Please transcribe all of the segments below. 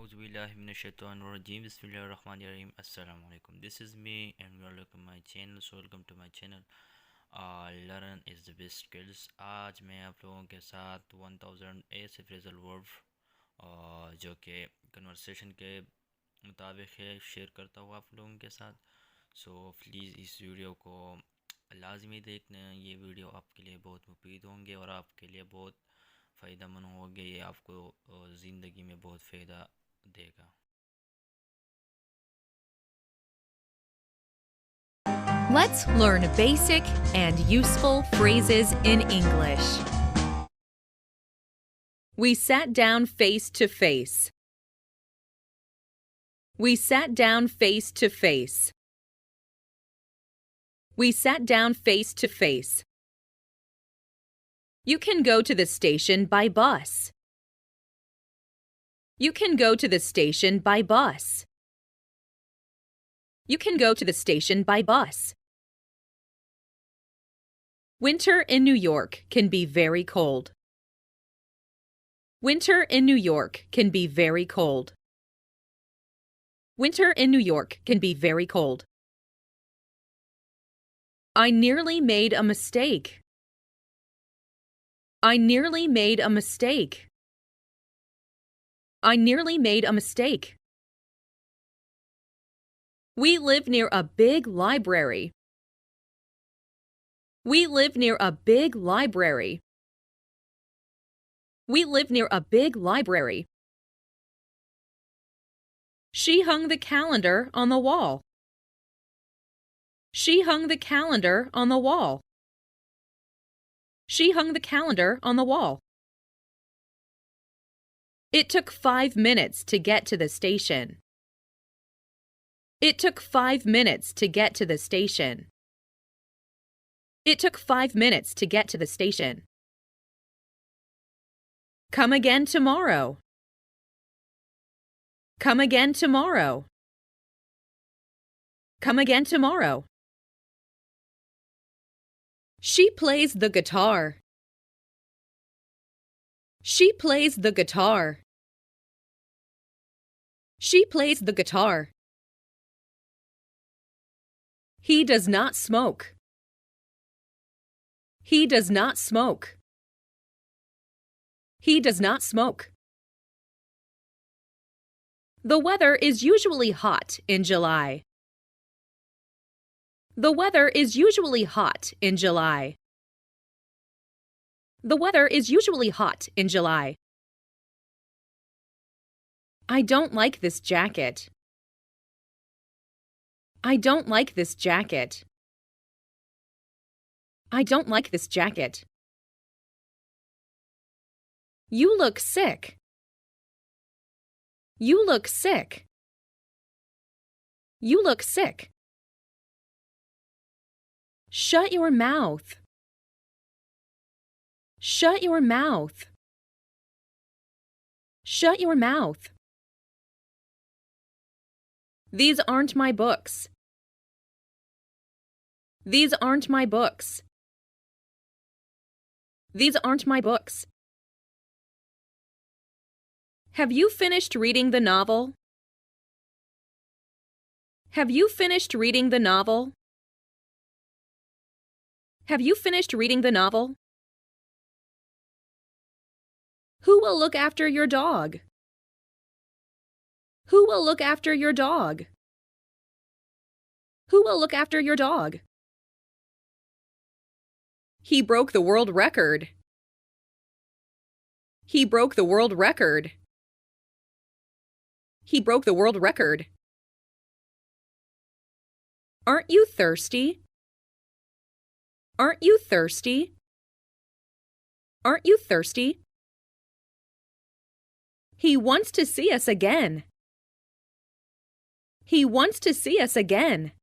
Auzubillahiminash-shaytanir-rajim. Bismillahir-rahmanir-rahim. Assalamu alaikum. This is me and you are looking my channel. So welcome to my channel. Learn is the best skills. आज मैं आप लोगों के साथ 1000 ऐसे phrasal verb जो कि कन्वर्सेशन के मुताबिक है शेयर करता हूँ आप लोगों के साथ. सो प्लीज़ इस वीडियो को लाजमी देखना. ये वीडियो आपके लिए बहुत मुफीद होंगे और आपके लिए बहुत फ़ायदेमंद होंगे. ये आपको ज़िंदगी में बहुत फ़ायदा देगा. Let's learn basic and useful phrases in English. We sat down face to face. We sat down face to face. We sat down face to face. You can go to the station by bus. You can go to the station by bus. You can go to the station by bus. Winter in New York can be very cold. Winter in New York can be very cold. Winter in New York can be very cold. I nearly made a mistake. I nearly made a mistake. I nearly made a mistake. We live near a big library. We live near a big library. We live near a big library. She hung the calendar on the wall. She hung the calendar on the wall. She hung the calendar on the wall. It took 5 minutes to get to the station. It took 5 minutes to get to the station. It took 5 minutes to get to the station. Come again tomorrow. Come again tomorrow. Come again tomorrow. She plays the guitar. She plays the guitar. She plays the guitar. He does not smoke. He does not smoke. He does not smoke. The weather is usually hot in July. The weather is usually hot in July. The weather is usually hot in July. I don't like this jacket. I don't like this jacket. I don't like this jacket. You look sick. You look sick. You look sick. Shut your mouth. Shut your mouth. Shut your mouth. These aren't my books. These aren't my books. These aren't my books. Have you finished reading the novel? Have you finished reading the novel? Have you finished reading the novel? Who will look after your dog? Who will look after your dog? Who will look after your dog? He broke the world record. He broke the world record. He broke the world record. Aren't you thirsty? Aren't you thirsty? Aren't you thirsty? He wants to see us again. He wants to see us again.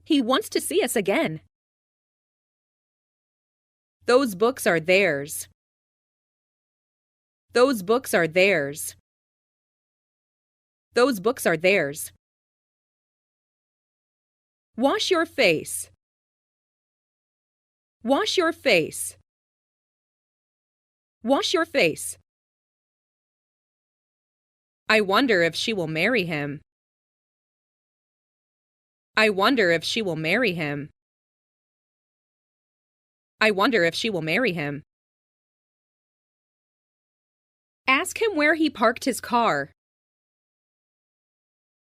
He wants to see us again. Those books are theirs. Those books are theirs. Those books are theirs. Wash your face. Wash your face. Wash your face. I wonder if she will marry him. I wonder if she will marry him. I wonder if she will marry him. Ask him where he parked his car.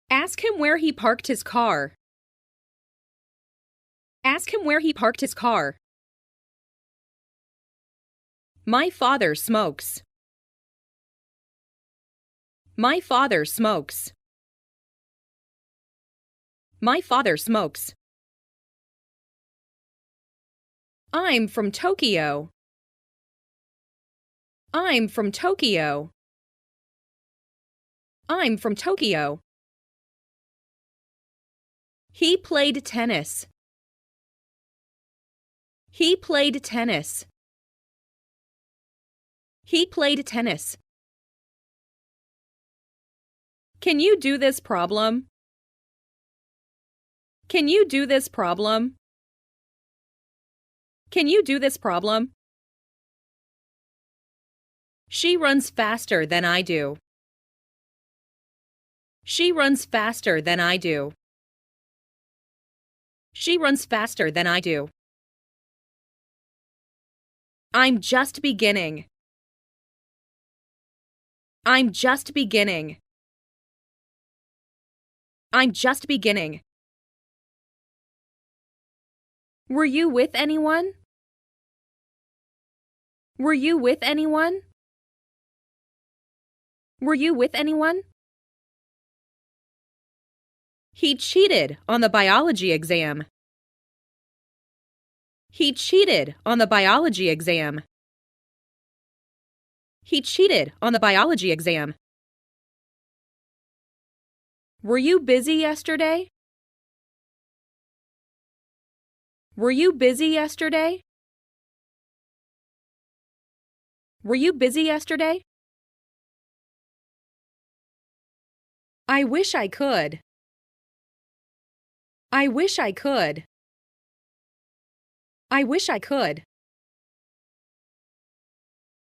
Ask him where he parked his car. Ask him where he parked his car. My father smokes. My father smokes. My father smokes. I'm from Tokyo. I'm from Tokyo. I'm from Tokyo. He played tennis. He played tennis. He played tennis. Can you do this problem? Can you do this problem? Can you do this problem? She runs faster than I do. She runs faster than I do. She runs faster than I do. I'm just beginning. I'm just beginning. I'm just beginning. Were you with anyone? Were you with anyone? Were you with anyone? He cheated on the biology exam. He cheated on the biology exam. He cheated on the biology exam. Were you busy yesterday? Were you busy yesterday? Were you busy yesterday? I wish I could. I wish I could. I wish I could.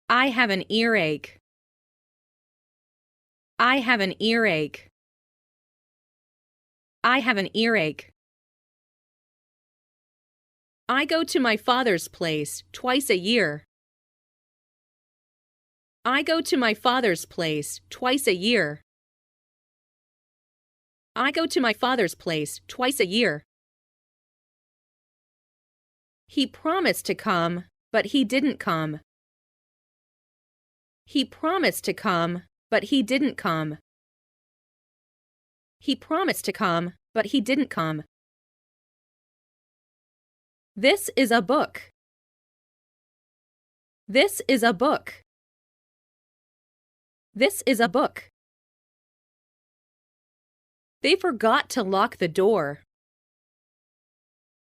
I have an earache. I have an earache. I have an earache. I go to my father's place twice a year. I go to my father's place twice a year. I go to my father's place twice a year. He promised to come, but he didn't come. He promised to come, but he didn't come. He promised to come, but he didn't come. This is a book. This is a book. This is a book. They forgot to lock the door.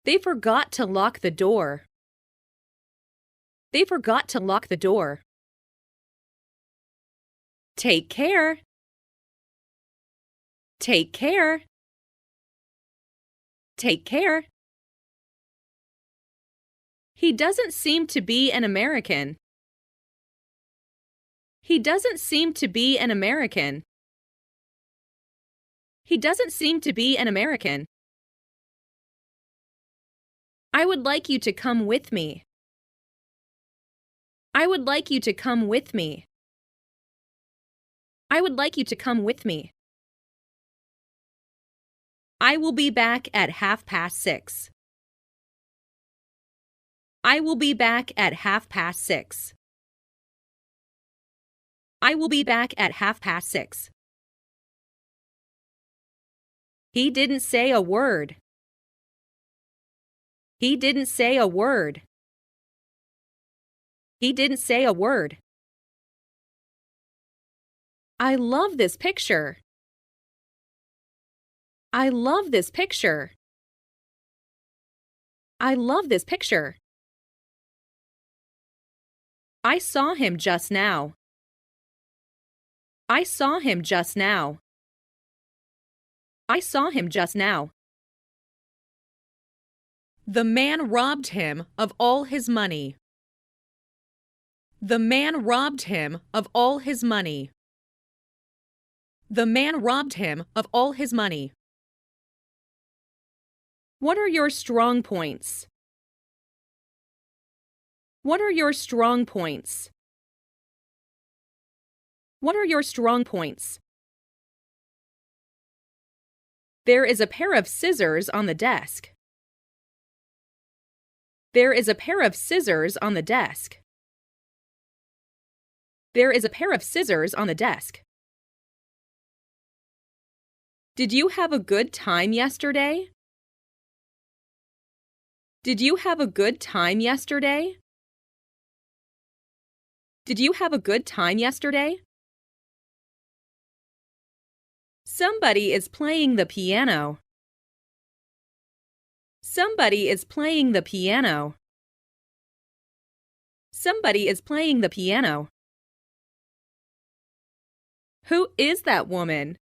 They forgot to lock the door. They forgot to lock the door. Take care. Take care. Take care. He doesn't seem to be an American. He doesn't seem to be an American. He doesn't seem to be an American. I would like you to come with me. I would like you to come with me. I would like you to come with me. I will be back at 6:30. I will be back at 6:30. I will be back at 6:30. He didn't say a word. He didn't say a word. He didn't say a word. I love this picture. I love this picture. I love this picture. I saw him just now. I saw him just now. I saw him just now. The man robbed him of all his money. The man robbed him of all his money. The man robbed him of all his money. What are your strong points? What are your strong points? What are your strong points? There is a pair of scissors on the desk. There is a pair of scissors on the desk. There is a pair of scissors on the desk. Did you have a good time yesterday? Did you have a good time yesterday? Did you have a good time yesterday? Somebody is playing the piano. Somebody is playing the piano. Somebody is playing the piano. Who is that woman?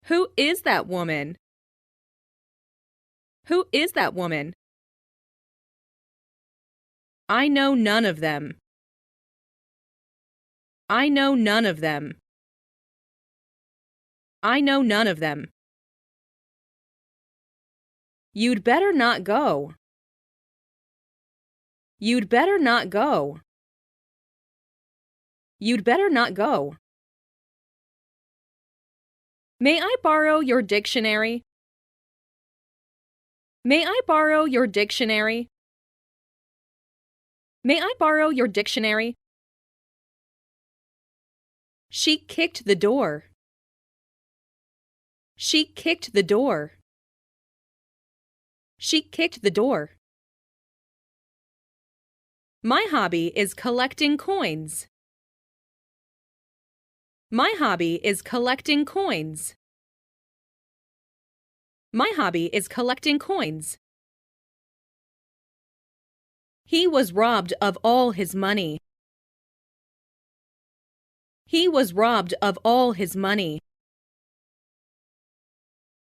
Who is that woman? Who is that woman? I know none of them. I know none of them. I know none of them. You'd better not go. You'd better not go. You'd better not go. May I borrow your dictionary? May I borrow your dictionary? May I borrow your dictionary? She kicked the door. She kicked the door. She kicked the door. My hobby is collecting coins. My hobby is collecting coins. My hobby is collecting coins. He was robbed of all his money. He was robbed of all his money.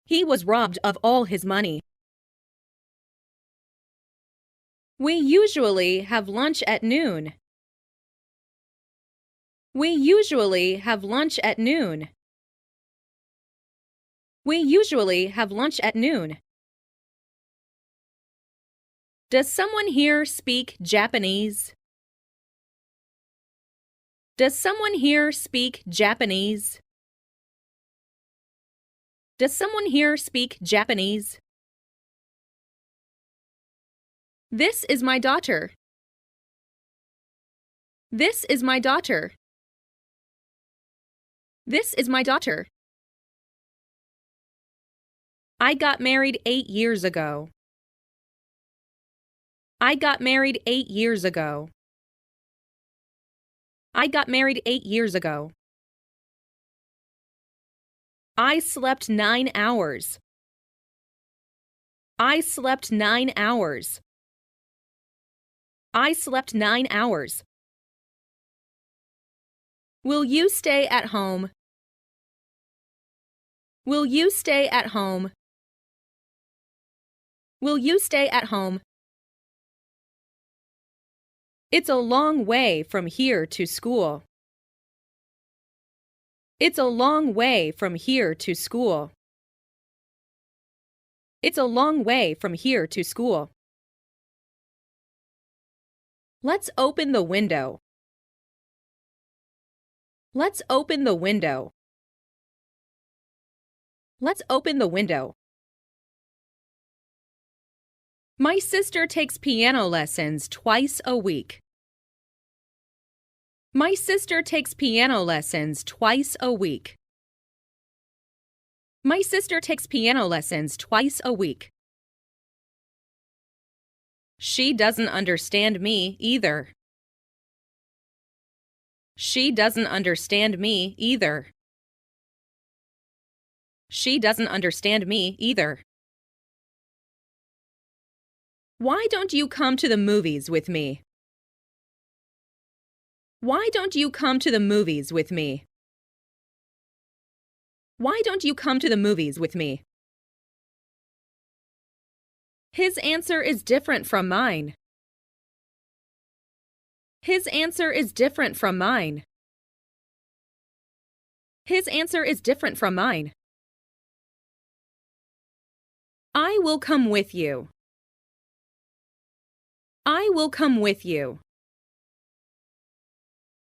He was robbed of all his money. We usually have lunch at noon. We usually have lunch at noon. We usually have lunch at noon. Does someone here speak Japanese? Does someone here speak Japanese? Does someone here speak Japanese? This is my daughter. This is my daughter. This is my daughter. I got married 8 years ago. I got married 8 years ago. I got married 8 years ago. I slept 9 hours. I slept 9 hours. I slept 9 hours. Will you stay at home? Will you stay at home? Will you stay at home? It's a long way from here to school. It's a long way from here to school. It's a long way from here to school. Let's open the window. Let's open the window. Let's open the window. My sister takes piano lessons twice a week. My sister takes piano lessons twice a week. My sister takes piano lessons twice a week. She doesn't understand me either. She doesn't understand me either. She doesn't understand me either. Why don't you come to the movies with me? Why don't you come to the movies with me? Why don't you come to the movies with me? His answer is different from mine. His answer is different from mine. His answer is different from mine. I will come with you. I will come with you.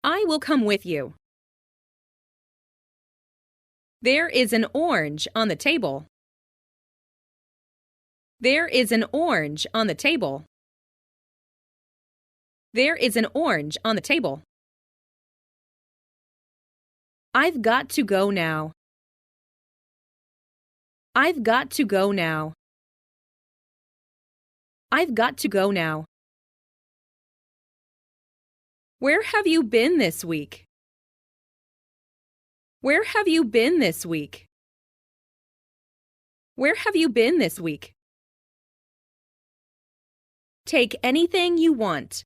I will come with you. There is an orange on the table. There is an orange on the table. There is an orange on the table. I've got to go now. I've got to go now. I've got to go now. Where have you been this week? Where have you been this week? Where have you been this week? Take anything you want.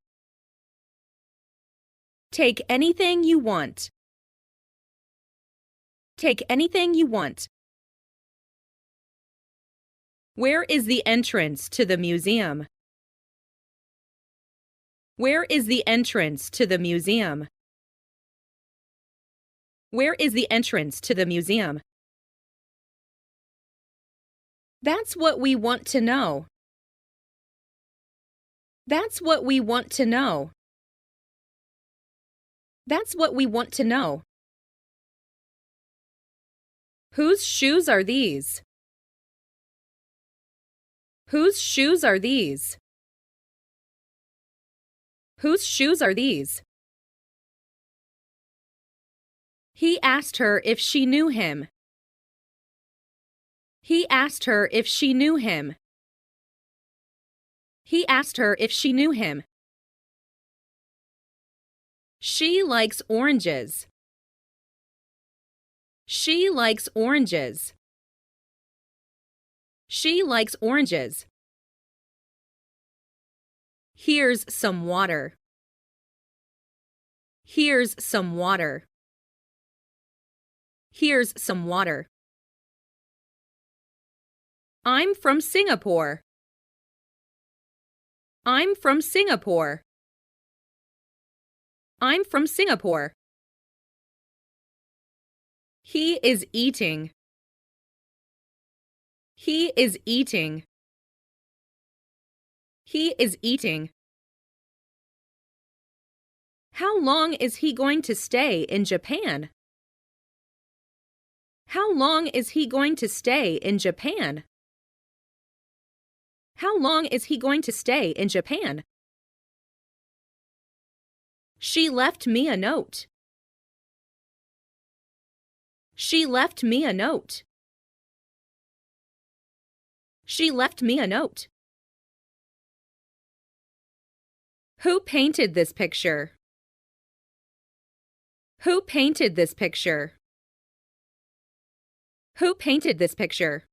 Take anything you want. Take anything you want. Where is the entrance to the museum? Where is the entrance to the museum? Where is the entrance to the museum? That's what we want to know. That's what we want to know. That's what we want to know. Whose shoes are these? Whose shoes are these? Whose shoes are these? He asked her if she knew him. He asked her if she knew him. He asked her if she knew him. She likes oranges. She likes oranges. She likes oranges. Here's some water. Here's some water. Here's some water. I'm from Singapore. I'm from Singapore. I'm from Singapore. He is eating. He is eating. He is eating. How long is he going to stay in Japan? How long is he going to stay in Japan? How long is he going to stay in Japan? She left me a note. She left me a note. She left me a note. Who painted this picture? Who painted this picture? Who painted this picture?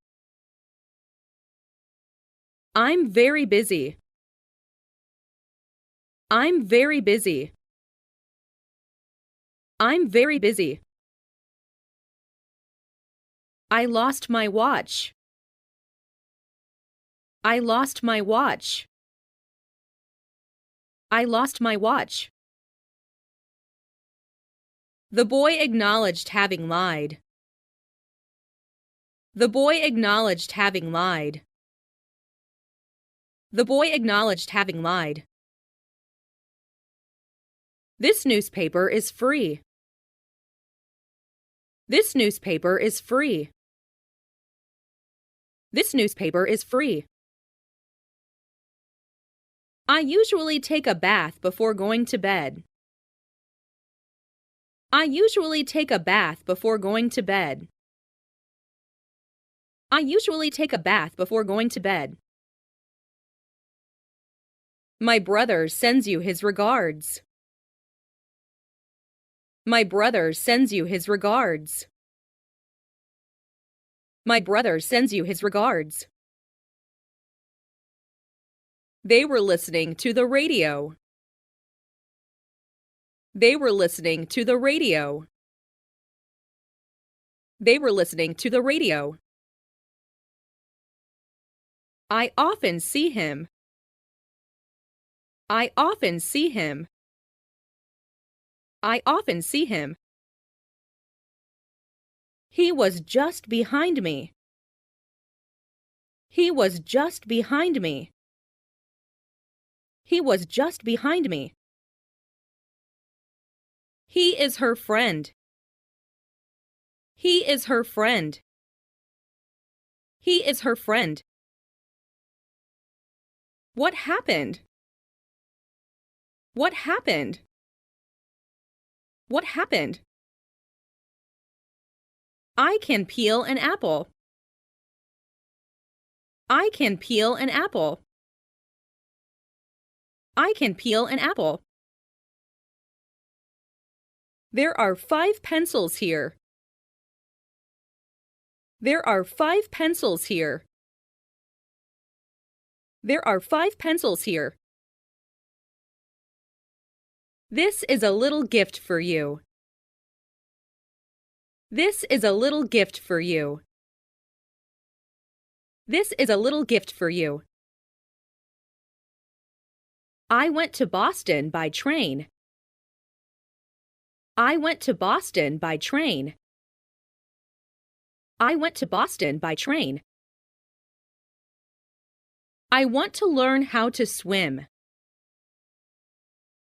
I'm very busy. I'm very busy. I'm very busy. I lost my watch. I lost my watch. I lost my watch. The boy acknowledged having lied. The boy acknowledged having lied. The boy acknowledged having lied. This newspaper is free. This newspaper is free. This newspaper is free. I usually take a bath before going to bed. I usually take a bath before going to bed. I usually take a bath before going to bed. My brother sends you his regards. My brother sends you his regards. My brother sends you his regards. They were listening to the radio. They were listening to the radio. They were listening to the radio. I often see him. I often see him. I often see him. He was just behind me. He was just behind me. He was just behind me. He is her friend. He is her friend. He is her friend. What happened? What happened? What happened? I can peel an apple. I can peel an apple. I can peel an apple. There are 5 pencils here. There are 5 pencils here. There are 5 pencils here. This is a little gift for you. This is a little gift for you. This is a little gift for you. I went to Boston by train. I went to Boston by train. I went to Boston by train. I want to learn how to swim.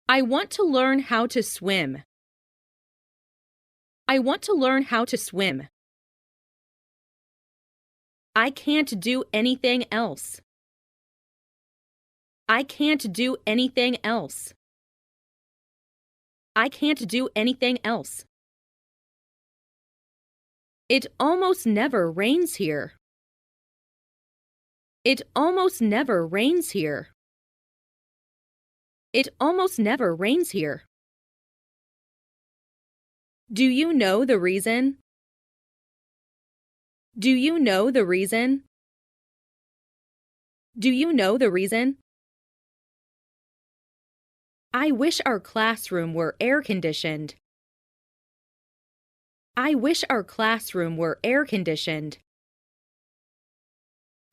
I want to learn how to swim. I want to learn how to swim. I can't do anything else. I can't do anything else. I can't do anything else. It almost never rains here. It almost never rains here. It almost never rains here. Do you know the reason? Do you know the reason? Do you know the reason? I wish our classroom were air-conditioned. I wish our classroom were air-conditioned.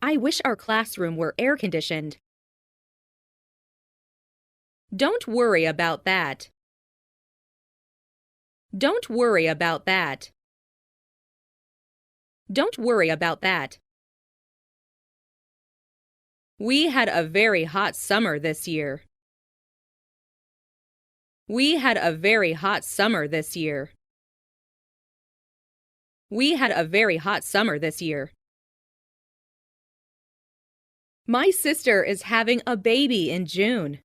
I wish our classroom were air-conditioned. Don't worry about that. Don't worry about that. Don't worry about that. We had a very hot summer this year. We had a very hot summer this year. We had a very hot summer this year. My sister is having a baby in June.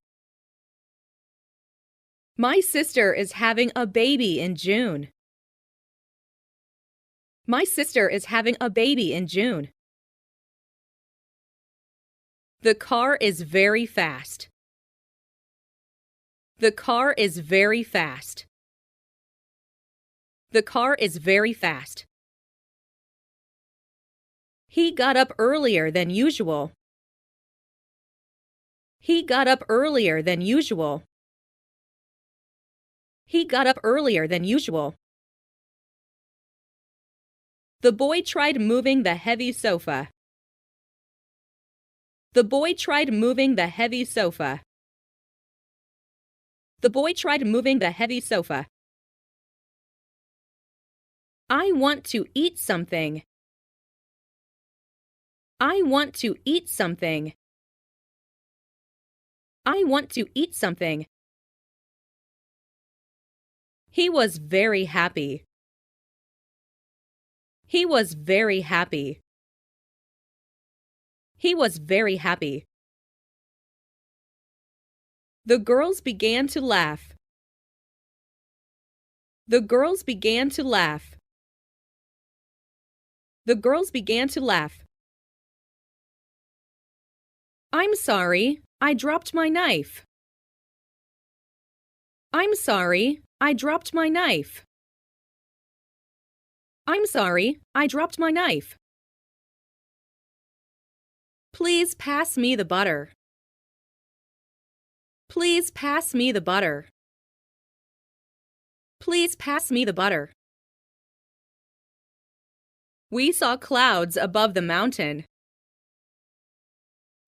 My sister is having a baby in June. My sister is having a baby in June. The car is very fast. The car is very fast. The car is very fast. He got up earlier than usual. He got up earlier than usual. He got up earlier than usual. The boy tried moving the heavy sofa. The boy tried moving the heavy sofa. The boy tried moving the heavy sofa. I want to eat something. I want to eat something. I want to eat something. He was very happy. He was very happy. He was very happy. The girls began to laugh. The girls began to laugh. The girls began to laugh. I'm sorry, I dropped my knife. I'm sorry, I dropped my knife. I'm sorry, I dropped my knife. Please pass me the butter. Please pass me the butter. Please pass me the butter. We saw clouds above the mountain.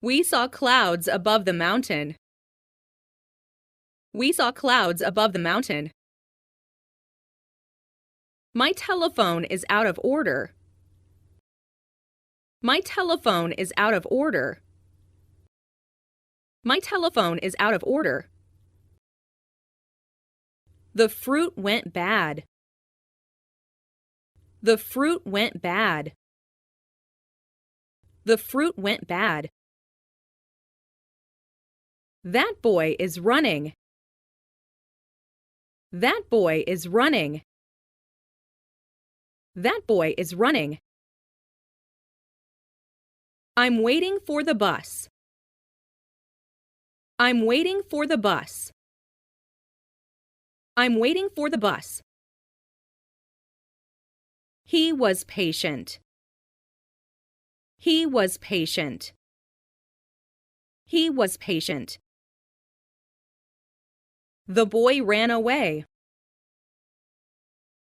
We saw clouds above the mountain. We saw clouds above the mountain. My telephone is out of order. My telephone is out of order. My telephone is out of order. The fruit went bad. The fruit went bad. The fruit went bad. That boy is running. That boy is running. That boy is running. I'm waiting for the bus. I'm waiting for the bus. I'm waiting for the bus. He was patient. He was patient. He was patient. The boy ran away.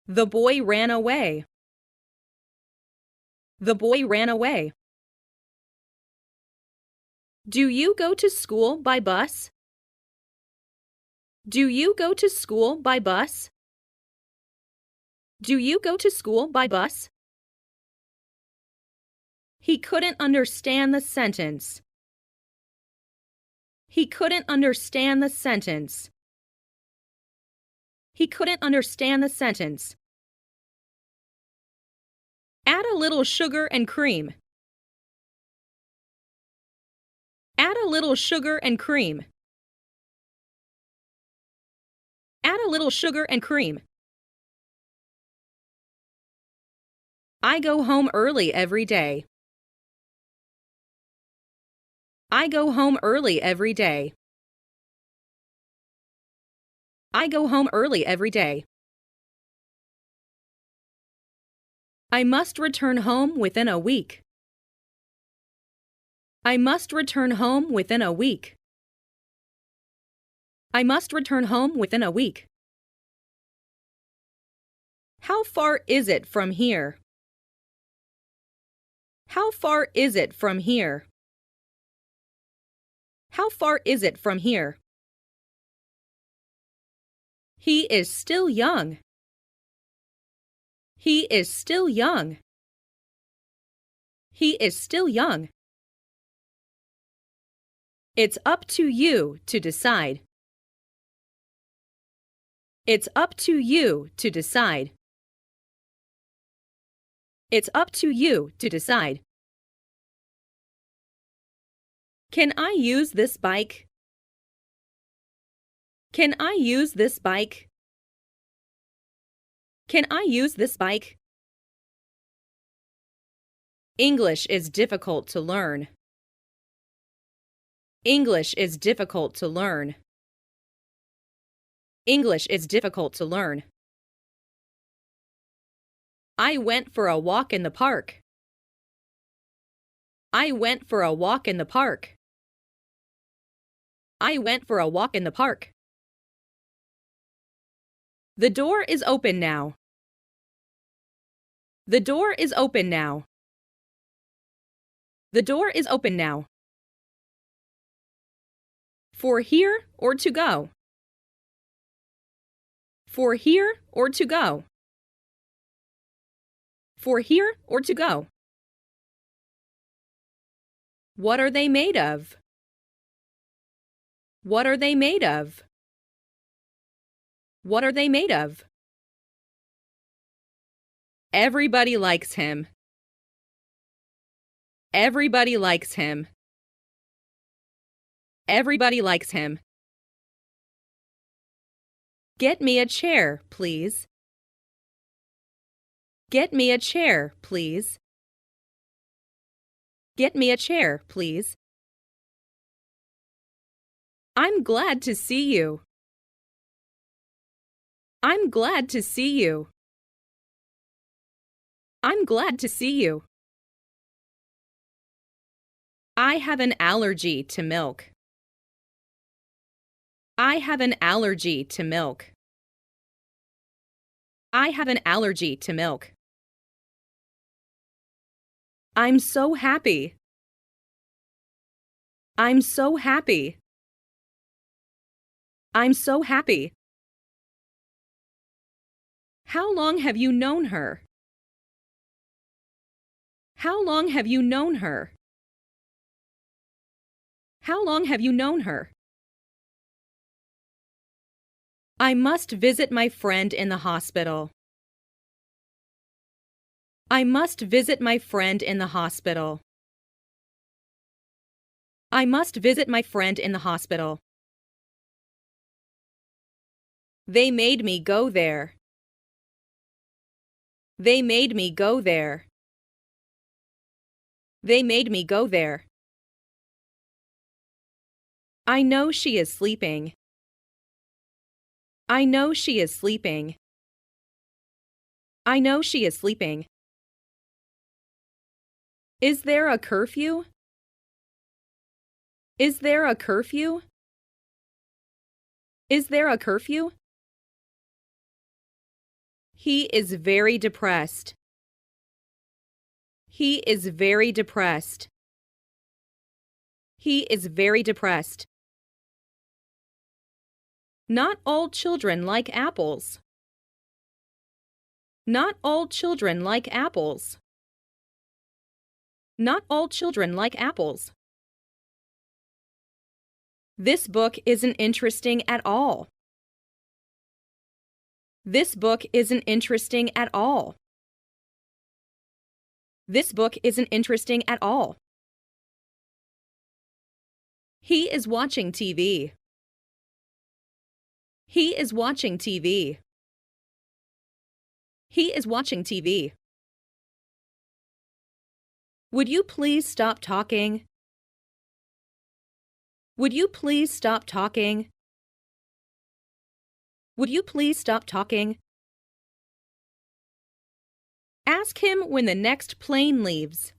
The boy ran away. The boy ran away. Do you go to school by bus? Do you go to school by bus? Do you go to school by bus? He couldn't understand the sentence. He couldn't understand the sentence. He couldn't understand the sentence. Add a little sugar and cream. Add a little sugar and cream. Add a little sugar and cream. I go home early every day. I go home early every day. I go home early every day. I must return home within a week. I must return home within a week. I must return home within a week. How far is it from here? How far is it from here? How far is it from here? He is still young. He is still young. He is still young. It's up to you to decide. It's up to you to decide. It's up to you to decide. Can I use this bike? Can I use this bike? Can I use this bike? English is difficult to learn. English is difficult to learn. English is difficult to learn. I went for a walk in the park. I went for a walk in the park. I went for a walk in the park. The door is open now. The door is open now. The door is open now. For here or to go? For here or to go? For here or to go? What are they made of? What are they made of? What are they made of? Everybody likes him. Everybody likes him. Everybody likes him. Get me a chair, please. Get me a chair, please. Get me a chair, please. I'm glad to see you. I'm glad to see you. I'm glad to see you. I have an allergy to milk. I have an allergy to milk. I have an allergy to milk. I'm so happy. I'm so happy. I'm so happy. How long have you known her? How long have you known her? How long have you known her? I must visit my friend in the hospital. I must visit my friend in the hospital. I must visit my friend in the hospital. They made me go there. They made me go there. They made me go there. I know she is sleeping. I know she is sleeping. I know she is sleeping. Is there a curfew? Is there a curfew? Is there a curfew? He is very depressed. He is very depressed. He is very depressed. Not all children like apples. Not all children like apples. Not all children like apples. This book isn't interesting at all. This book isn't interesting at all. This book isn't interesting at all. He is watching TV. He is watching TV. He is watching TV. Would you please stop talking? Would you please stop talking? Would you please stop talking? Ask him when the next plane leaves.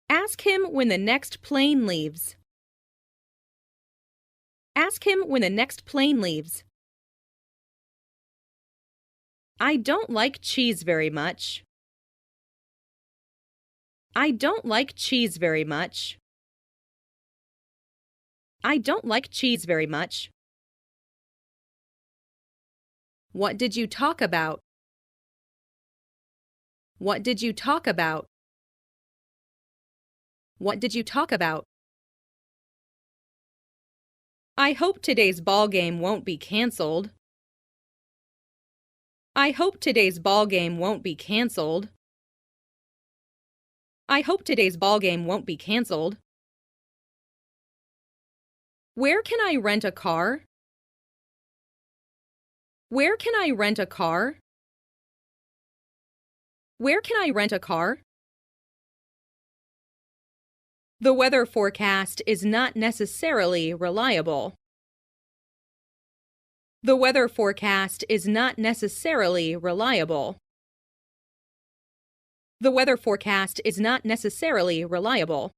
Ask him when the next plane leaves. Ask him when the next plane leaves. I don't like cheese very much. I don't like cheese very much. I don't like cheese very much. What did you talk about? What did you talk about? What did you talk about? I hope today's ball game won't be canceled. I hope today's ball game won't be canceled. I hope today's ball game won't be canceled. Where can I rent a car? Where can I rent a car? Where can I rent a car? The weather forecast is not necessarily reliable. The weather forecast is not necessarily reliable. The weather forecast is not necessarily reliable.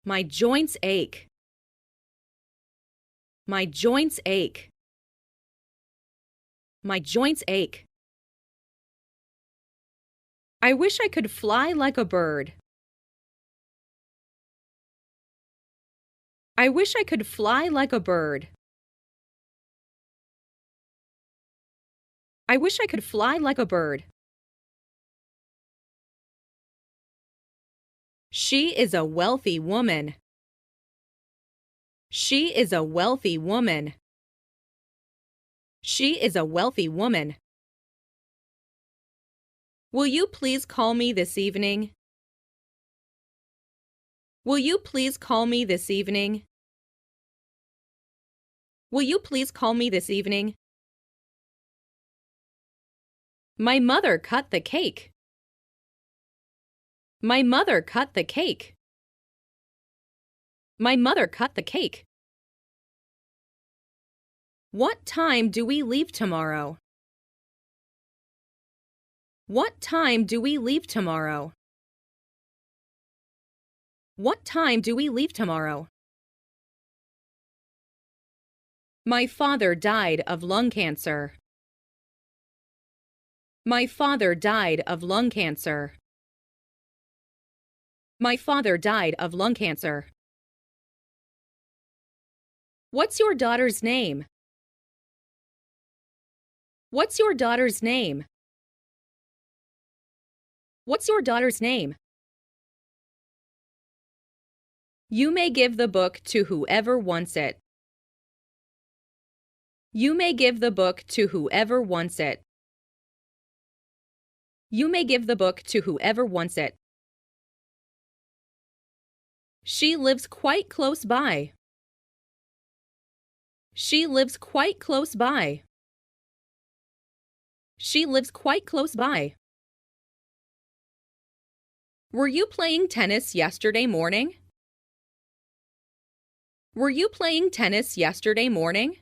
My joints ache. My joints ache. My joints ache. I wish I could fly like a bird. I wish I could fly like a bird. I wish I could fly like a bird. She is a wealthy woman. She is a wealthy woman. She is a wealthy woman. Will you please call me this evening? Will you please call me this evening? Will you please call me this evening? My mother cut the cake. My mother cut the cake. My mother cut the cake. What time do we leave tomorrow? What time do we leave tomorrow? What time do we leave tomorrow? My father died of lung cancer. My father died of lung cancer. My father died of lung cancer. What's your daughter's name? What's your daughter's name? What's your daughter's name? You may give the book to whoever wants it. You may give the book to whoever wants it. You may give the book to whoever wants it. She lives quite close by. She lives quite close by. She lives quite close by. Were you playing tennis yesterday morning? Were you playing tennis yesterday morning?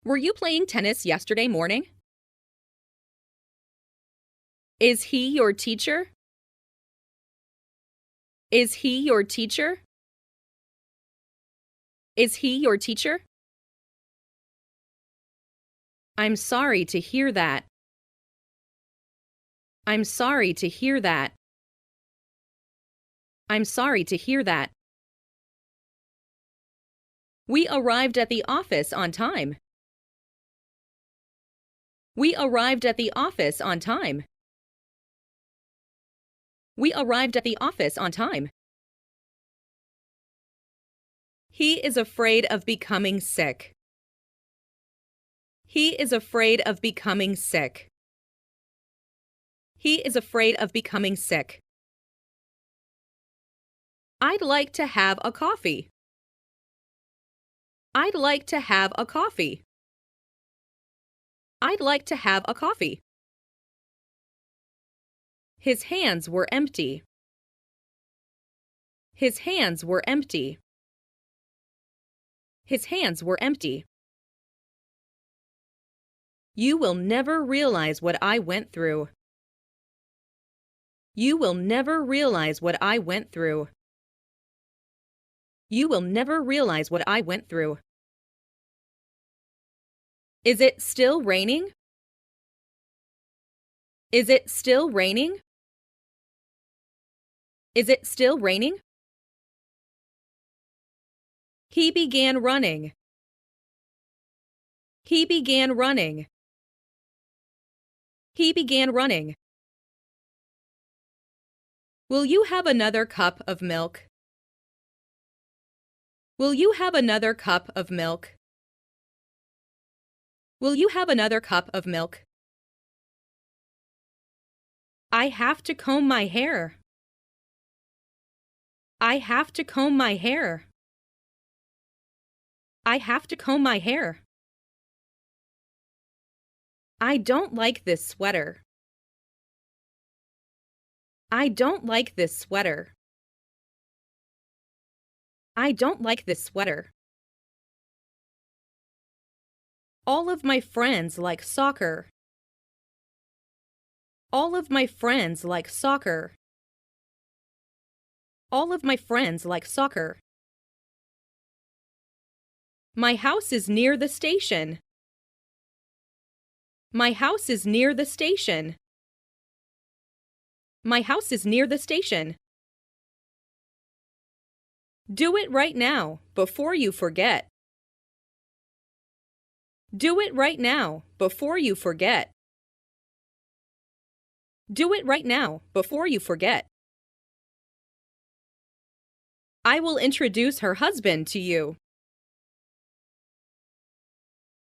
Were you playing tennis yesterday morning? Is he your teacher? Is he your teacher? Is he your teacher? I'm sorry to hear that. I'm sorry to hear that. I'm sorry to hear that. We arrived at the office on time. We arrived at the office on time. We arrived at the office on time. He is afraid of becoming sick. He is afraid of becoming sick. He is afraid of becoming sick. I'd like to have a coffee. I'd like to have a coffee. I'd like to have a coffee. His hands were empty. His hands were empty. His hands were empty. You will never realize what I went through. You will never realize what I went through. You will never realize what I went through. Is it still raining? Is it still raining? Is it still raining? He began running. He began running. He began running. Will you have another cup of milk? Will you have another cup of milk? Will you have another cup of milk? I have to comb my hair. I have to comb my hair. I have to comb my hair. I don't like this sweater. I don't like this sweater. I don't like this sweater. All of my friends like soccer. All of my friends like soccer. All of my friends like soccer. My house is near the station. My house is near the station. My house is near the station. Do it right now, before you forget. Do it right now, before you forget. Do it right now, before you forget. I will introduce her husband to you.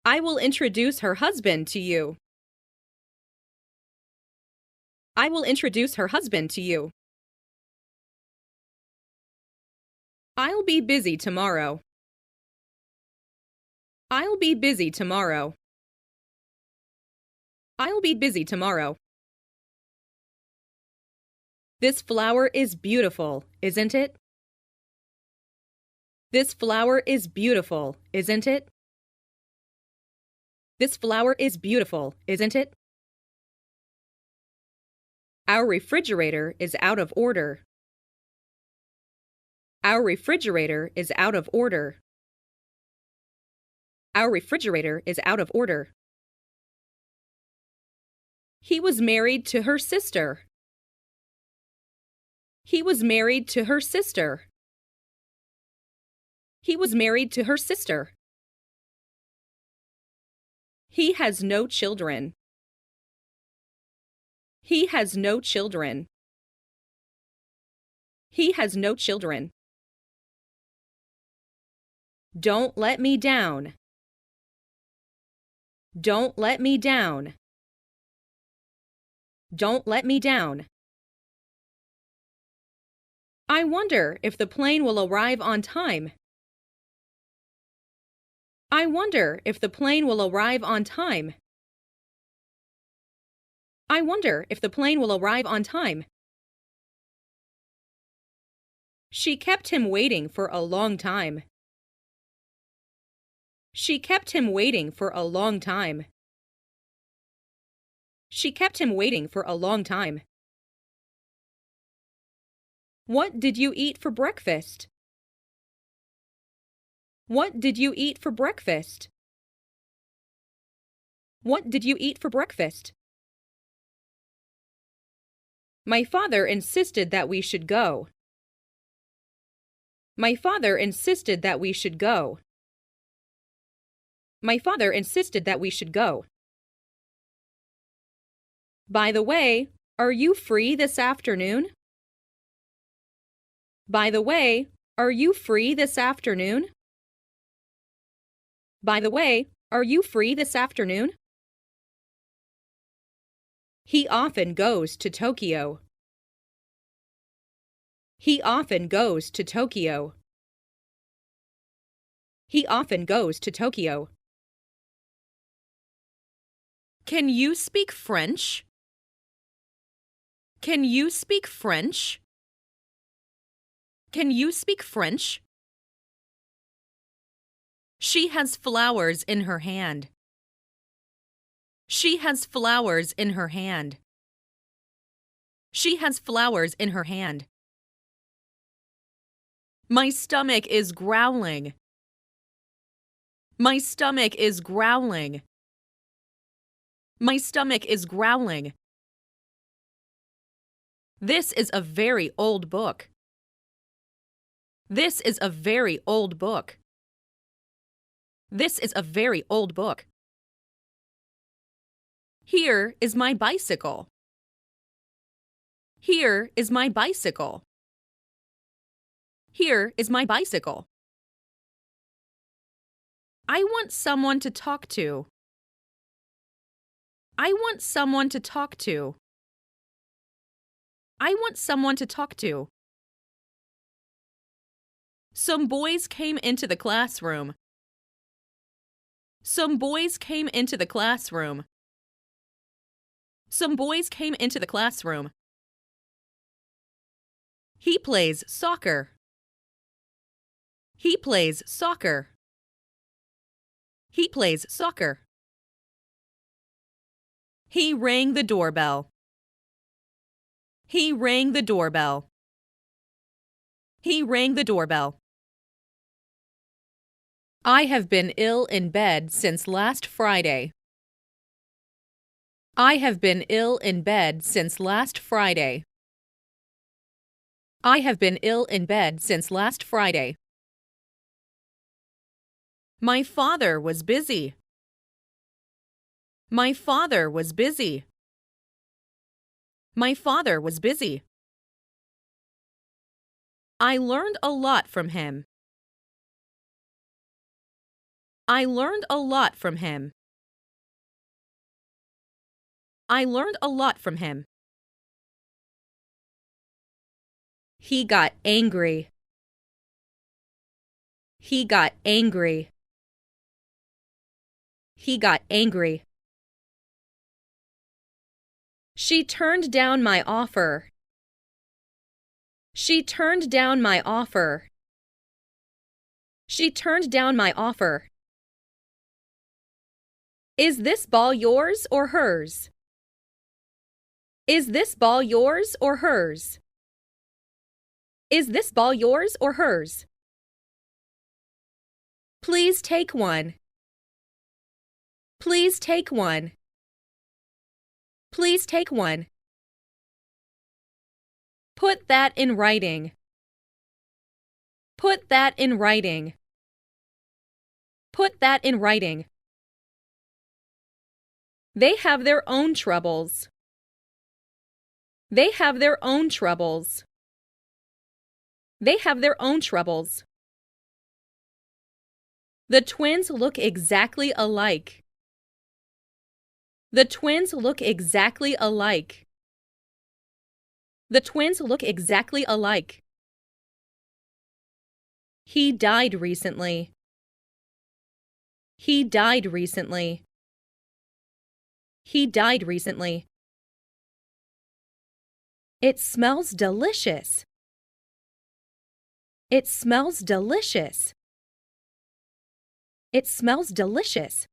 I will introduce her husband to you. I will introduce her husband to you. I'll be busy tomorrow. I'll be busy tomorrow. I'll be busy tomorrow. This flower is beautiful, isn't it? This flower is beautiful, isn't it? This flower is beautiful, isn't it? Our refrigerator is out of order. Our refrigerator is out of order. Our refrigerator is out of order. He was married to her sister. He was married to her sister. He was married to her sister. He has no children. He has no children. He has no children. Don't let me down. Don't let me down. Don't let me down. I wonder if the plane will arrive on time. I wonder if the plane will arrive on time. I wonder if the plane will arrive on time. She kept him waiting for a long time. She kept him waiting for a long time. She kept him waiting for a long time. What did you eat for breakfast? What did you eat for breakfast? What did you eat for breakfast? My father insisted that we should go. My father insisted that we should go. My father insisted that we should go. By the way, are you free this afternoon? By the way, are you free this afternoon? By the way, are you free this afternoon? He often goes to Tokyo. He often goes to Tokyo. He often goes to Tokyo. Can you speak French? Can you speak French? Can you speak French? She has flowers in her hand. She has flowers in her hand. She has flowers in her hand. My stomach is growling. My stomach is growling. My stomach is growling. This is a very old book. This is a very old book. This is a very old book. Here is my bicycle. Here is my bicycle. Here is my bicycle. I want someone to talk to. I want someone to talk to. I want someone to talk to. Some boys came into the classroom. Some boys came into the classroom. Some boys came into the classroom. He plays soccer. He plays soccer. He plays soccer. He rang the doorbell. He rang the doorbell. He rang the doorbell. I have been ill in bed since last Friday. I have been ill in bed since last Friday. I have been ill in bed since last Friday. My father was busy. My father was busy. My father was busy. I learned a lot from him. I learned a lot from him. I learned a lot from him. He got angry. He got angry. He got angry. She turned down my offer. She turned down my offer. She turned down my offer. Is this ball yours or hers? Is this ball yours or hers? Is this ball yours or hers? Please take one. Please take one. Please take one. Put that in writing. Put that in writing. Put that in writing. They have their own troubles. They have their own troubles. They have their own troubles. The twins look exactly alike. The twins look exactly alike. The twins look exactly alike. He died recently. He died recently. He died recently. It smells delicious. It smells delicious. It smells delicious.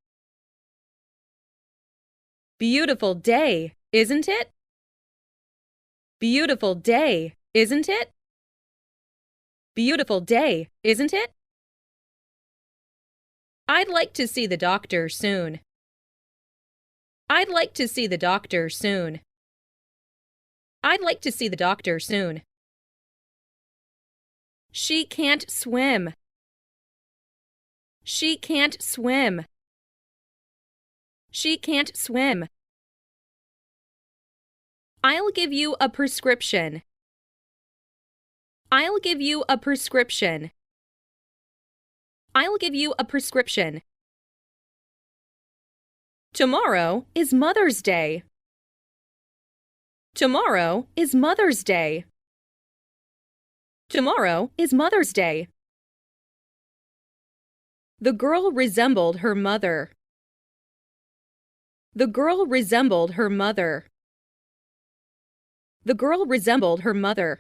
Beautiful day, isn't it? Beautiful day, isn't it? Beautiful day, isn't it? I'd like to see the doctor soon. I'd like to see the doctor soon. I'd like to see the doctor soon. She can't swim. She can't swim. She can't swim. I'll give you a prescription. I'll give you a prescription. I'll give you a prescription. Tomorrow is Mother's Day. Tomorrow is Mother's Day. Tomorrow is Mother's Day. The girl resembled her mother. The girl resembled her mother. The girl resembled her mother.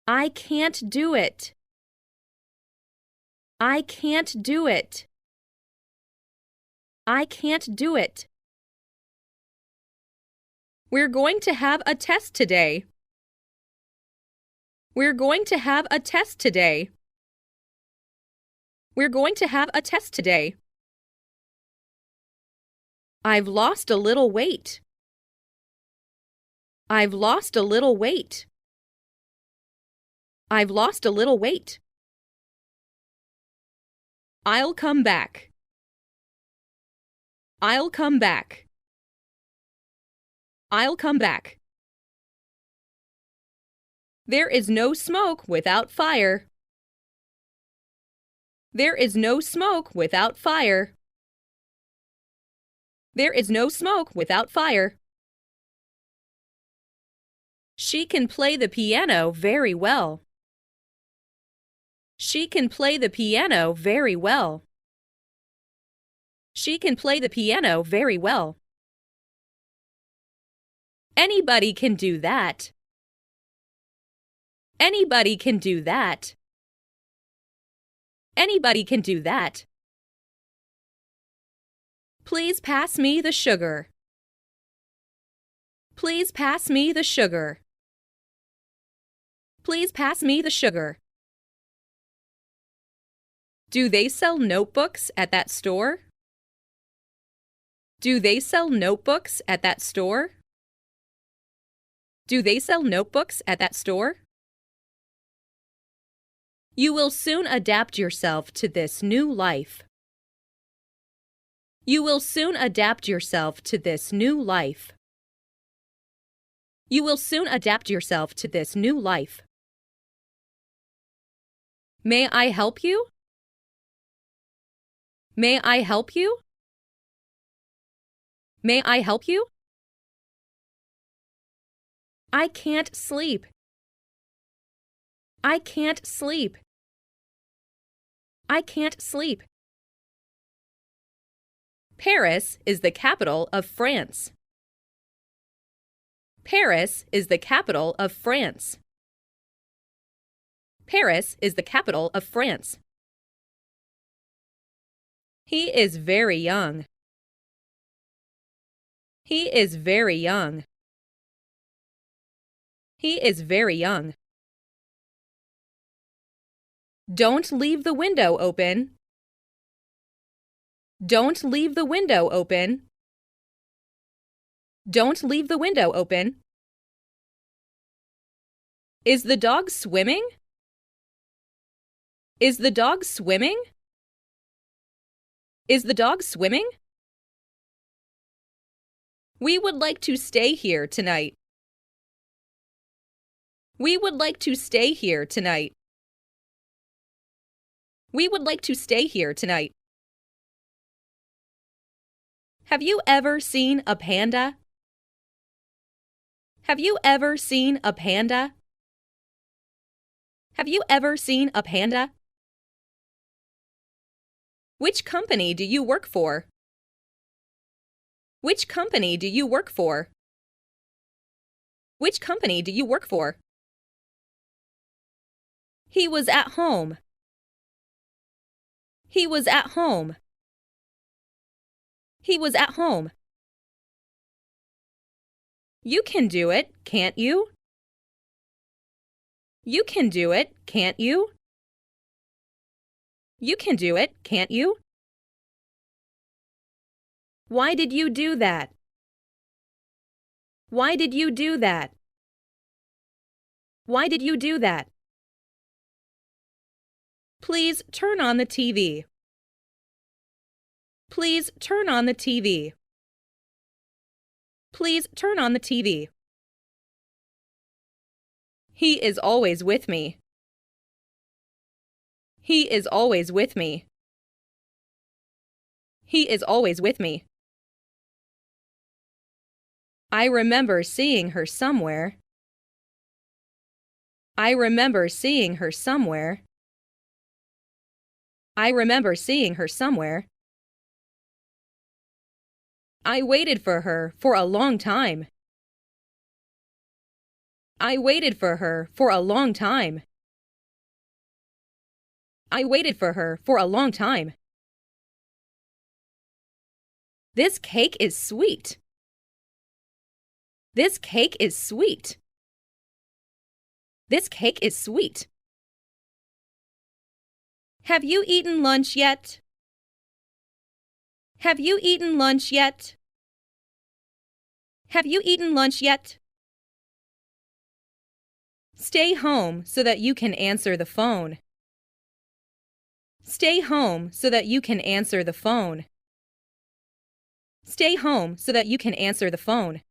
I can't do it. I can't do it. I can't do it. We're going to have a test today. We're going to have a test today. We're going to have a test today. I've lost a little weight. I've lost a little weight. I've lost a little weight. I'll come back. I'll come back. I'll come back. There is no smoke without fire. There is no smoke without fire. There is no smoke without fire. She can play the piano very well. She can play the piano very well. She can play the piano very well. Anybody can do that. Anybody can do that. Anybody can do that. Please pass me the sugar. Please pass me the sugar. Please pass me the sugar. Do they sell notebooks at that store? Do they sell notebooks at that store? Do they sell notebooks at that store? You will soon adapt yourself to this new life. You will soon adapt yourself to this new life. You will soon adapt yourself to this new life. May I help you? May I help you? May I help you? I can't sleep. I can't sleep. I can't sleep. Paris is the capital of France. Paris is the capital of France. Paris is the capital of France. He is very young. He is very young. He is very young. Don't leave the window open. Don't leave the window open. Don't leave the window open. Is the dog swimming? Is the dog swimming? Is the dog swimming? We would like to stay here tonight. We would like to stay here tonight. We would like to stay here tonight. Have you ever seen a panda? Have you ever seen a panda? Have you ever seen a panda? Which company do you work for? Which company do you work for? Which company do you work for? He was at home. He was at home. He was at home. You can do it, can't you? You can do it, can't you? You can do it, can't you? Why did you do that? Why did you do that? Why did you do that? Please turn on the TV. Please turn on the TV. Please turn on the TV. He is always with me. He is always with me. He is always with me. I remember seeing her somewhere. I remember seeing her somewhere. I remember seeing her somewhere. I waited for her for a long time. I waited for her for a long time. I waited for her for a long time. This cake is sweet. This cake is sweet. This cake is sweet. Have you eaten lunch yet? Have you eaten lunch yet? Have you eaten lunch yet? Stay home so that you can answer the phone. Stay home so that you can answer the phone. Stay home so that you can answer the phone.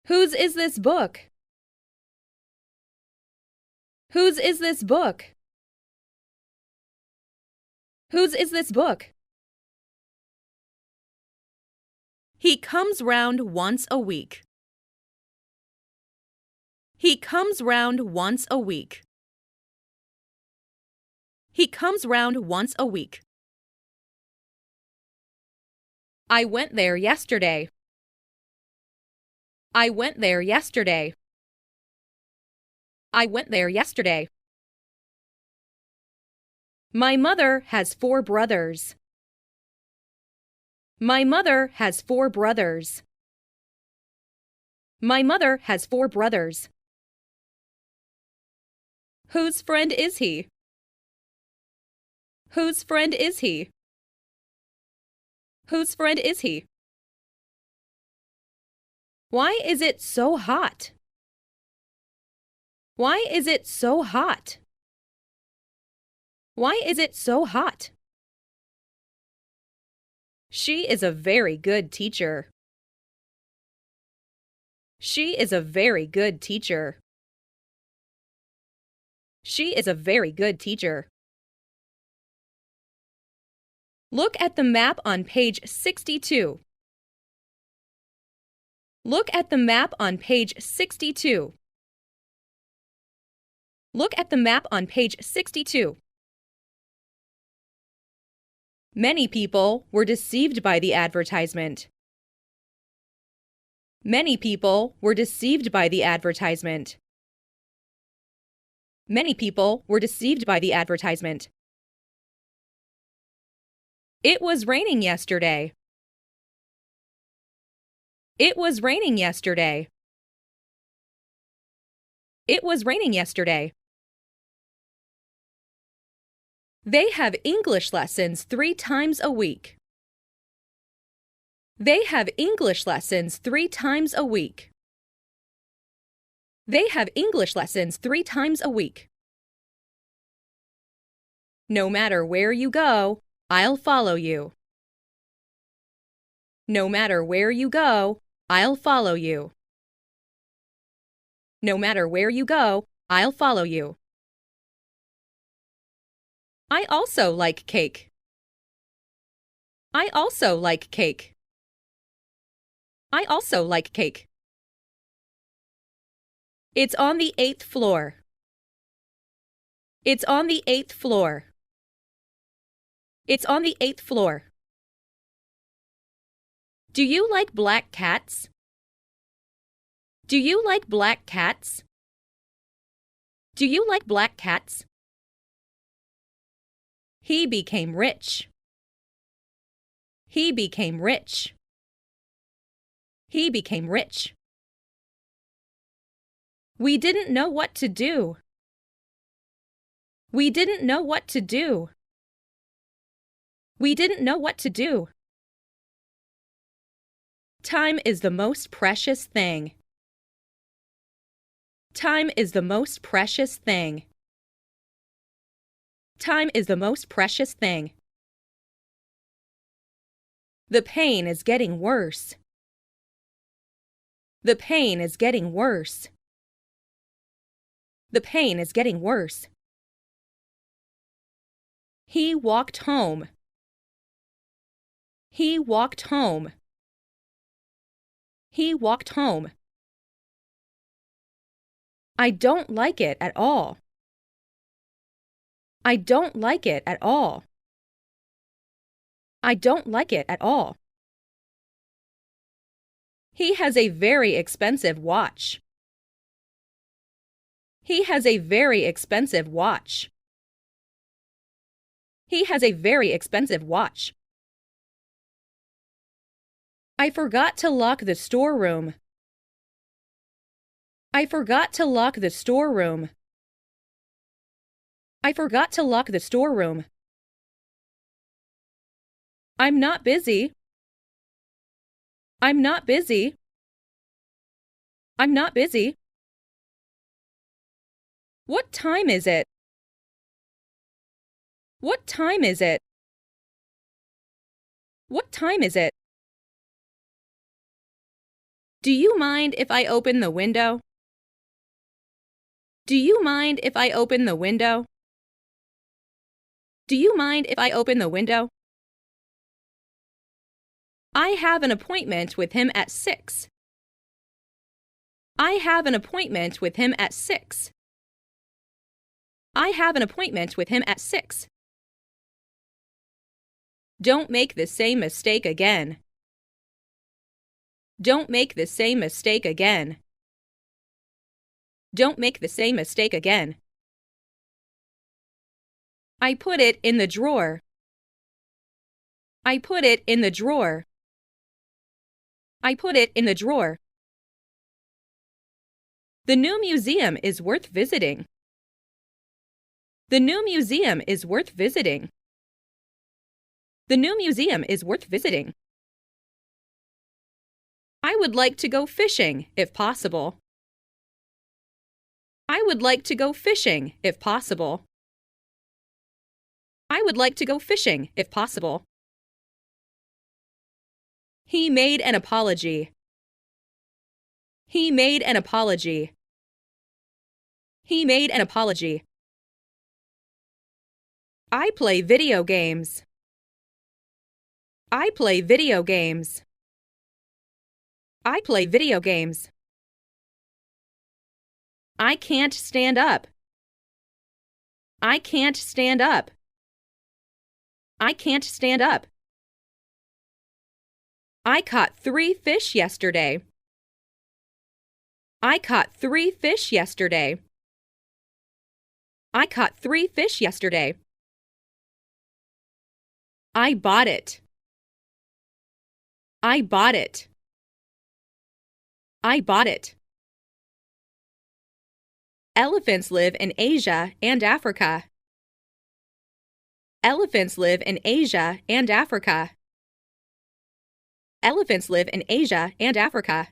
Whose is this book? Whose is this book? Whose is this book? He comes round once a week. He comes round once a week. He comes round once a week. I went there yesterday. I went there yesterday. I went there yesterday. My mother has 4 brothers. My mother has 4 brothers. My mother has 4 brothers. Whose friend is he? Whose friend is he? Whose friend is he? Why is it so hot? Why is it so hot? Why is it so hot? She is a very good teacher. She is a very good teacher. She is a very good teacher. Look at the map on page 62. Look at the map on page 62. Look at the map on page 62. Many people were deceived by the advertisement. Many people were deceived by the advertisement. Many people were deceived by the advertisement. It was raining yesterday. It was raining yesterday. It was raining yesterday. They have English lessons 3 times a week. They have English lessons 3 times a week. They have English lessons 3 times a week. No matter where you go, I'll follow you. No matter where you go, I'll follow you. No matter where you go, I'll follow you. I also like cake. I also like cake. I also like cake. It's on the 8th floor. It's on the 8th floor. It's on the 8th floor. Do you like black cats? Do you like black cats? Do you like black cats? He became rich. He became rich. He became rich. We didn't know what to do. We didn't know what to do. We didn't know what to do. Time is the most precious thing. Time is the most precious thing. Time is the most precious thing. The pain is getting worse. The pain is getting worse. The pain is getting worse. He walked home. He walked home. He walked home. I don't like it at all. I don't like it at all. I don't like it at all. He has a very expensive watch. He has a very expensive watch. He has a very expensive watch. I forgot to lock the storeroom. I forgot to lock the storeroom. I forgot to lock the storeroom. I'm not busy. I'm not busy. I'm not busy. What time is it? What time is it? What time is it? Do you mind if I open the window? Do you mind if I open the window? Do you mind if I open the window? I have an appointment with him at 6. I have an appointment with him at 6. I have an appointment with him at 6. Don't make the same mistake again. Don't make the same mistake again. Don't make the same mistake again. I put it in the drawer. I put it in the drawer. I put it in the drawer. The new museum is worth visiting. The new museum is worth visiting. The new museum is worth visiting. I would like to go fishing, if possible. I would like to go fishing, if possible. I would like to go fishing, if possible. He made an apology. He made an apology. He made an apology. I play video games. I play video games. I play video games. I can't stand up. I can't stand up. I can't stand up. I caught 3 fish yesterday. I caught 3 fish yesterday. I caught 3 fish yesterday. I bought it. I bought it. I bought it. Elephants live in Asia and Africa. Elephants live in Asia and Africa. Elephants live in Asia and Africa.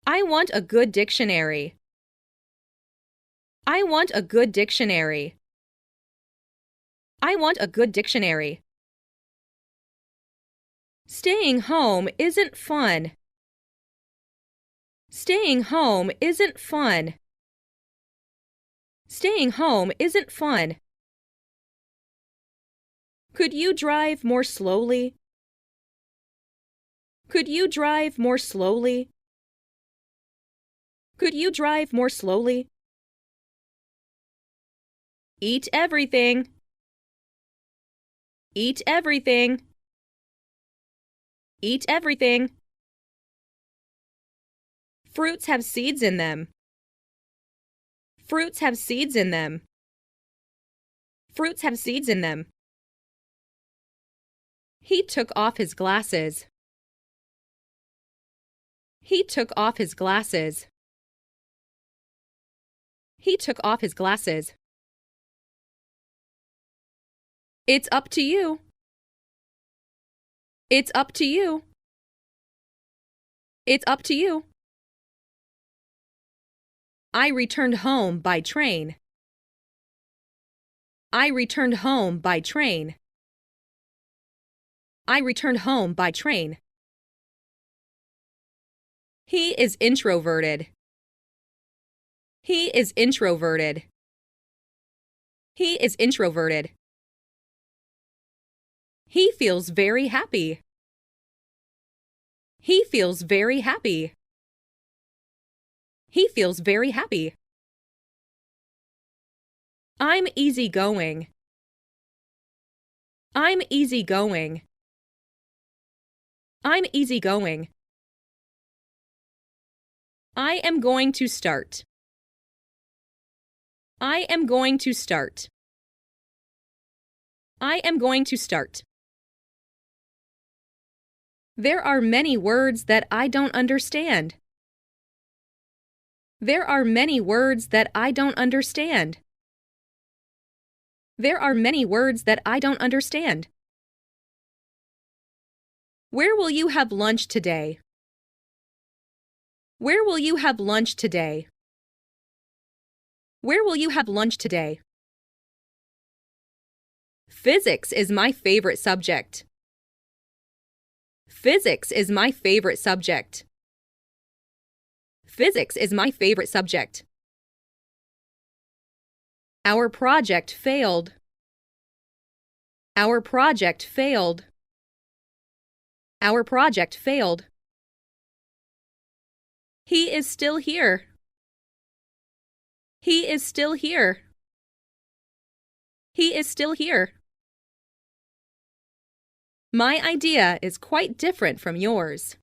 I want a good dictionary. I want a good dictionary. I want a good dictionary. Staying home isn't fun. Staying home isn't fun. Staying home isn't fun. Could you drive more slowly? Could you drive more slowly? Could you drive more slowly? Eat everything. Eat everything. Eat everything. Fruits have seeds in them. Fruits have seeds in them. Fruits have seeds in them. He took off his glasses. He took off his glasses. He took off his glasses. It's up to you. It's up to you. It's up to you. I returned home by train. I returned home by train. I returned home by train. He is introverted. He is introverted. He is introverted. He feels very happy. He feels very happy. He feels very happy. I'm easygoing. I'm easygoing. I'm easygoing. I am going to start. I am going to start. I am going to start. There are many words that I don't understand. There are many words that I don't understand. There are many words that I don't understand. Where will you have lunch today? Where will you have lunch today? Where will you have lunch today? Physics is my favorite subject. Physics is my favorite subject. Physics is my favorite subject. Our project failed. Our project failed. Our project failed. He is still here. He is still here. He is still here. My idea is quite different from yours.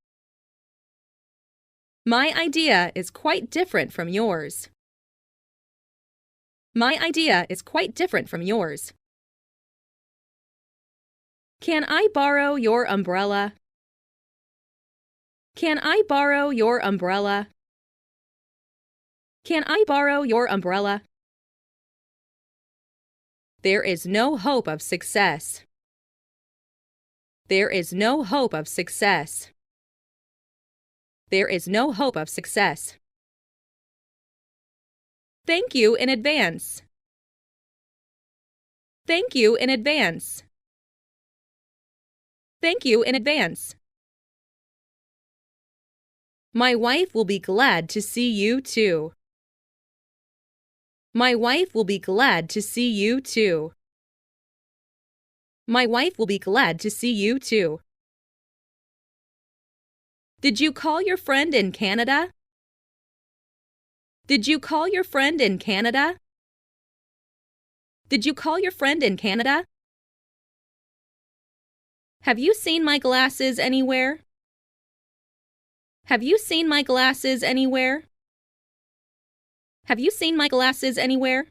My idea is quite different from yours. My idea is quite different from yours. Can I borrow your umbrella? Can I borrow your umbrella? Can I borrow your umbrella? There is no hope of success. There is no hope of success. There is no hope of success. Thank you in advance. Thank you in advance. Thank you in advance. My wife will be glad to see you too. My wife will be glad to see you too. My wife will be glad to see you too. Did you call your friend in Canada? Did you call your friend in Canada? Did you call your friend in Canada? Have you seen my glasses anywhere? Have you seen my glasses anywhere? Have you seen my glasses anywhere?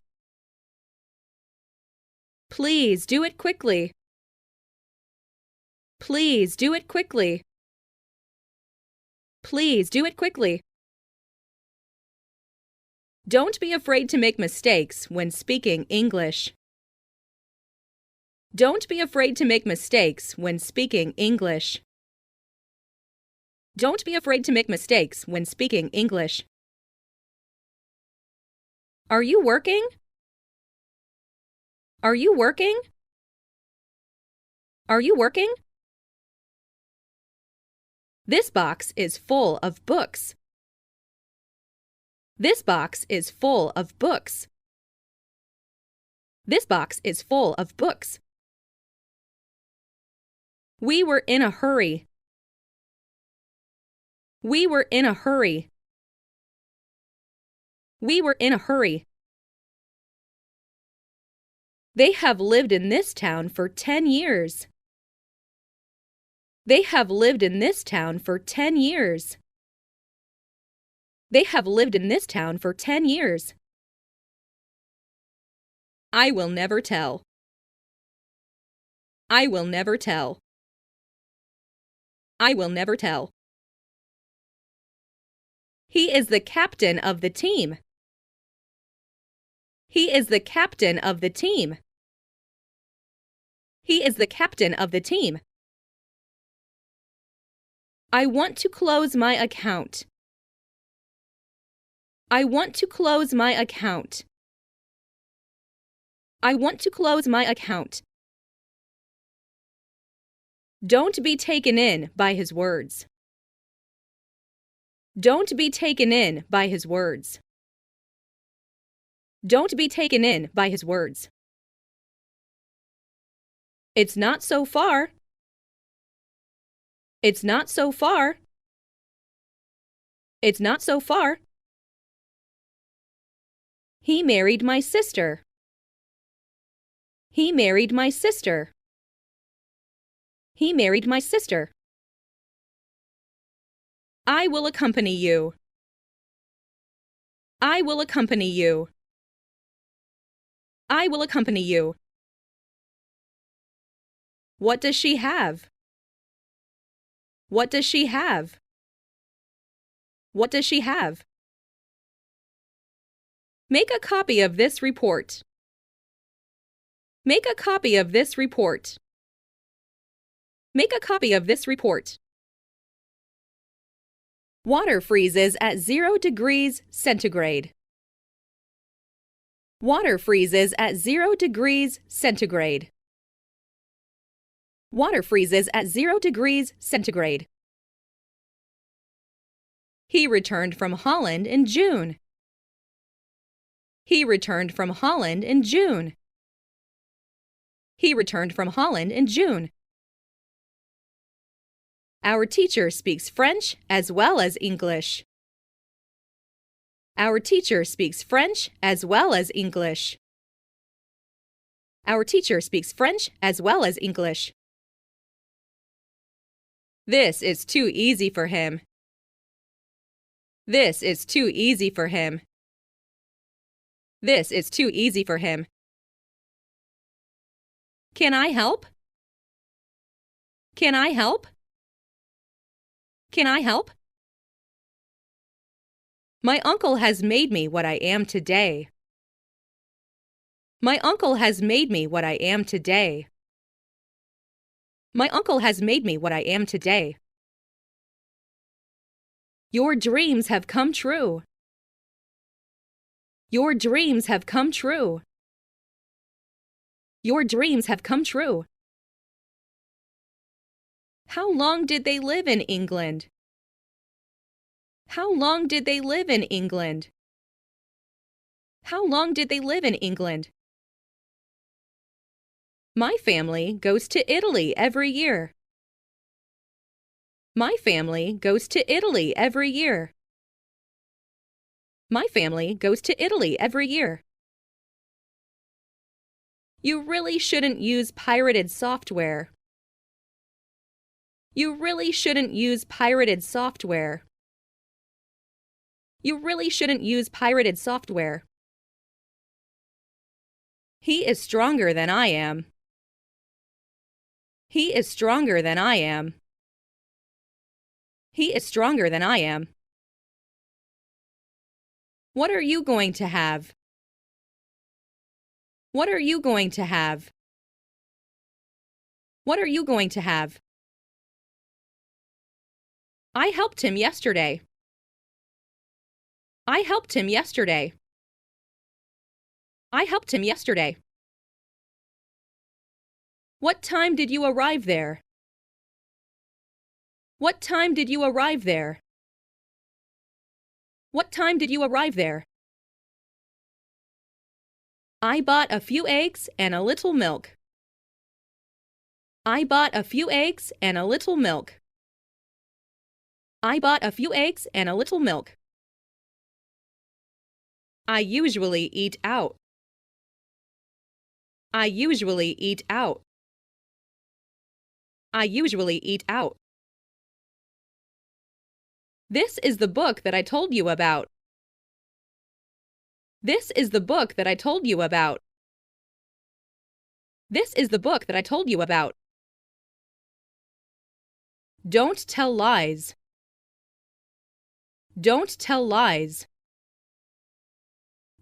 Please do it quickly. Please do it quickly. Please do it quickly. Don't be afraid to make mistakes when speaking English. Don't be afraid to make mistakes when speaking English. Don't be afraid to make mistakes when speaking English. Are you working? Are you working? Are you working? This box is full of books. This box is full of books. This box is full of books. We were in a hurry. We were in a hurry. We were in a hurry. They have lived in this town for 10 years. They have lived in this town for 10 years. They have lived in this town for 10 years. I will never tell. I will never tell. I will never tell. He is the captain of the team. He is the captain of the team. He is the captain of the team. I want to close my account. I want to close my account. I want to close my account. Don't be taken in by his words. Don't be taken in by his words. Don't be taken in by his words. It's not so far. It's not so far. It's not so far. He married my sister. He married my sister. He married my sister. I will accompany you. I will accompany you. I will accompany you. What does she have? What does she have? What does she have? Make a copy of this report. Make a copy of this report. Make a copy of this report. Water freezes at 0 degrees centigrade. Water freezes at 0 degrees centigrade. Water freezes at 0 degrees centigrade. He returned from Holland in June. He returned from Holland in June. He returned from Holland in June. Our teacher speaks French as well as English. Our teacher speaks French as well as English. Our teacher speaks French as well as English. This is too easy for him. This is too easy for him. This is too easy for him. Can I help? Can I help? Can I help? My uncle has made me what I am today. My uncle has made me what I am today. My uncle has made me what I am today. Your dreams have come true. Your dreams have come true. Your dreams have come true. How long did they live in England? How long did they live in England? How long did they live in England? My family goes to Italy every year. My family goes to Italy every year. My family goes to Italy every year. You really shouldn't use pirated software. You really shouldn't use pirated software. You really shouldn't use pirated software. He is stronger than I am. He is stronger than I am. He is stronger than I am. What are you going to have? What are you going to have? What are you going to have? I helped him yesterday. I helped him yesterday. I helped him yesterday. What time did you arrive there? What time did you arrive there? What time did you arrive there? I bought a few eggs and a little milk. I bought a few eggs and a little milk. I bought a few eggs and a little milk. I usually eat out. I usually eat out. I usually eat out. This is the book that I told you about. This is the book that I told you about. This is the book that I told you about. Don't tell lies. Don't tell lies.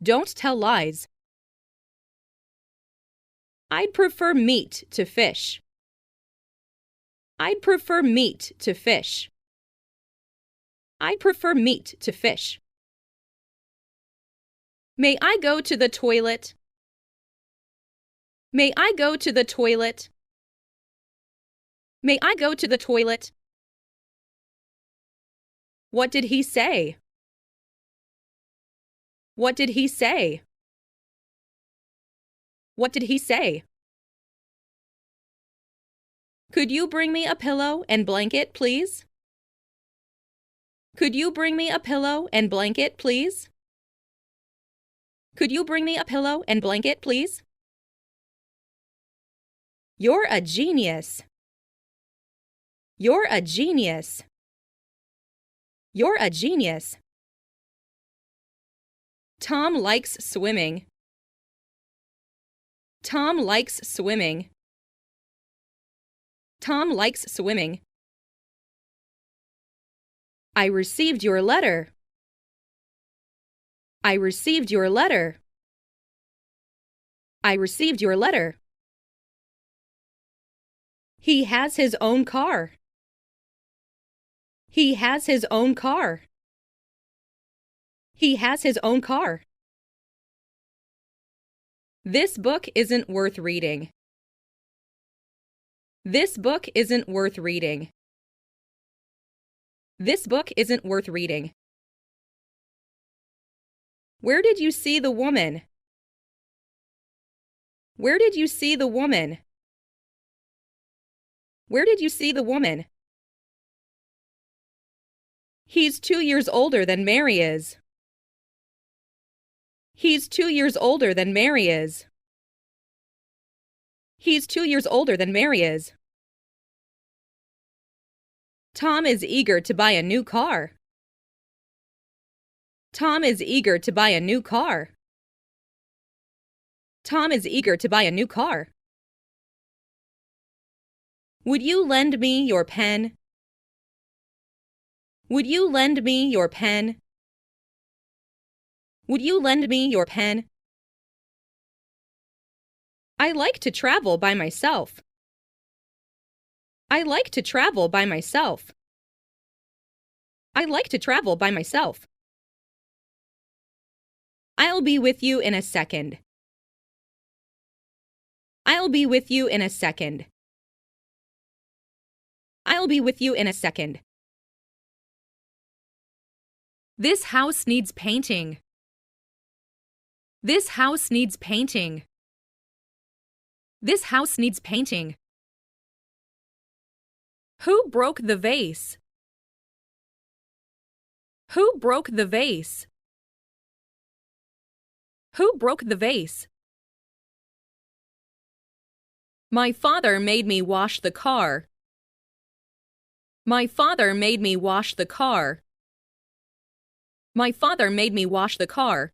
Don't tell lies. I'd prefer meat to fish. I'd prefer meat to fish. I'd prefer meat to fish. May I go to the toilet? May I go to the toilet? May I go to the toilet? What did he say? What did he say? What did he say? Could you bring me a pillow and blanket, please? Could you bring me a pillow and blanket, please? Could you bring me a pillow and blanket, please? You're a genius. You're a genius. You're a genius. Tom likes swimming. Tom likes swimming. Tom likes swimming. I received your letter. I received your letter. I received your letter. He has his own car. He has his own car. He has his own car. This book isn't worth reading. This book isn't worth reading. This book isn't worth reading. Where did you see the woman? Where did you see the woman? Where did you see the woman? He's 2 years older than Mary is. He's 2 years older than Mary is. He's 2 years older than Mary is. Tom is eager to buy a new car. Tom is eager to buy a new car. Tom is eager to buy a new car. Would you lend me your pen? Would you lend me your pen? Would you lend me your pen? I like to travel by myself. I like to travel by myself. I like to travel by myself. I'll be with you in a second. I'll be with you in a second. I'll be with you in a second. This house needs painting. This house needs painting. This house needs painting. Who broke the vase? Who broke the vase? Who broke the vase? My father made me wash the car. My father made me wash the car. My father made me wash the car.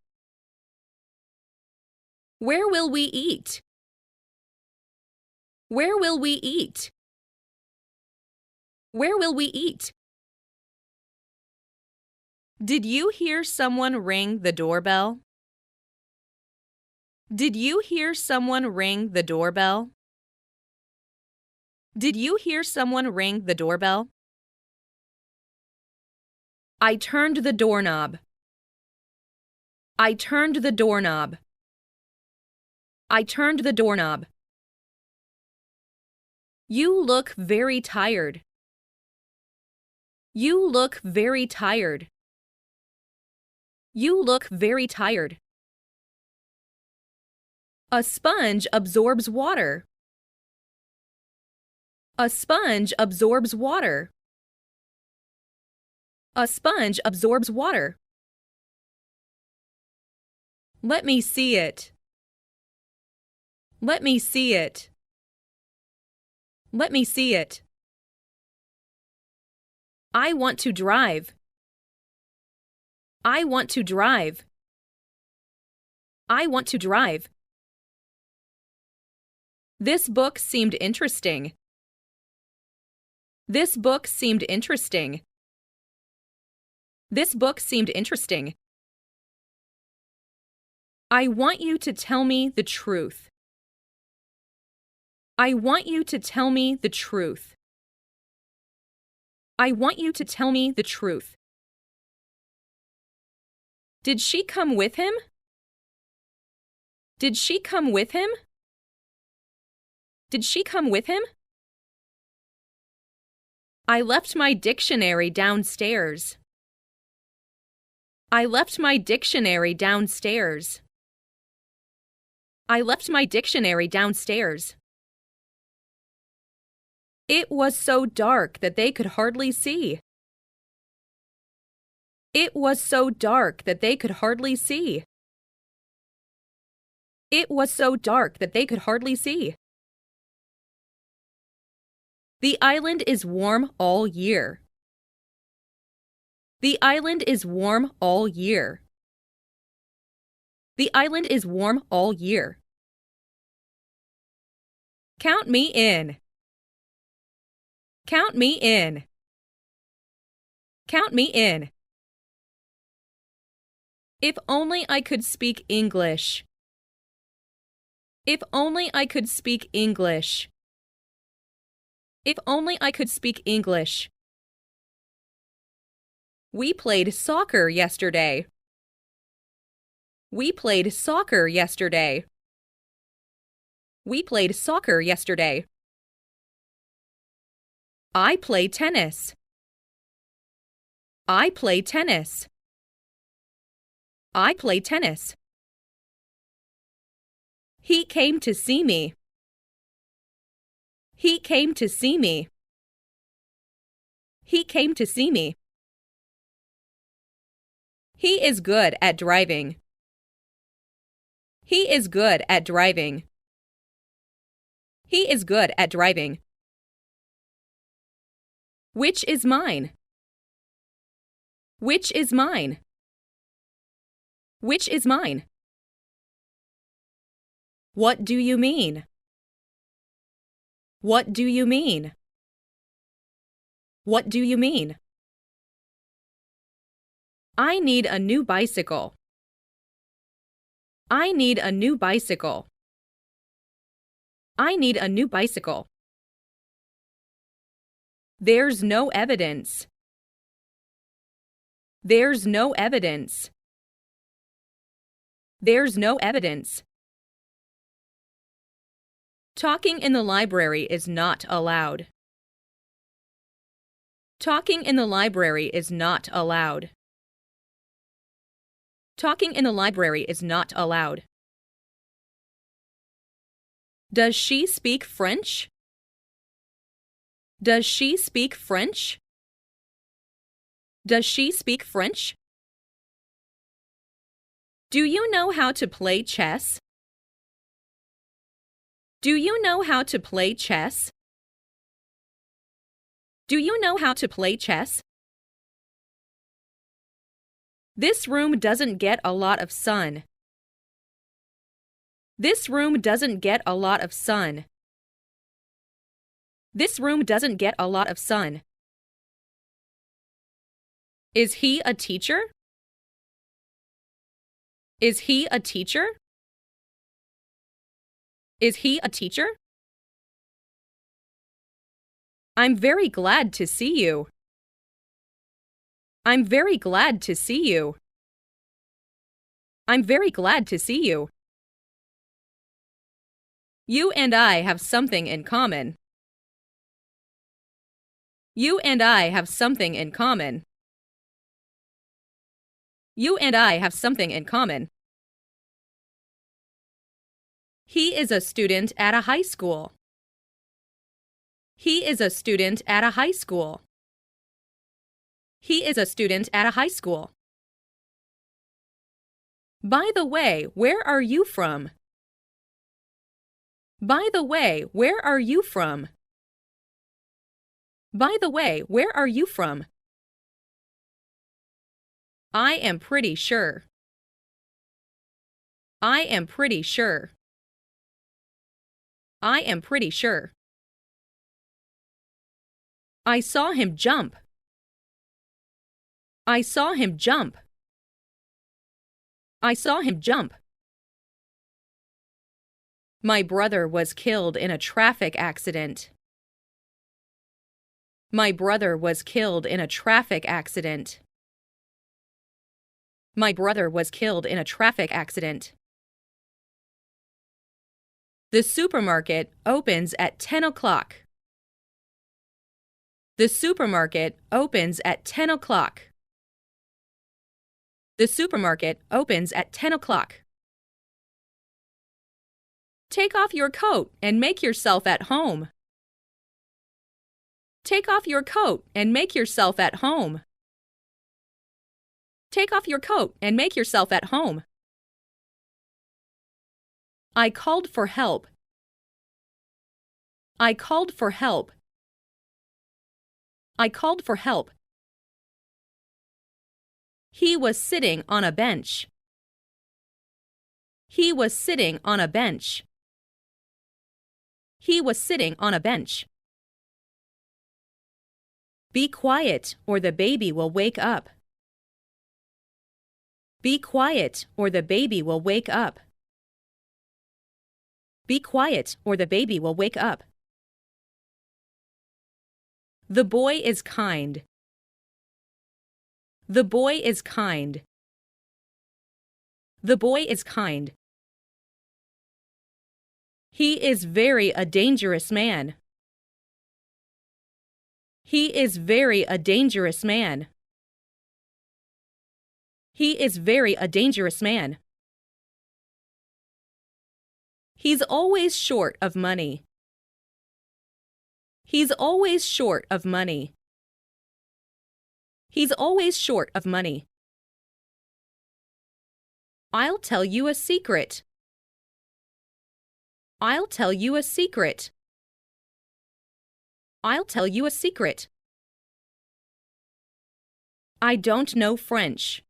Where will we eat? Where will we eat? Where will we eat? Did you hear someone ring the doorbell? Did you hear someone ring the doorbell? Did you hear someone ring the doorbell? I turned the doorknob. I turned the doorknob. I turned the doorknob. You look very tired. You look very tired. You look very tired. A sponge absorbs water. A sponge absorbs water. A sponge absorbs water. Let me see it. Let me see it. Let me see it. I want to drive. I want to drive. I want to drive. This book seemed interesting. This book seemed interesting. This book seemed interesting. I want you to tell me the truth. I want you to tell me the truth. I want you to tell me the truth. Did she come with him? Did she come with him? Did she come with him? I left my dictionary downstairs. I left my dictionary downstairs. I left my dictionary downstairs. It was so dark that they could hardly see. It was so dark that they could hardly see. It was so dark that they could hardly see. The island is warm all year. The island is warm all year. The island is warm all year. Count me in. Count me in. Count me in. If only I could speak English. If only I could speak English. If only I could speak English. We played soccer yesterday. We played soccer yesterday. We played soccer yesterday. I play tennis. I play tennis. I play tennis. He came to see me. He came to see me. He came to see me. He is good at driving. He is good at driving. He is good at driving. Which is mine? Which is mine? Which is mine? What do you mean? What do you mean? What do you mean? I need a new bicycle. I need a new bicycle. I need a new bicycle. There's no evidence. There's no evidence. There's no evidence. Talking in the library is not allowed. Talking in the library is not allowed. Talking in the library is not allowed. Does she speak French? Does she speak French? Does she speak French? Do you know how to play chess? Do you know how to play chess? Do you know how to play chess? This room doesn't get a lot of sun. This room doesn't get a lot of sun. This room doesn't get a lot of sun. Is he a teacher? Is he a teacher? Is he a teacher? I'm very glad to see you. I'm very glad to see you. I'm very glad to see you. You and I have something in common. You and I have something in common. You and I have something in common. He is a student at a high school. He is a student at a high school. He is a student at a high school. By the way, where are you from? By the way, where are you from? By the way, where are you from? I am pretty sure. I am pretty sure. I am pretty sure. I saw him jump. I saw him jump. I saw him jump. My brother was killed in a traffic accident. My brother was killed in a traffic accident. My brother was killed in a traffic accident. The supermarket opens at 10 o'clock. The supermarket opens at 10 o'clock. The supermarket opens at 10 o'clock. Take off your coat and make yourself at home. Take off your coat and make yourself at home. Take off your coat and make yourself at home. I called for help. I called for help. I called for help. He was sitting on a bench. He was sitting on a bench. He was sitting on a bench. Be quiet, or the baby will wake up. Be quiet, or the baby will wake up. Be quiet, or the baby will wake up. The boy is kind. The boy is kind. The boy is kind. He is very a dangerous man. He is very a dangerous man. He is very a dangerous man. He's always short of money. He's always short of money. He's always short of money. I'll tell you a secret. I'll tell you a secret. I'll tell you a secret. I don't know French.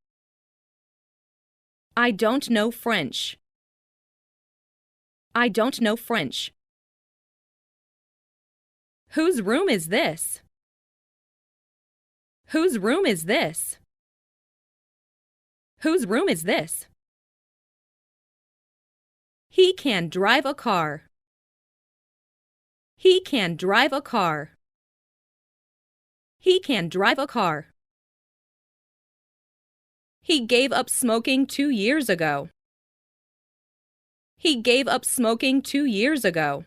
I don't know French. I don't know French. Whose room is this? Whose room is this? Whose room is this? He can drive a car. He can drive a car. He can drive a car. He gave up smoking 2 years ago. He gave up smoking 2 years ago.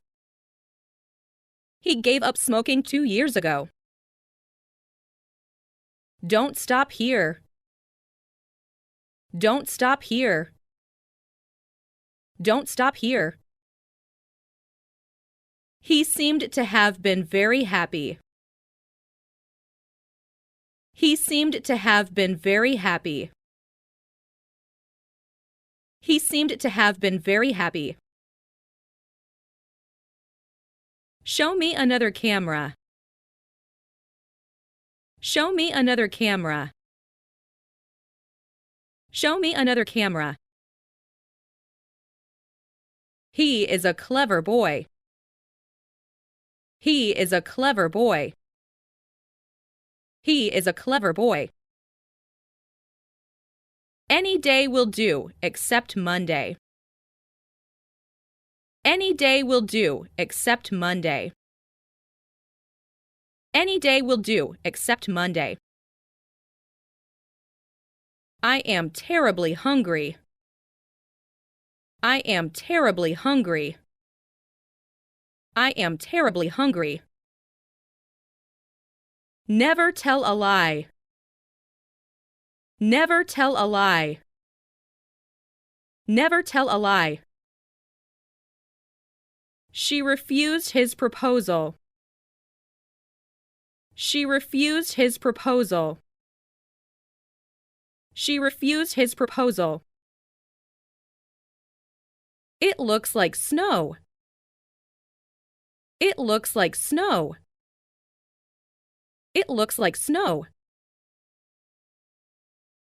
He gave up smoking 2 years ago. Don't stop here. Don't stop here. Don't stop here. He seemed to have been very happy. He seemed to have been very happy. He seemed to have been very happy. Show me another camera. Show me another camera. Show me another camera. He is a clever boy. He is a clever boy. He is a clever boy. Any day will do except Monday. Any day will do except Monday. Any day will do except Monday. I am terribly hungry. I am terribly hungry. I am terribly hungry. Never tell a lie. Never tell a lie. Never tell a lie. She refused his proposal. She refused his proposal. She refused his proposal. It looks like snow. It looks like snow. It looks like snow.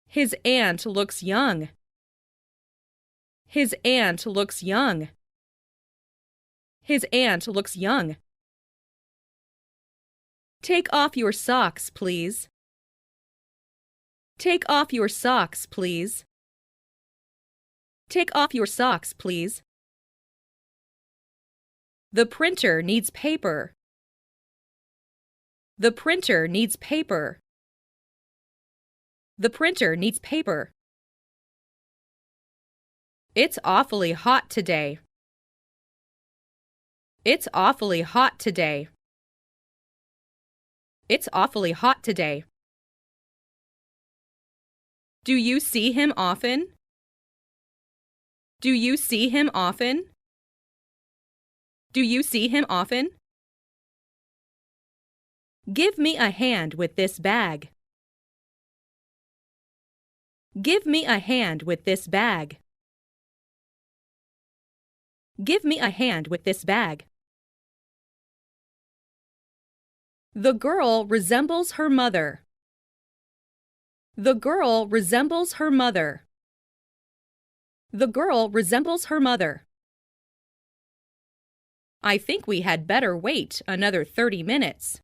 His aunt looks young. His aunt looks young. His aunt looks young. Take off your socks, please. Take off your socks, please. Take off your socks, please. The printer needs paper. The printer needs paper. The printer needs paper. It's awfully hot today. It's awfully hot today. It's awfully hot today. Do you see him often? Do you see him often? Do you see him often? Give me a hand with this bag. Give me a hand with this bag. Give me a hand with this bag. The girl resembles her mother. The girl resembles her mother. The girl resembles her mother. I think we had better wait another 30 minutes.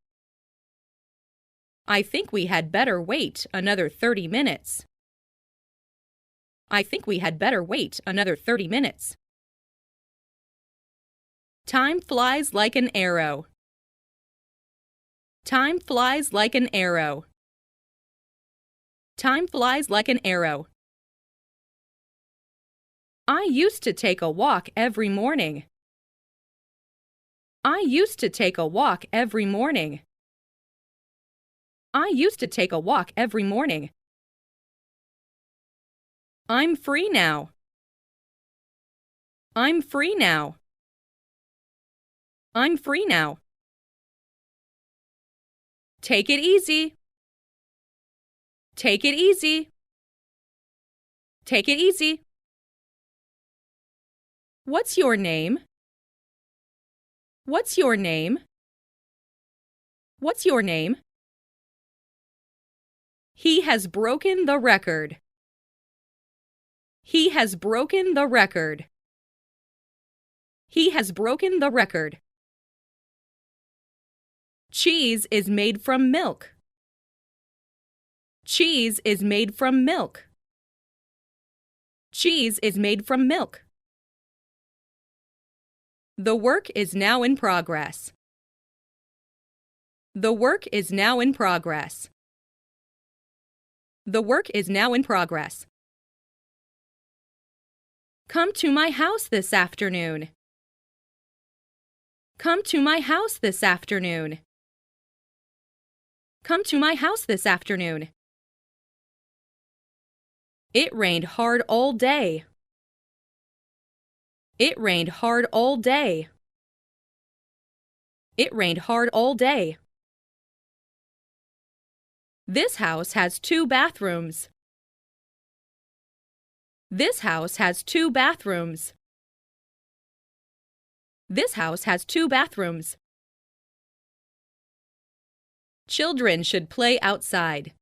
I think we had better wait another 30 minutes. I think we had better wait another 30 minutes. Time flies like an arrow. Time flies like an arrow. Time flies like an arrow. I used to take a walk every morning. I used to take a walk every morning. I used to take a walk every morning. I'm free now. I'm free now. I'm free now. Take it easy. Take it easy. Take it easy. What's your name? What's your name? What's your name? He has broken the record. He has broken the record. He has broken the record. Cheese is made from milk. Cheese is made from milk. Cheese is made from milk. The work is now in progress. The work is now in progress. The work is now in progress. Come to my house this afternoon. Come to my house this afternoon. Come to my house this afternoon. It rained hard all day. It rained hard all day. It rained hard all day. This house has 2 bathrooms. This house has 2 bathrooms. This house has 2 bathrooms. Children should play outside.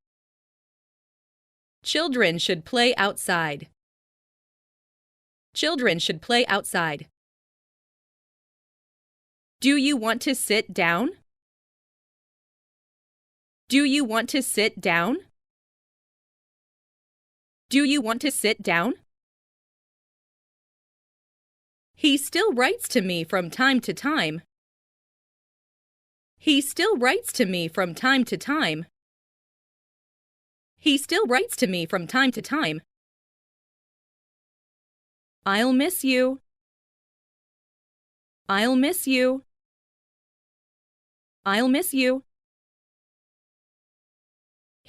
Children should play outside. Children should play outside. Do you want to sit down? Do you want to sit down? Do you want to sit down? He still writes to me from time to time. He still writes to me from time to time. He still writes to me from time to time. I'll miss you. I'll miss you. I'll miss you.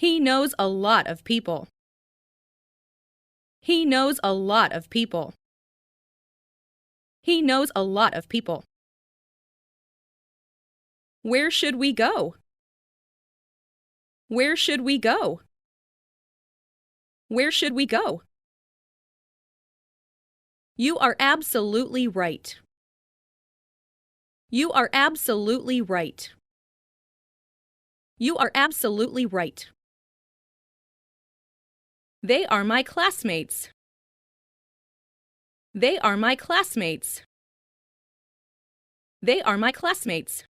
He knows a lot of people. He knows a lot of people. He knows a lot of people. Where should we go? Where should we go? Where should we go? You are absolutely right. You are absolutely right. You are absolutely right. They are my classmates. They are my classmates. They are my classmates.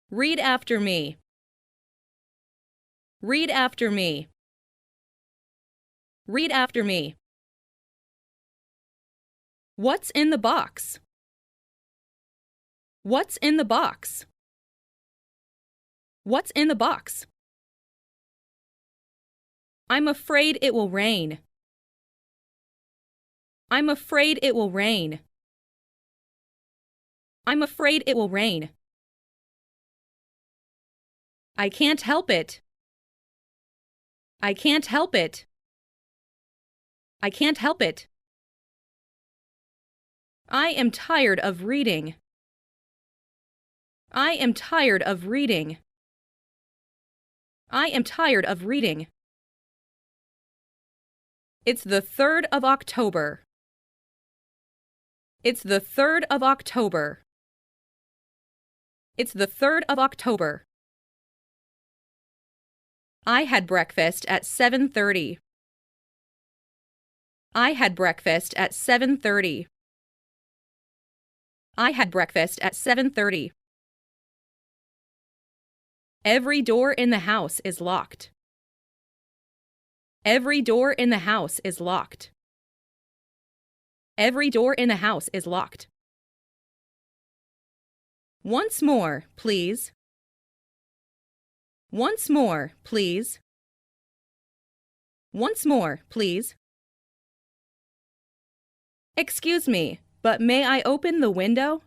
Read after me. Read after me. Read after me. What's in the box? What's in the box? What's in the box? I'm afraid it will rain. I'm afraid it will rain. I'm afraid it will rain. I can't help it. I can't help it. I can't help it. I am tired of reading. I am tired of reading. I am tired of reading. It's the 3rd of October. It's the 3rd of October. It's the 3rd of October. I had breakfast at 7:30. I had breakfast at 7:30. I had breakfast at 7:30. Every door in the house is locked. Every door in the house is locked. Every door in the house is locked. Once more, please. Once more, please. Once more, please. Excuse me, but may I open the window?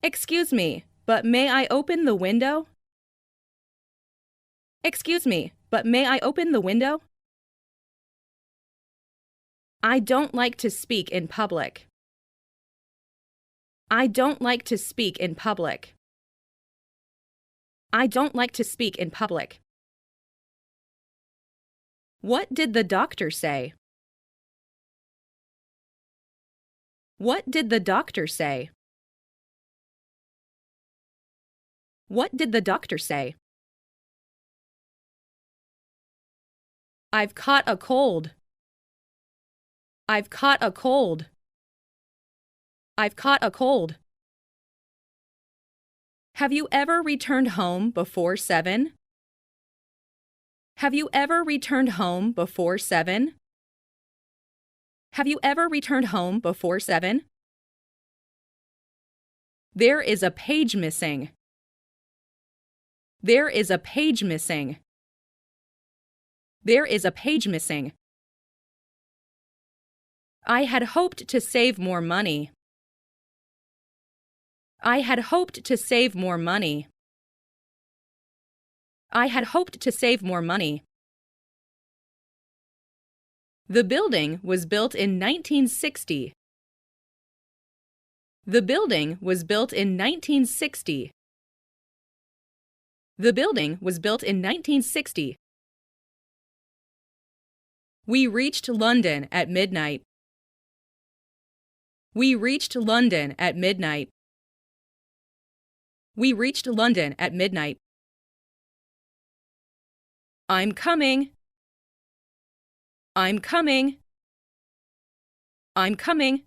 Excuse me, but may I open the window? Excuse me, but may I open the window? I don't like to speak in public. I don't like to speak in public. I don't like to speak in public. What did the doctor say? What did the doctor say? What did the doctor say? I've caught a cold. I've caught a cold. I've caught a cold. Have you ever returned home before 7? Have you ever returned home before 7? Have you ever returned home before 7? There is a page missing. There is a page missing. There is a page missing. I had hoped to save more money. I had hoped to save more money. I had hoped to save more money. The building was built in 1960. The building was built in 1960. The building was built in 1960. We reached London at midnight. We reached London at midnight. We reached London at midnight. I'm coming. I'm coming. I'm coming.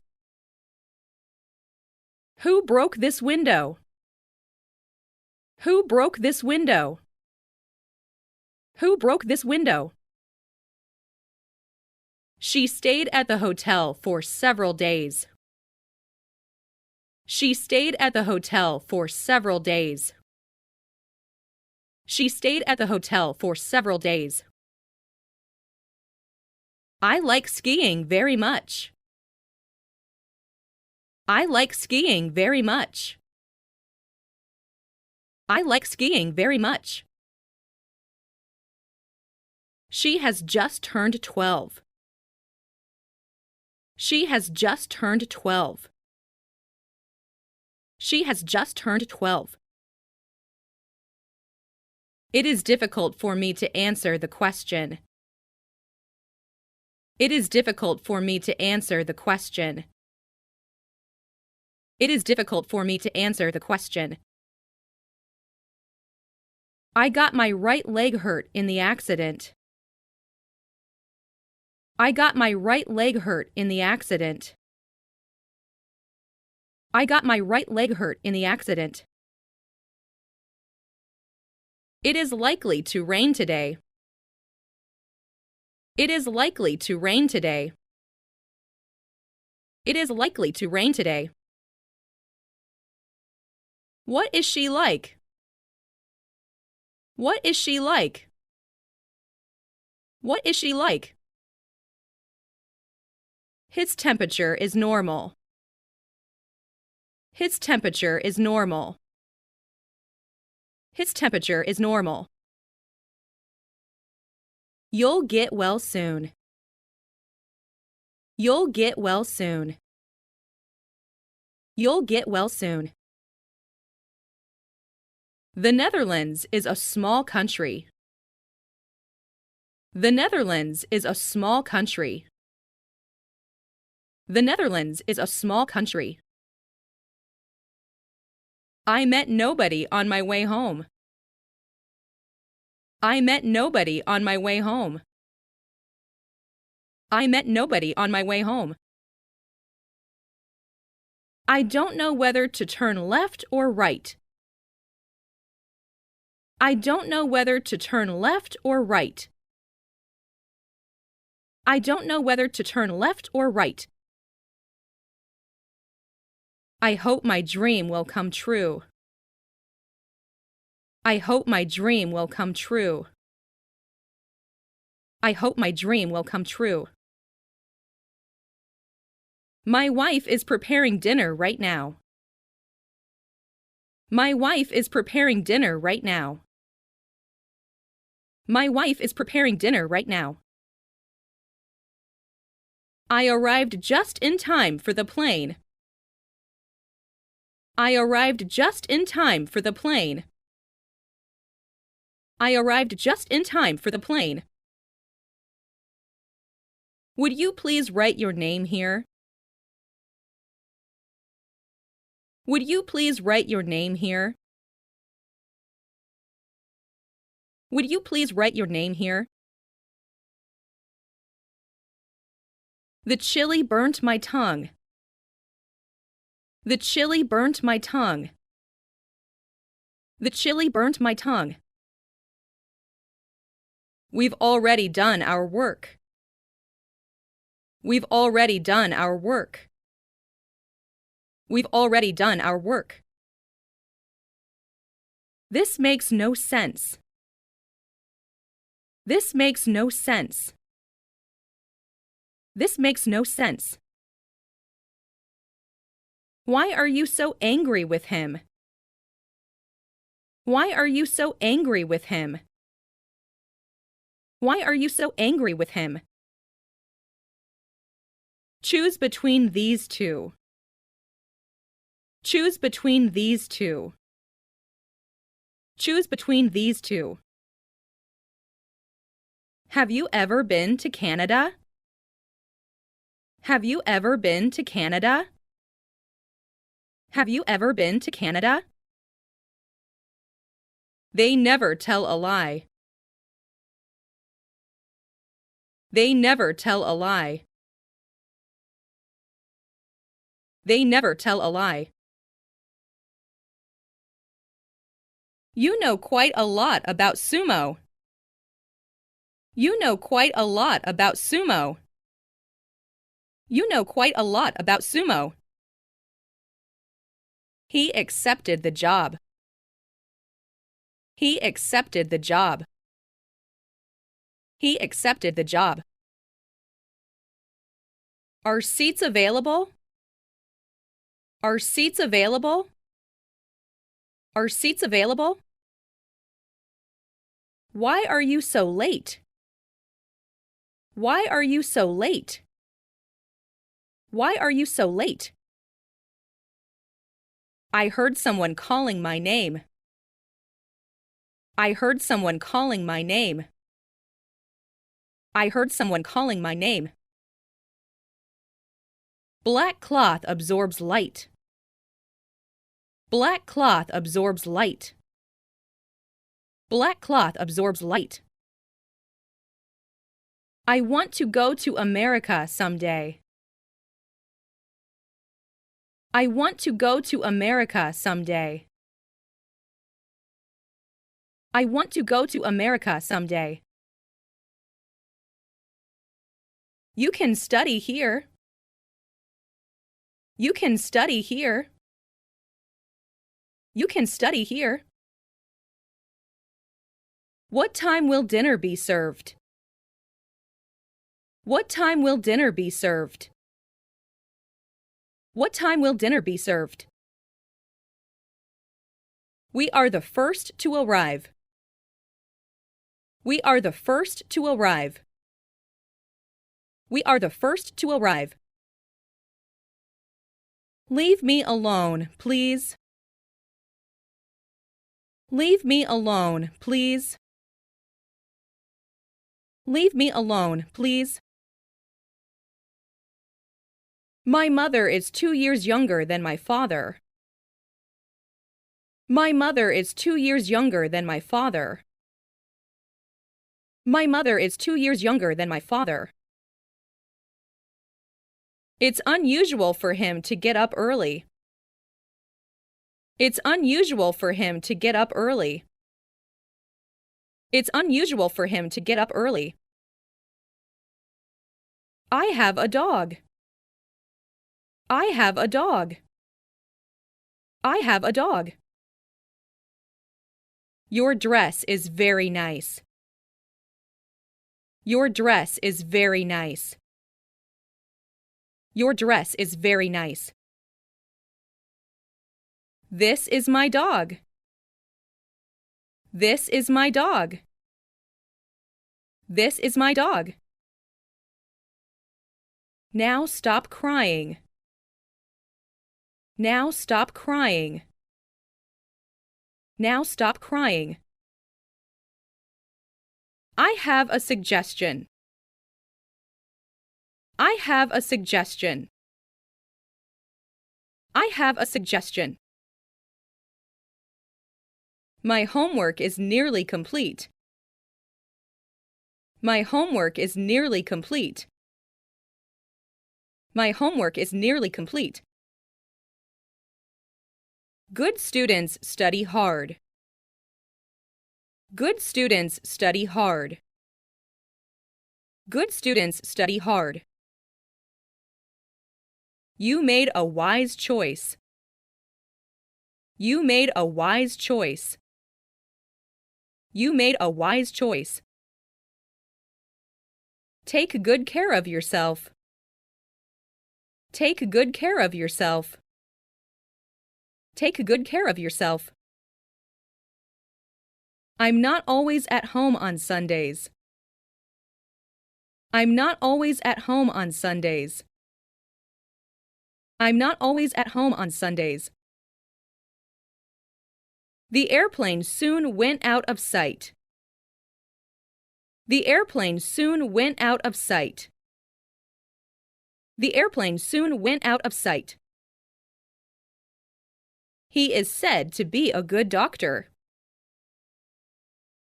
Who broke this window? Who broke this window? Who broke this window? She stayed at the hotel for several days. She stayed at the hotel for several days. She stayed at the hotel for several days. I like skiing very much. I like skiing very much. I like skiing very much. She has just turned 12. She has just turned 12. She has just turned 12. It is difficult for me to answer the question. It is difficult for me to answer the question. It is difficult for me to answer the question. I got my right leg hurt in the accident. I got my right leg hurt in the accident. I got my right leg hurt in the accident. It is likely to rain today. It is likely to rain today. It is likely to rain today. What is she like? What is she like? What is she like? His temperature is normal. His temperature is normal. His temperature is normal. You'll get well soon. You'll get well soon. You'll get well soon. The Netherlands is a small country. The Netherlands is a small country. The Netherlands is a small country. I met nobody on my way home. I met nobody on my way home. I met nobody on my way home. I don't know whether to turn left or right. I don't know whether to turn left or right. I don't know whether to turn left or right. I hope my dream will come true. I hope my dream will come true. I hope my dream will come true. My wife is preparing dinner right now. My wife is preparing dinner right now. My wife is preparing dinner right now. I arrived just in time for the plane. I arrived just in time for the plane. I arrived just in time for the plane. Would you please write your name here? Would you please write your name here? Would you please write your name here? The chili burnt my tongue. The chili burnt my tongue. The chili burnt my tongue. We've already done our work. We've already done our work. We've already done our work. This makes no sense. This makes no sense. This makes no sense. Why are you so angry with him? Why are you so angry with him? Why are you so angry with him? Choose between these two. Choose between these two. Choose between these two. Have you ever been to Canada? Have you ever been to Canada? Have you ever been to Canada? They never tell a lie. They never tell a lie. They never tell a lie. You know quite a lot about sumo. You know quite a lot about sumo. You know quite a lot about sumo. He accepted the job. He accepted the job. He accepted the job. Are seats available? Are seats available? Are seats available? Why are you so late? Why are you so late? Why are you so late? I heard someone calling my name. I heard someone calling my name. I heard someone calling my name. Black cloth absorbs light. Black cloth absorbs light. Black cloth absorbs light. I want to go to America someday. I want to go to America someday. I want to go to America someday. You can study here. You can study here. You can study here. What time will dinner be served? What time will dinner be served? What time will dinner be served? We are the first to arrive. We are the first to arrive. We are the first to arrive. Leave me alone, please. Leave me alone, please. Leave me alone, please. My mother is 2 years younger than my father. My mother is 2 years younger than my father. My mother is 2 years younger than my father. It's unusual for him to get up early. It's unusual for him to get up early. It's unusual for him to get up early. I have a dog. I have a dog. I have a dog. Your dress is very nice. Your dress is very nice. Your dress is very nice. This is my dog. This is my dog. This is my dog. Now stop crying. Now stop crying. Now stop crying. I have a suggestion. I have a suggestion. I have a suggestion. My homework is nearly complete. My homework is nearly complete. My homework is nearly complete. Good students study hard. Good students study hard. Good students study hard. You made a wise choice. You made a wise choice. You made a wise choice. Take good care of yourself. Take good care of yourself. Take good care of yourself. I'm not always at home on Sundays. I'm not always at home on Sundays. I'm not always at home on Sundays. The airplane soon went out of sight. The airplane soon went out of sight. The airplane soon went out of sight. He is said to be a good doctor.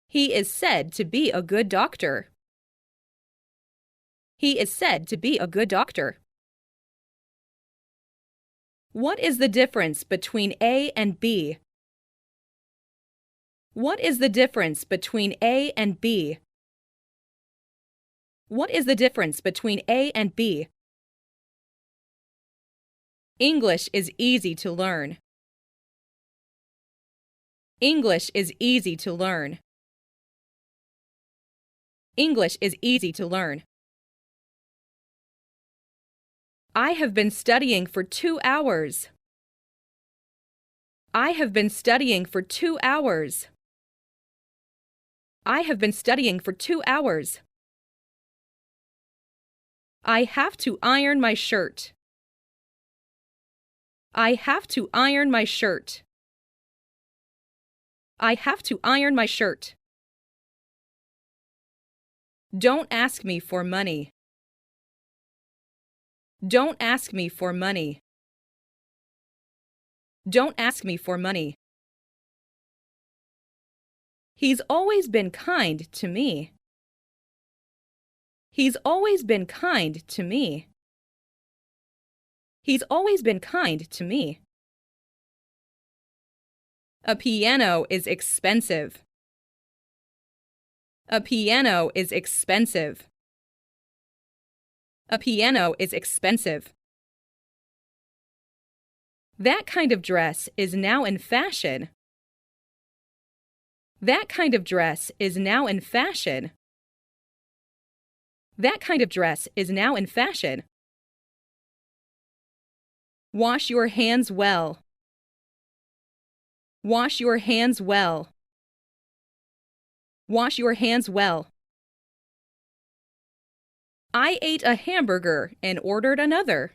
He is said to be a good doctor. He is said to be a good doctor. What is the difference between A and B? What is the difference between A and B? What is the difference between A and B? English is easy to learn. English is easy to learn. English is easy to learn. I have been studying for 2 hours. I have been studying for 2 hours. I have been studying for 2 hours. I have to iron my shirt. I have to iron my shirt. I have to iron my shirt. Don't ask me for money. Don't ask me for money. Don't ask me for money. He's always been kind to me. He's always been kind to me. He's always been kind to me. A piano is expensive. A piano is expensive. A piano is expensive. That kind of dress is now in fashion. That kind of dress is now in fashion. That kind of dress is now in fashion. Wash your hands well. Wash your hands well. Wash your hands well. I ate a hamburger and ordered another.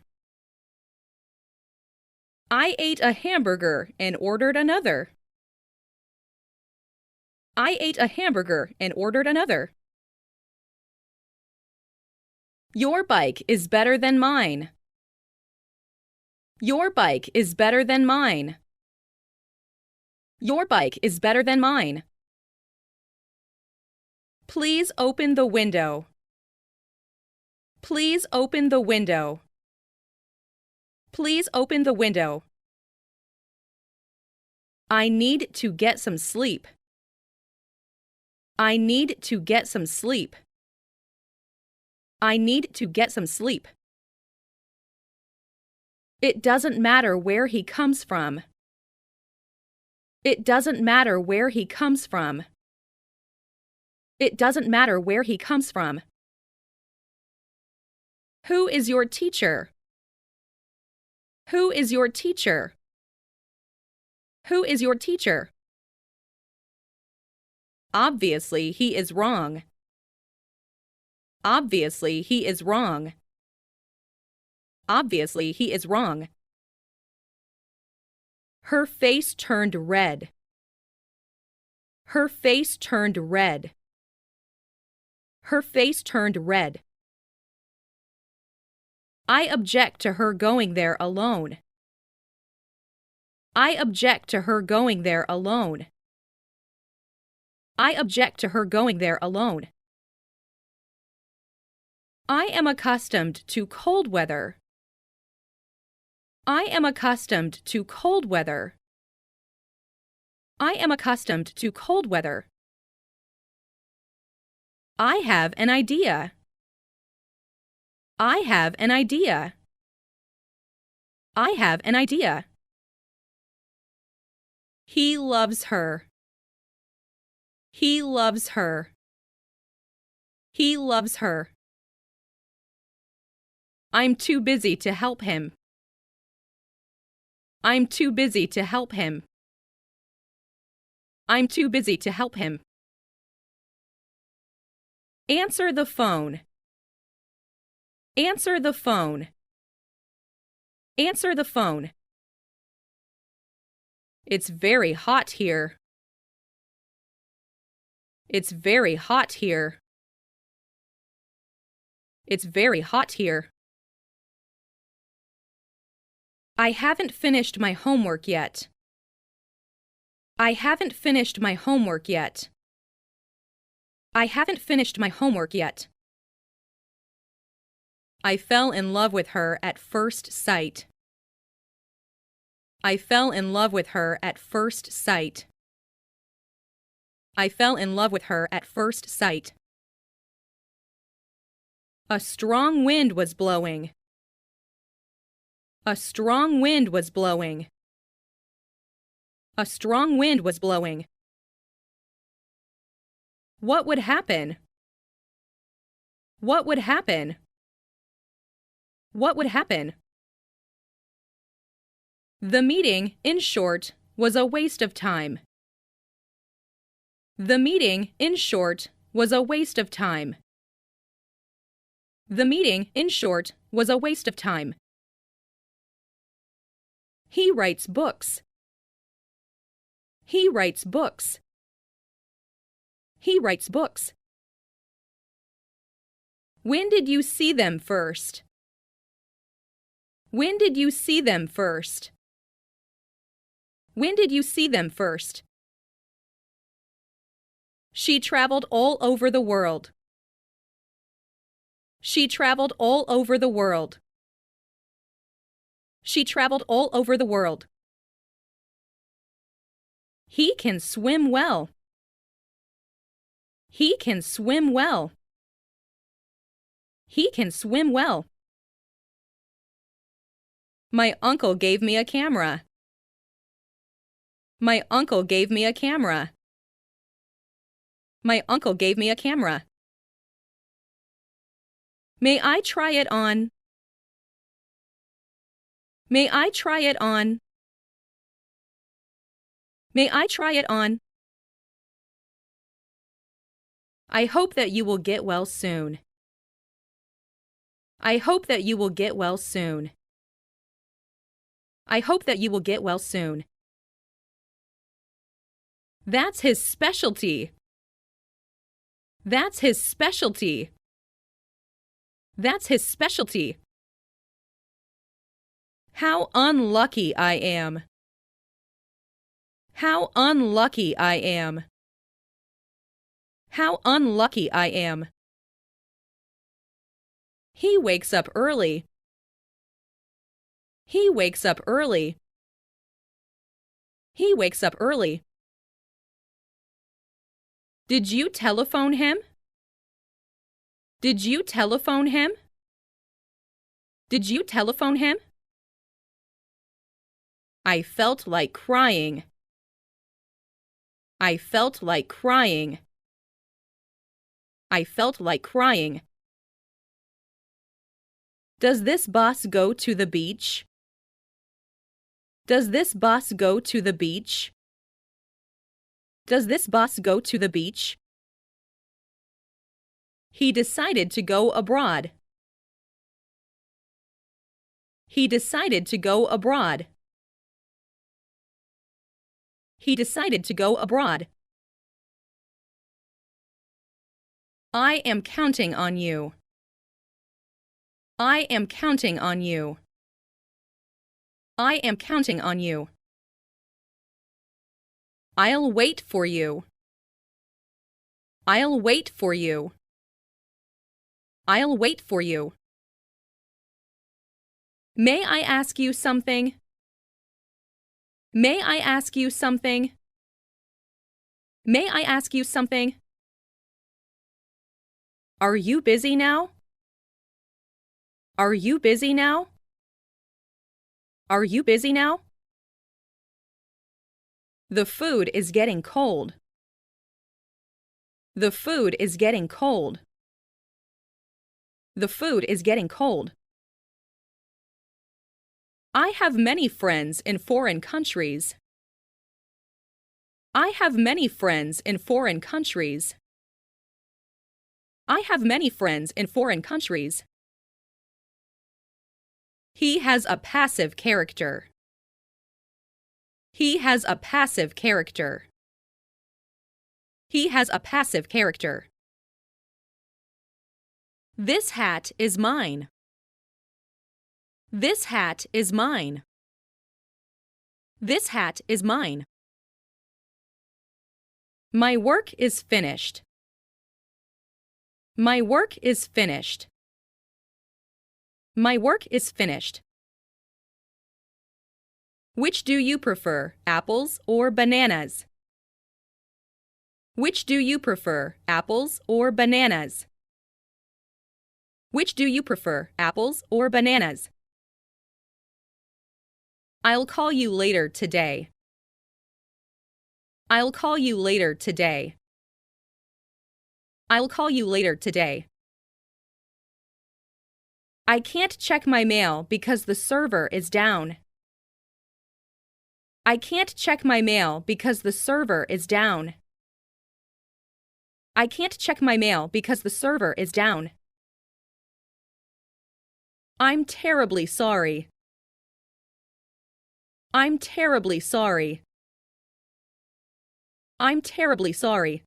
I ate a hamburger and ordered another. I ate a hamburger and ordered another. Your bike is better than mine. Your bike is better than mine. Your bike is better than mine. Please open the window. Please open the window. Please open the window. I need to get some sleep. I need to get some sleep. I need to get some sleep. It doesn't matter where he comes from. It doesn't matter where he comes from. It doesn't matter where he comes from. Who is your teacher? Who is your teacher? Who is your teacher? Obviously, he is wrong. Obviously, he is wrong. Obviously, he is wrong. Her face turned red. Her face turned red. Her face turned red. I object to her going there alone. I object to her going there alone. I object to her going there alone. I am accustomed to cold weather. I am accustomed to cold weather. I am accustomed to cold weather. I have an idea. I have an idea. I have an idea. He loves her. He loves her. He loves her. I'm too busy to help him. I'm too busy to help him. I'm too busy to help him. Answer the phone. Answer the phone. Answer the phone. It's very hot here. It's very hot here. It's very hot here. I haven't finished my homework yet. I haven't finished my homework yet. I haven't finished my homework yet. I fell in love with her at first sight. I fell in love with her at first sight. I fell in love with her at first sight. A strong wind was blowing. A strong wind was blowing. A strong wind was blowing. What would happen? What would happen? What would happen? The meeting, in short, was a waste of time. The meeting, in short, was a waste of time. The meeting, in short, was a waste of time. He writes books. He writes books. He writes books. When did you see them first? When did you see them first? When did you see them first? She traveled all over the world. She traveled all over the world. She traveled all over the world. He can swim well. He can swim well. He can swim well. My uncle gave me a camera. My uncle gave me a camera. My uncle gave me a camera. May I try it on? May I try it on? May I try it on? I hope that you will get well soon. I hope that you will get well soon. I hope that you will get well soon. That's his specialty. That's his specialty. That's his specialty. How unlucky I am. How unlucky I am. How unlucky I am. He wakes up early. He wakes up early. He wakes up early. Did you telephone him? Did you telephone him? Did you telephone him? I felt like crying. I felt like crying. I felt like crying. Does this boss go to the beach? Does this boss go to the beach? Does this boss go to the beach? He decided to go abroad. He decided to go abroad. He decided to go abroad. I am counting on you. I am counting on you. I am counting on you. I'll wait for you. I'll wait for you. I'll wait for you. May I ask you something? May I ask you something? May I ask you something? Are you busy now? Are you busy now? Are you busy now? The food is getting cold. The food is getting cold. The food is getting cold. I have many friends in foreign countries. I have many friends in foreign countries. I have many friends in foreign countries. He has a passive character. He has a passive character. He has a passive character. This hat is mine. This hat is mine. This hat is mine. My work is finished. My work is finished. My work is finished. Which do you prefer, apples or bananas? Which do you prefer, apples or bananas? Which do you prefer, apples or bananas? I'll call you later today. I'll call you later today. I'll call you later today. I can't check my mail because the server is down. I can't check my mail because the server is down. I can't check my mail because the server is down. I'm terribly sorry. I'm terribly sorry. I'm terribly sorry.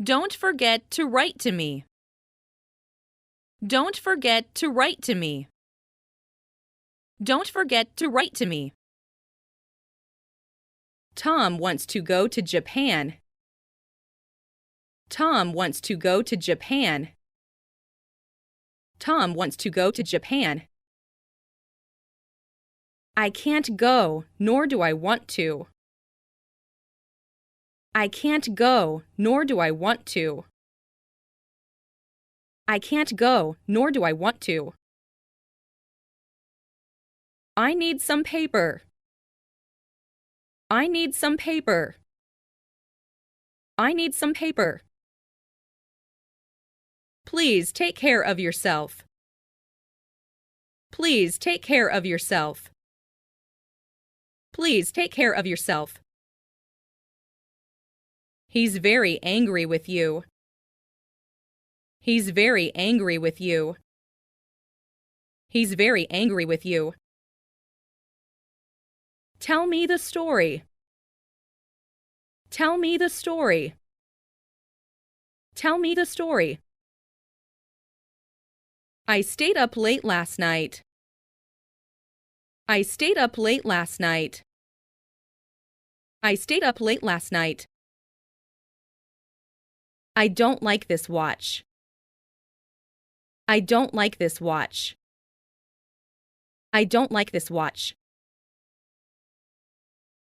Don't forget to write to me. Don't forget to write to me. Don't forget to write to me. Tom wants to go to Japan. Tom wants to go to Japan. Tom wants to go to Japan. I can't go, nor do I want to. I can't go, nor do I want to. I can't go, nor do I want to. I need some paper. I need some paper. I need some paper. Please take care of yourself. Please take care of yourself. Please take care of yourself. He's very angry with you. He's very angry with you. He's very angry with you. Tell me the story. Tell me the story. Tell me the story. I stayed up late last night. I stayed up late last night. I stayed up late last night. I don't like this watch. I don't like this watch. I don't like this watch.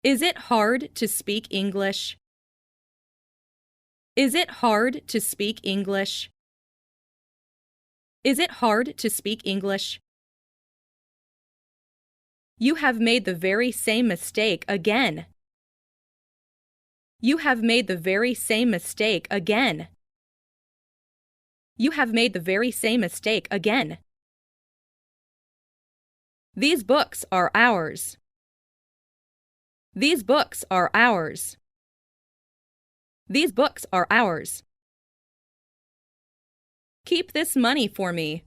Is it hard to speak English? Is it hard to speak English? Is it hard to speak English? You have made the very same mistake again. You have made the very same mistake again. You have made the very same mistake again. These books are ours. These books are ours. These books are ours. Keep this money for me.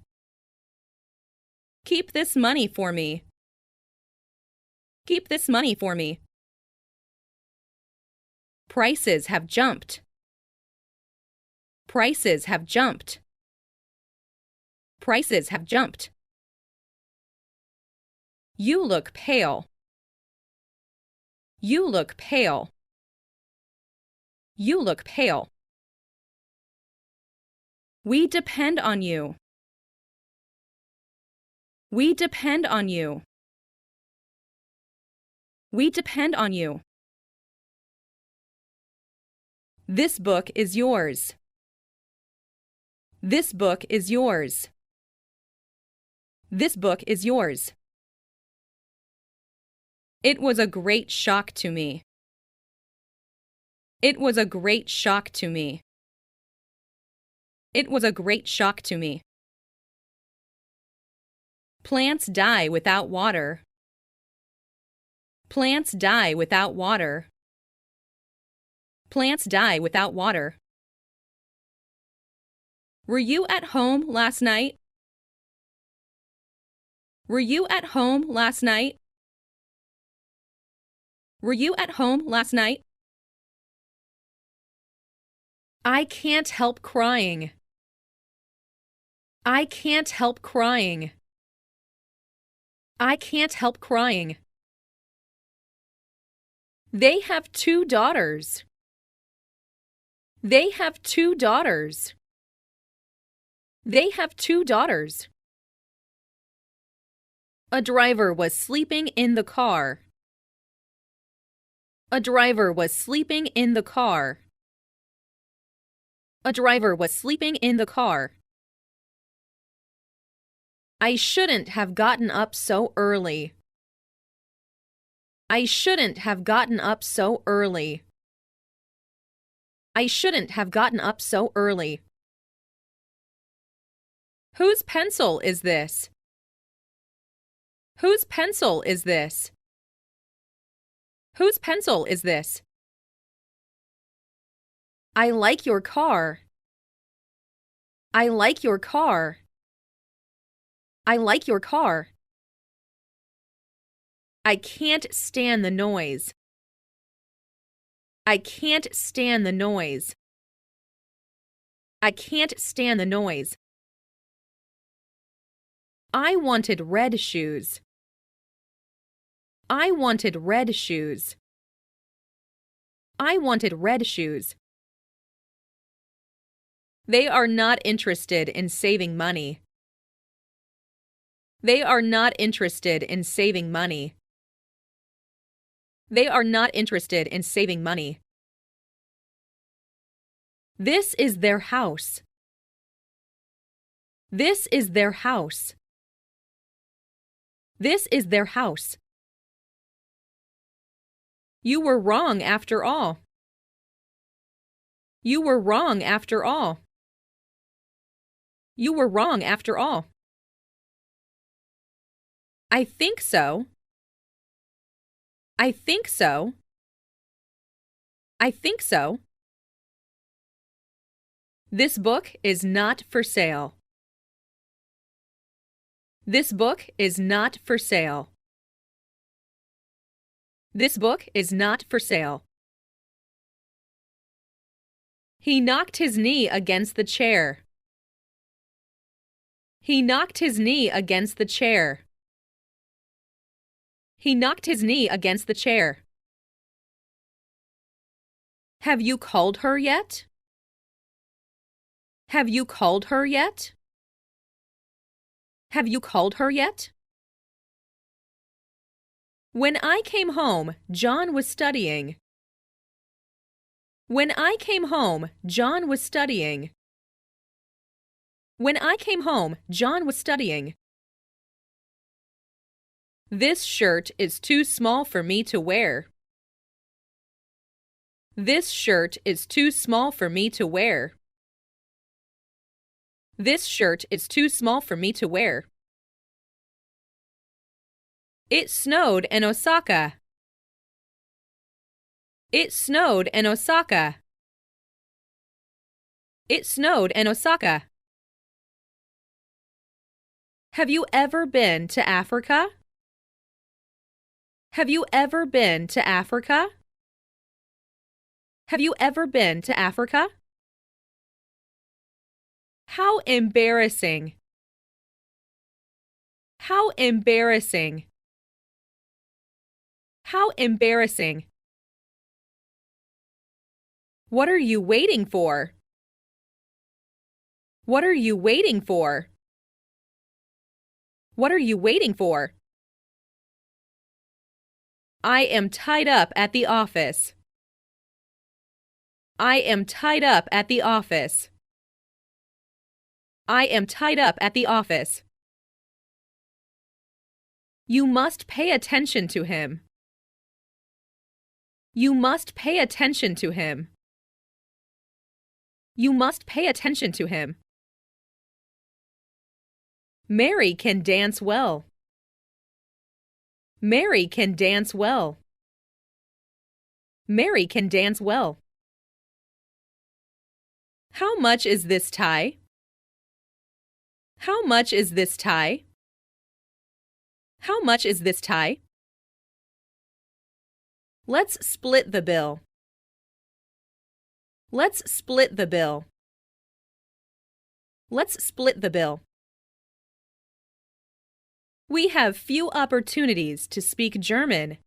Keep this money for me. Keep this money for me. Prices have jumped. Prices have jumped. Prices have jumped. You look pale. You look pale. You look pale. We depend on you. We depend on you. We depend on you. This book is yours. This book is yours. This book is yours. It was a great shock to me. It was a great shock to me. It was a great shock to me. Plants die without water. Plants die without water. Plants die without water. Were you at home last night? Were you at home last night? Were you at home last night? I can't help crying. I can't help crying. I can't help crying. They have 2 daughters. They have 2 daughters. They have 2 daughters. A driver was sleeping in the car. A driver was sleeping in the car. A driver was sleeping in the car. I shouldn't have gotten up so early. I shouldn't have gotten up so early. I shouldn't have gotten up so early. Whose pencil is this? Whose pencil is this? Whose pencil is this? I like your car. I like your car. I like your car. I can't stand the noise. I can't stand the noise. I can't stand the noise. I wanted red shoes. I wanted red shoes. I wanted red shoes. They are not interested in saving money. They are not interested in saving money. They are not interested in saving money. This is their house. This is their house. This is their house. You were wrong after all. You were wrong after all. You were wrong after all. I think so. I think so. I think so. This book is not for sale. This book is not for sale. This book is not for sale. He knocked his knee against the chair. He knocked his knee against the chair. He knocked his knee against the chair. Have you called her yet? Have you called her yet? Have you called her yet? When I came home, John was studying. When I came home, John was studying. When I came home, John was studying. This shirt is too small for me to wear. This shirt is too small for me to wear. This shirt is too small for me to wear. It snowed in Osaka. It snowed in Osaka. It snowed in Osaka. Have you ever been to Africa? Have you ever been to Africa? Have you ever been to Africa? How embarrassing! How embarrassing! How embarrassing! What are you waiting for? What are you waiting for? What are you waiting for? I am tied up at the office. I am tied up at the office. I am tied up at the office. You must pay attention to him. You must pay attention to him. You must pay attention to him. Mary can dance well. Mary can dance well. Mary can dance well. How much is this tie? How much is this tie? How much is this tie? Let's split the bill. Let's split the bill. Let's split the bill. We have few opportunities to speak German.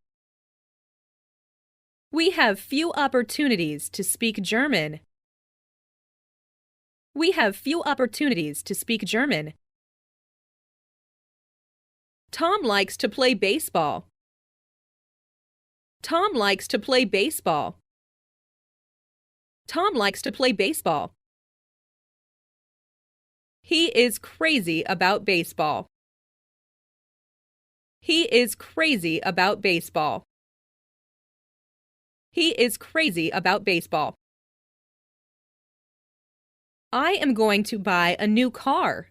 We have few opportunities to speak German. We have few opportunities to speak German. Tom likes to play baseball. Tom likes to play baseball. Tom likes to play baseball. He is crazy about baseball. He is crazy about baseball. He is crazy about baseball. I am going to buy a new car.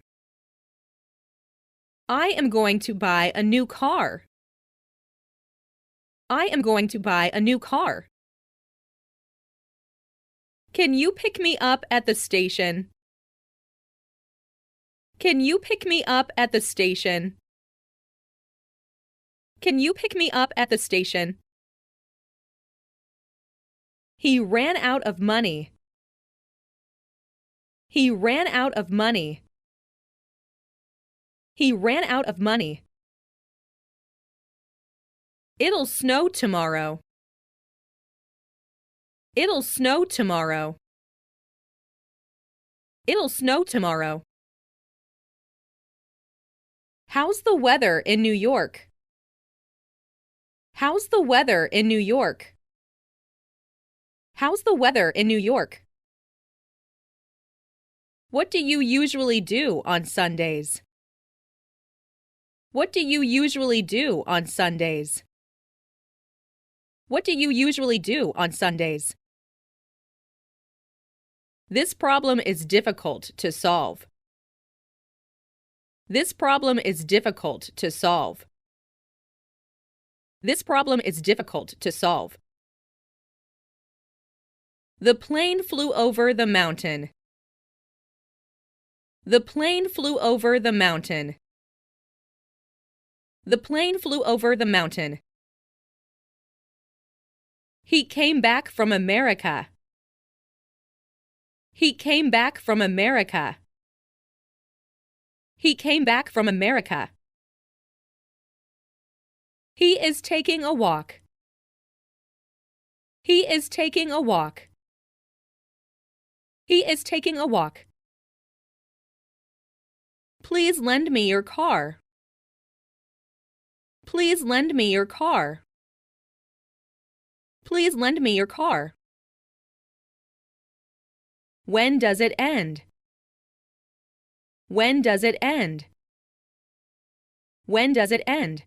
I am going to buy a new car. I am going to buy a new car. Can you pick me up at the station? Can you pick me up at the station? Can you pick me up at the station? He ran out of money. He ran out of money. He ran out of money. It'll snow tomorrow. It'll snow tomorrow. It'll snow tomorrow. How's the weather in New York? How's the weather in New York? How's the weather in New York? What do you usually do on Sundays? What do you usually do on Sundays? What do you usually do on Sundays? This problem is difficult to solve. This problem is difficult to solve. This problem is difficult to solve. The plane flew over the mountain. The plane flew over the mountain. The plane flew over the mountain. He came back from America. He came back from America. He came back from America. He is taking a walk. He is taking a walk. He is taking a walk. Please lend me your car. Please lend me your car. Please lend me your car. When does it end? When does it end? When does it end?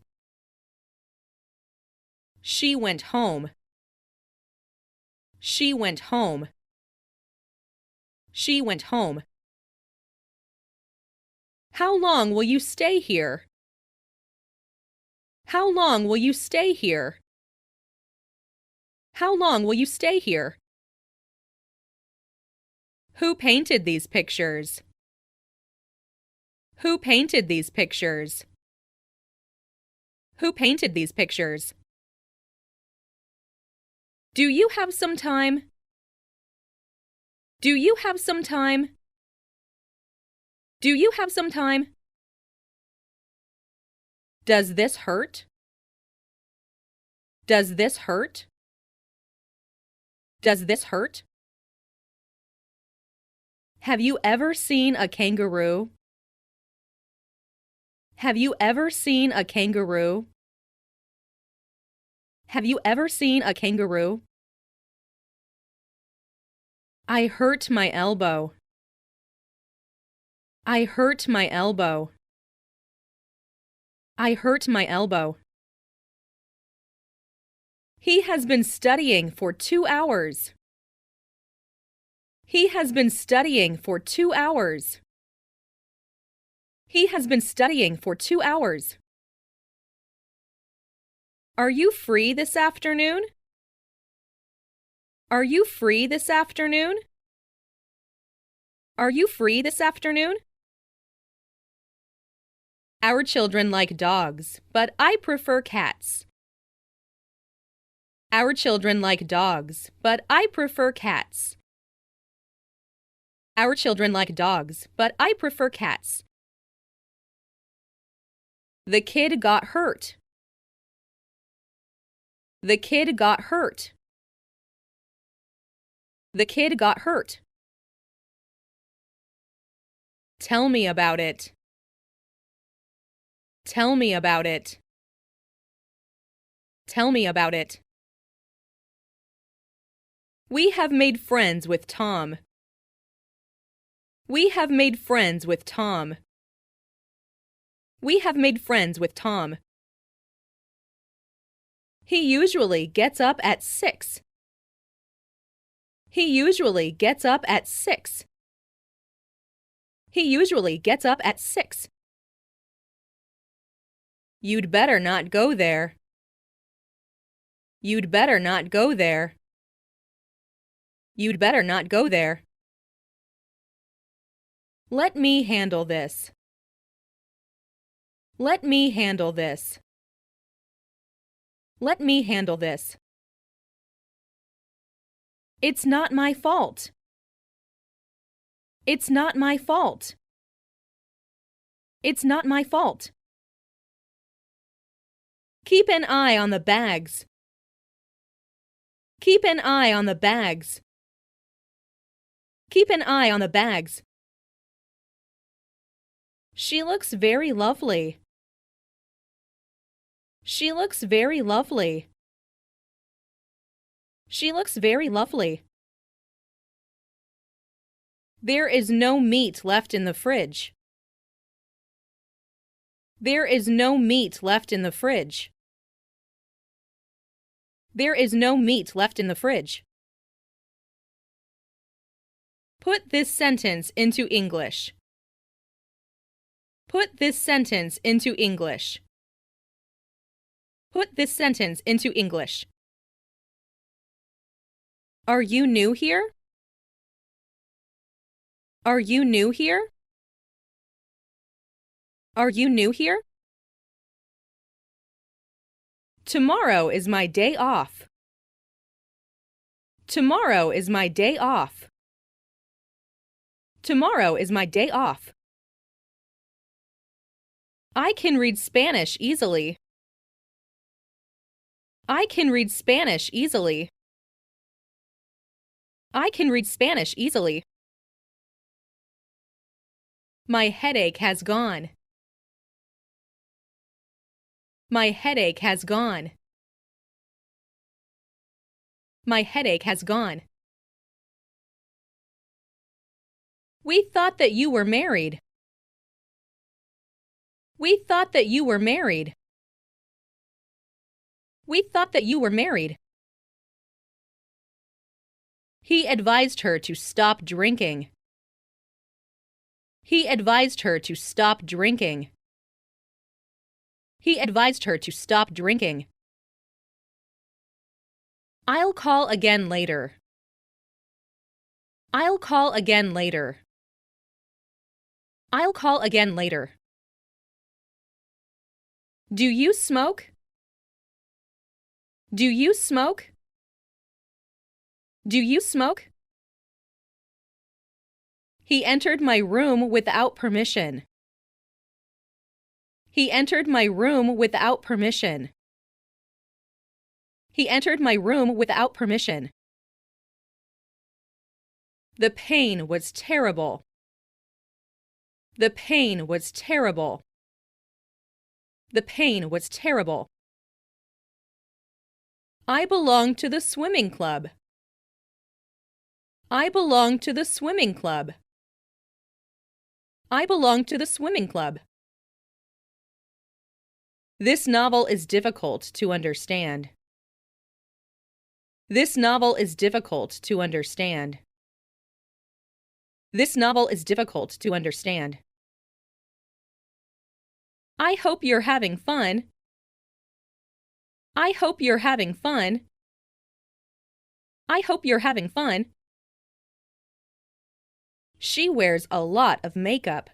She went home. She went home. She went home. How long will you stay here? How long will you stay here? How long will you stay here? Who painted these pictures? Who painted these pictures? Who painted these pictures? Do you have some time? Do you have some time? Do you have some time? Does this hurt? Does this hurt? Does this hurt? Have you ever seen a kangaroo? Have you ever seen a kangaroo? Have you ever seen a kangaroo? I hurt my elbow. I hurt my elbow. I hurt my elbow. He has been studying for 2 hours. He has been studying for 2 hours. He has been studying for 2 hours. Are you free this afternoon? Are you free this afternoon? Are you free this afternoon? Our children like dogs, but I prefer cats. Our children like dogs, but I prefer cats. Our children like dogs, but I prefer cats. The kid got hurt. The kid got hurt. The kid got hurt. Tell me about it. Tell me about it. Tell me about it. We have made friends with Tom. We have made friends with Tom. We have made friends with Tom. He usually gets up at 6. He usually gets up at 6. He usually gets up at 6. You'd better not go there. You'd better not go there. You'd better not go there. Let me handle this. Let me handle this. Let me handle this. It's not my fault. It's not my fault. It's not my fault. Keep an eye on the bags. Keep an eye on the bags. Keep an eye on the bags. She looks very lovely. She looks very lovely. She looks very lovely. There is no meat left in the fridge. There is no meat left in the fridge. There is no meat left in the fridge. Put this sentence into English. Put this sentence into English. Put this sentence into English. Are you new here? Are you new here? Are you new here? Tomorrow is my day off. Tomorrow is my day off. Tomorrow is my day off. I can read Spanish easily. I can read Spanish easily. I can read Spanish easily. My headache has gone. My headache has gone. My headache has gone. We thought that you were married. We thought that you were married. We thought that you were married. He advised her to stop drinking. He advised her to stop drinking. He advised her to stop drinking. I'll call again later. I'll call again later. I'll call again later. Do you smoke? Do you smoke? Do you smoke? He entered my room without permission. He entered my room without permission. He entered my room without permission. The pain was terrible. The pain was terrible. The pain was terrible. I belong to the swimming club. I belong to the swimming club. I belong to the swimming club. This novel is difficult to understand. This novel is difficult to understand. This novel is difficult to understand. I hope you're having fun. I hope you're having fun. I hope you're having fun. She wears a lot of makeup.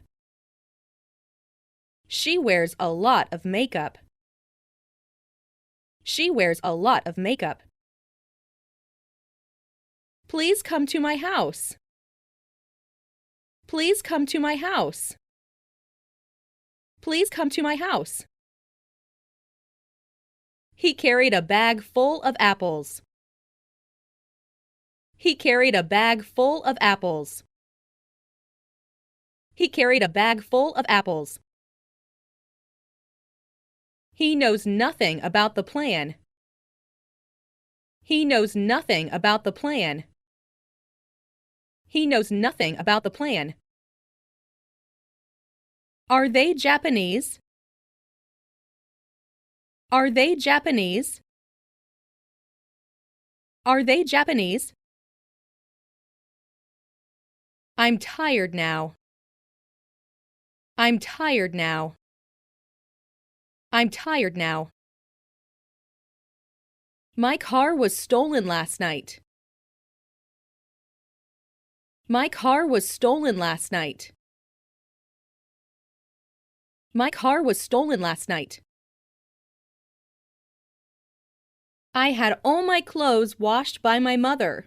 She wears a lot of makeup. She wears a lot of makeup. Please come to my house. Please come to my house. Please come to my house. He carried a bag full of apples. He carried a bag full of apples. He carried a bag full of apples. He knows nothing about the plan. He knows nothing about the plan. He knows nothing about the plan. Are they Japanese? Are they Japanese? Are they Japanese? I'm tired now. I'm tired now. I'm tired now. My car was stolen last night. My car was stolen last night. My car was stolen last night. I had all my clothes washed by my mother.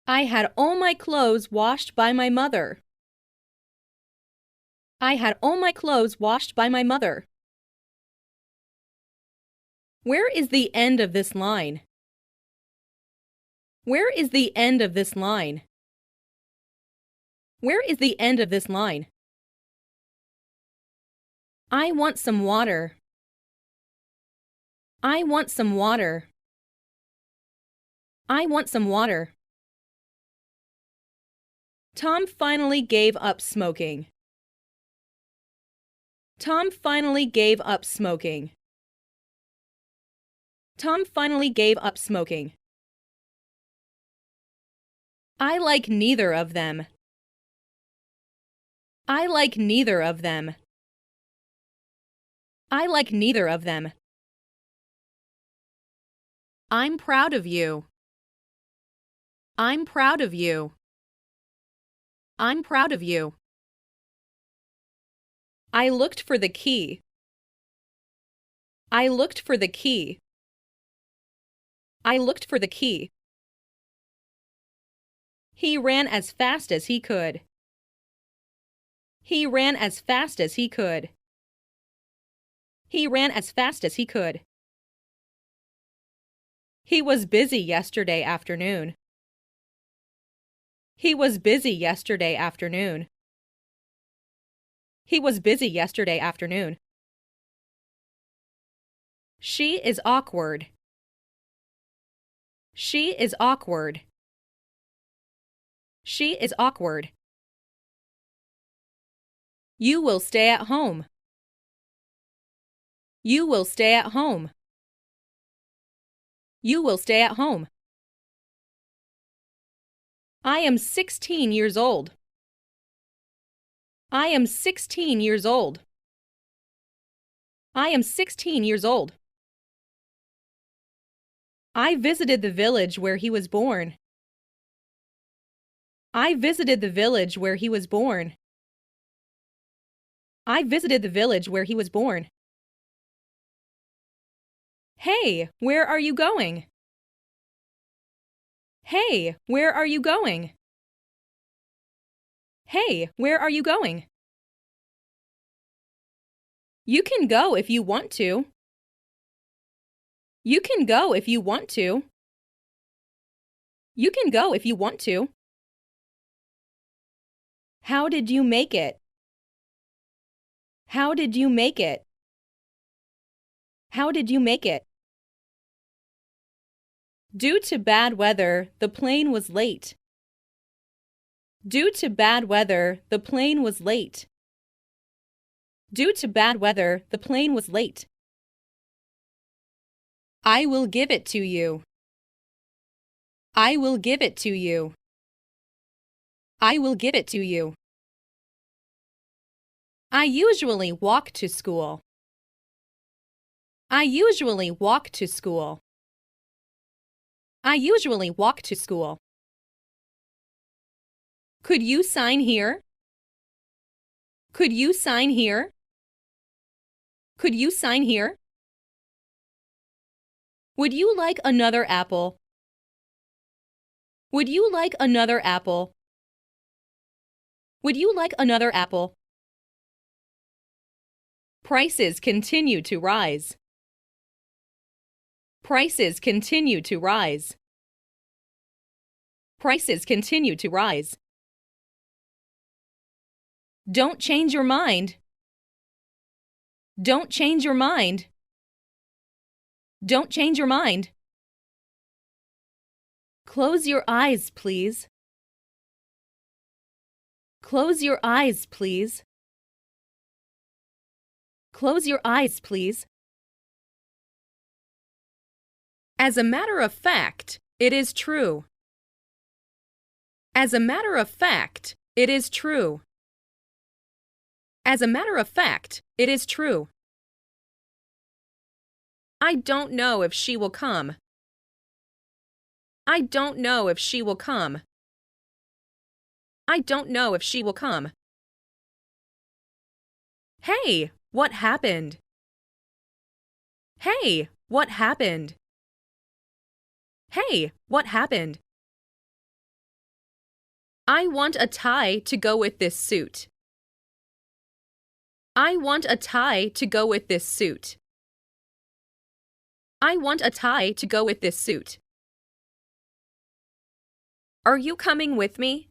I had all my clothes washed by my mother. I had all my clothes washed by my mother. Where is the end of this line? Where is the end of this line? Where is the end of this line? I want some water. I want some water. I want some water. Tom finally gave up smoking. Tom finally gave up smoking. Tom finally gave up smoking. I like neither of them. I like neither of them. I like neither of them. I'm proud of you. I'm proud of you. I'm proud of you. I looked for the key. I looked for the key. I looked for the key. He ran as fast as he could. He ran as fast as he could. He ran as fast as he could. He was busy yesterday afternoon. He was busy yesterday afternoon. He was busy yesterday afternoon. She is awkward. She is awkward. She is awkward. You will stay at home. You will stay at home. You will stay at home. I am 16 years old. I am 16 years old. I am 16 years old. I visited the village where he was born. I visited the village where he was born. I visited the village where he was born. Hey, where are you going? Hey, where are you going? Hey, where are you going? You can go if you want to. You can go if you want to. You can go if you want to. How did you make it? How did you make it? How did you make it? Due to bad weather, the plane was late. Due to bad weather, the plane was late. Due to bad weather, the plane was late. I will give it to you. I will give it to you. I will give it to you. I usually walk to school. I usually walk to school. I usually walk to school. Could you sign here? Could you sign here? Could you sign here? Would you like another apple? Would you like another apple? Would you like another apple? Prices continue to rise. Prices continue to rise. Prices continue to rise. Don't change your mind. Don't change your mind. Don't change your mind. Close your eyes, please. Close your eyes, please. Close your eyes, please. As a matter of fact, it is true. As a matter of fact, it is true. As a matter of fact, it is true. I don't know if she will come. I don't know if she will come. I don't know if she will come. Hey, what happened? Hey, what happened? Hey, what happened? I want a tie to go with this suit. I want a tie to go with this suit. I want a tie to go with this suit. Are you coming with me?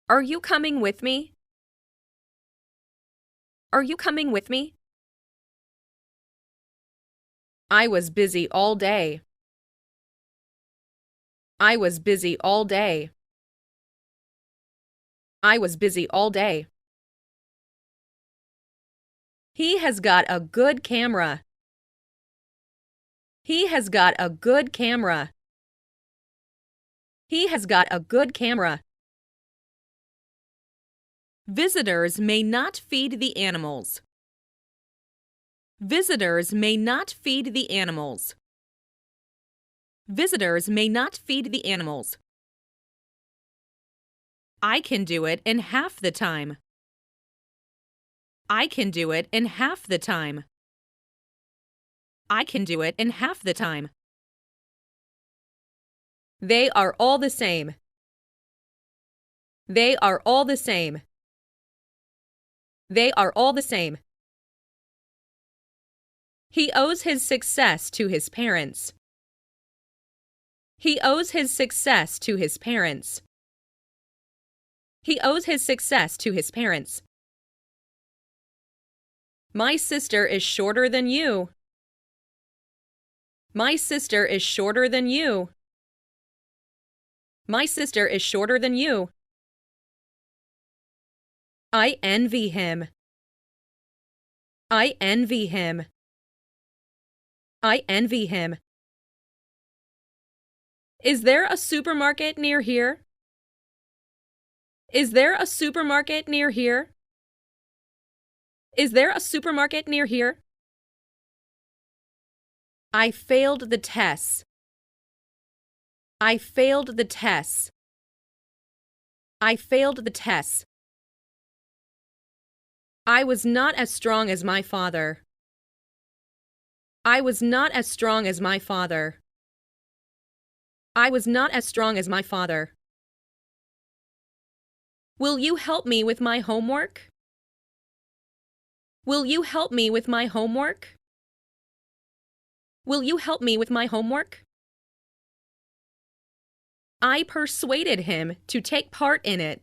Are you coming with me? Are you coming with me? I was busy all day. I was busy all day. I was busy all day. He has got a good camera. He has got a good camera. He has got a good camera. Visitors may not feed the animals. Visitors may not feed the animals. Visitors may not feed the animals. I can do it in half the time. I can do it in half the time. I can do it in half the time. They are all the same. They are all the same. They are all the same. He owes his success to his parents. He owes his success to his parents. He owes his success to his parents. My sister is shorter than you. My sister is shorter than you. My sister is shorter than you. I envy him. I envy him. I envy him. Is there a supermarket near here? Is there a supermarket near here? Is there a supermarket near here? I failed the tests. I failed the tests. I failed the tests. I was not as strong as my father. I was not as strong as my father. I was not as strong as my father. Will you help me with my homework? Will you help me with my homework? Will you help me with my homework? I persuaded him to take part in it.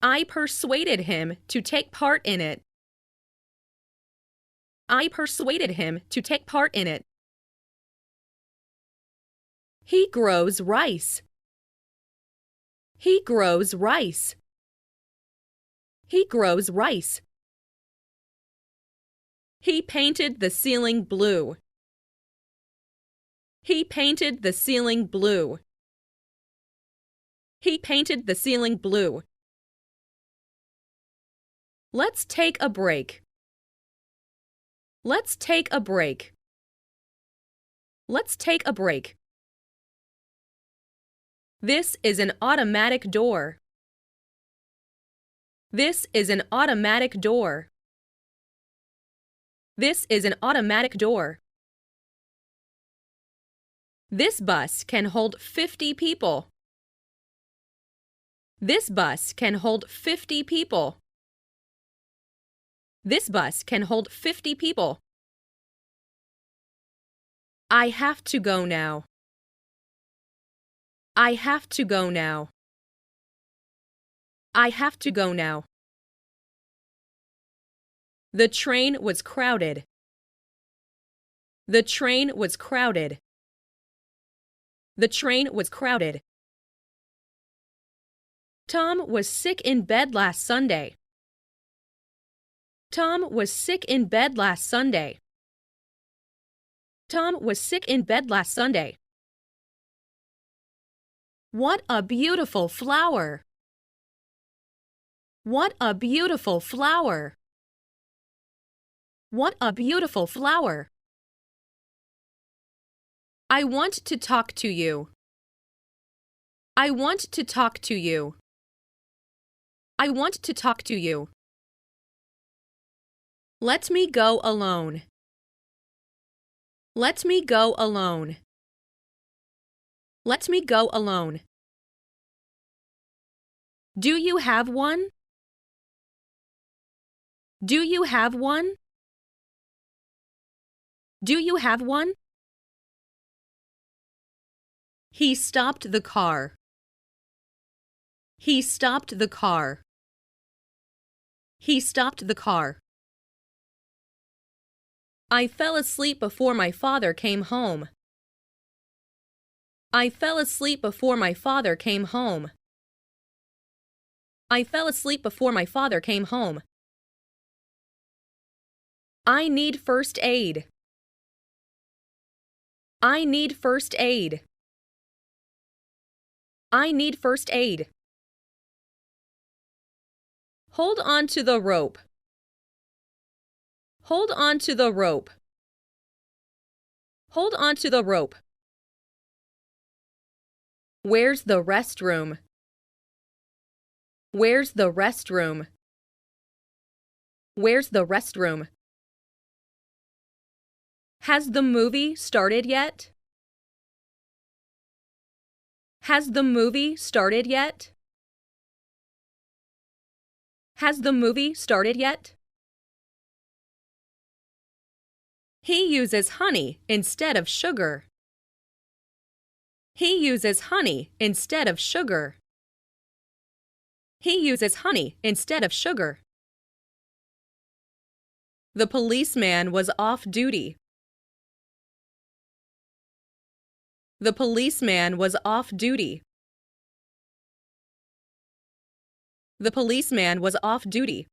I persuaded him to take part in it. I persuaded him to take part in it. He grows rice. He grows rice. He grows rice. He painted the ceiling blue. He painted the ceiling blue. He painted the ceiling blue. Let's take a break. Let's take a break. Let's take a break. This is an automatic door. This is an automatic door. This is an automatic door. This bus can hold 50 people. This bus can hold 50 people. This bus can hold 50 people. I have to go now. I have to go now. I have to go now. The train was crowded. The train was crowded. The train was crowded. Tom was sick in bed last Sunday. Tom was sick in bed last Sunday. Tom was sick in bed last Sunday. What a beautiful flower! What a beautiful flower! What a beautiful flower! I want to talk to you. I want to talk to you. I want to talk to you. Let me go alone. Let me go alone. Let me go alone. Do you have one? Do you have one? Do you have one? He stopped the car. He stopped the car. He stopped the car. I fell asleep before my father came home. I fell asleep before my father came home. I fell asleep before my father came home. I need first aid. I need first aid. I need first aid. Hold on to the rope. Hold on to the rope. Hold on to the rope. Where's the restroom? Where's the restroom? Where's the restroom? Has the movie started yet? Has the movie started yet? Has the movie started yet? He uses honey instead of sugar. He uses honey instead of sugar. He uses honey instead of sugar. The policeman was off duty. The policeman was off duty. The policeman was off duty.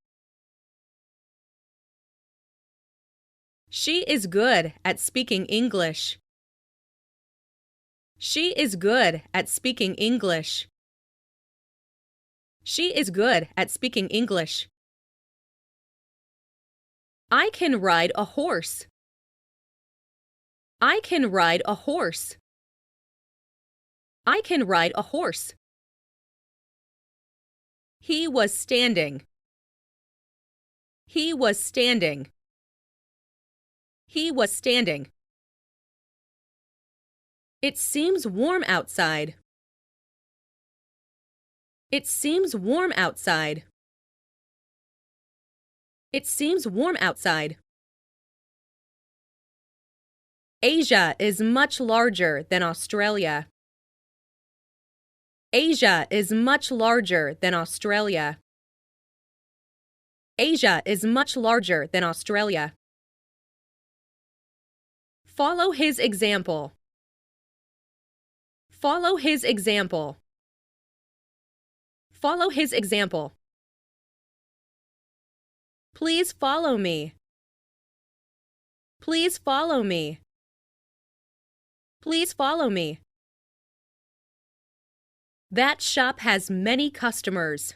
She is good at speaking English. She is good at speaking English. She is good at speaking English. I can ride a horse. I can ride a horse. I can ride a horse. He was standing. He was standing. He was standing. It seems warm outside. It seems warm outside. It seems warm outside. Asia is much larger than Australia. Asia is much larger than Australia. Asia is much larger than Australia. Follow his example. Follow his example. Follow his example. Please follow me. Please follow me. Please follow me. That shop has many customers.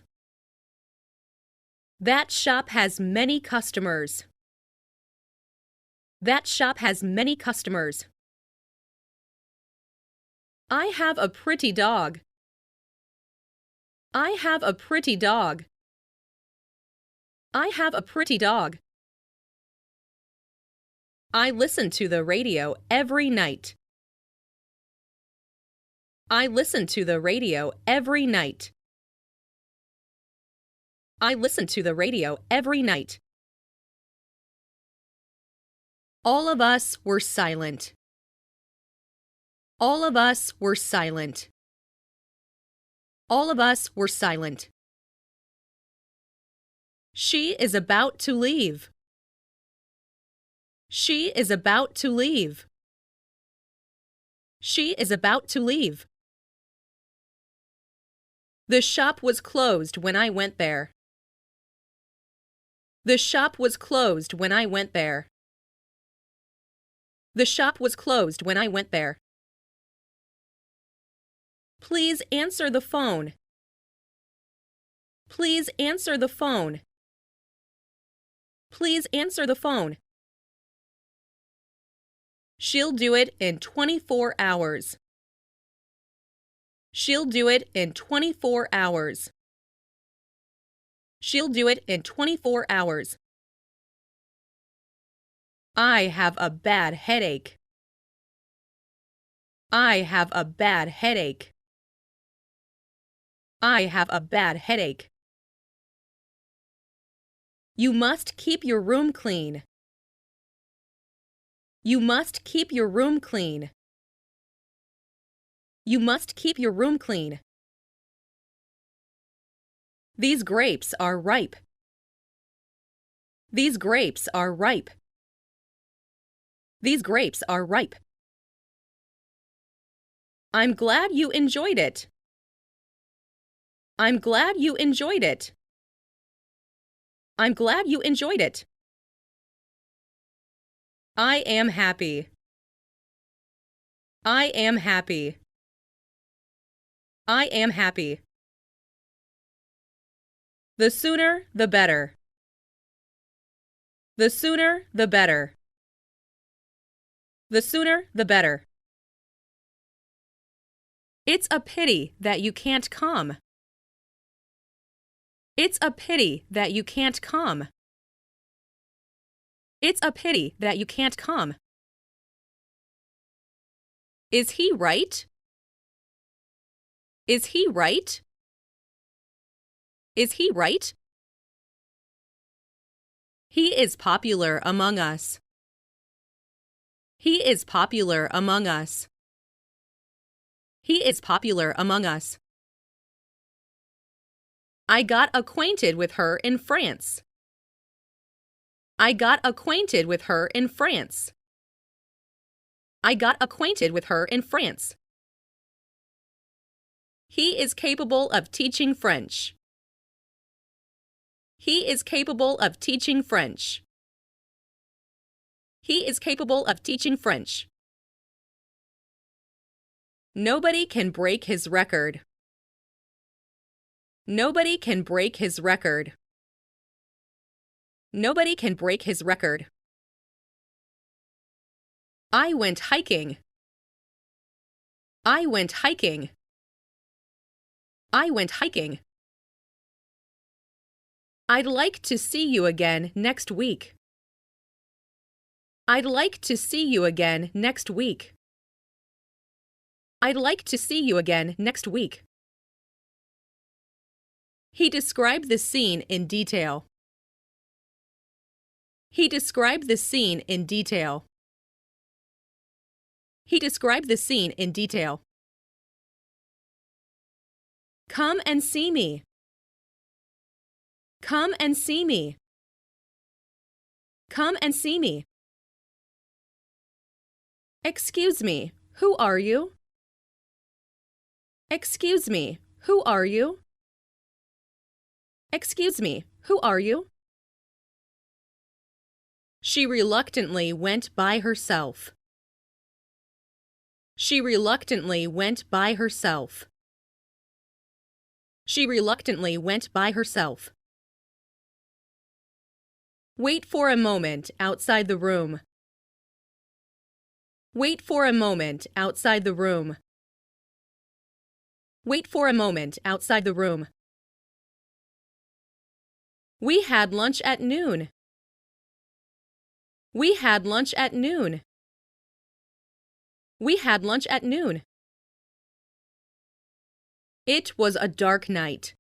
That shop has many customers. That shop has many customers. I have a pretty dog. I have a pretty dog. I have a pretty dog. I listen to the radio every night. I listen to the radio every night. I listen to the radio every night. All of us were silent. All of us were silent. All of us were silent. She is about to leave. She is about to leave. She is about to leave. The shop was closed when I went there. The shop was closed when I went there. The shop was closed when I went there. Please answer the phone. Please answer the phone. Please answer the phone. She'll do it in 24 hours. She'll do it in 24 hours. She'll do it in 24 hours. I have a bad headache. I have a bad headache. I have a bad headache. You must keep your room clean. You must keep your room clean. You must keep your room clean. These grapes are ripe. These grapes are ripe. These grapes are ripe. I'm glad you enjoyed it. I'm glad you enjoyed it. I'm glad you enjoyed it. I am happy. I am happy. I am happy. The sooner, the better. The sooner, the better. The sooner, the better. It's a pity that you can't come. It's a pity that you can't come. It's a pity that you can't come. Is he right? Is he right? Is he right? He is popular among us. He is popular among us. He is popular among us. I got acquainted with her in France. I got acquainted with her in France. I got acquainted with her in France. He is capable of teaching French. He is capable of teaching French. He is capable of teaching French. Nobody can break his record. Nobody can break his record. Nobody can break his record. I went hiking. I went hiking. I went hiking. I'd like to see you again next week. I'd like to see you again next week. I'd like to see you again next week. He described the scene in detail. He described the scene in detail. He described the scene in detail. Come and see me. Come and see me. Come and see me. Excuse me, who are you? Excuse me, who are you? Excuse me, who are you? She reluctantly went by herself. She reluctantly went by herself. She reluctantly went by herself. Wait for a moment outside the room. Wait for a moment outside the room. Wait for a moment outside the room. We had lunch at noon. We had lunch at noon. We had lunch at noon. It was a dark night.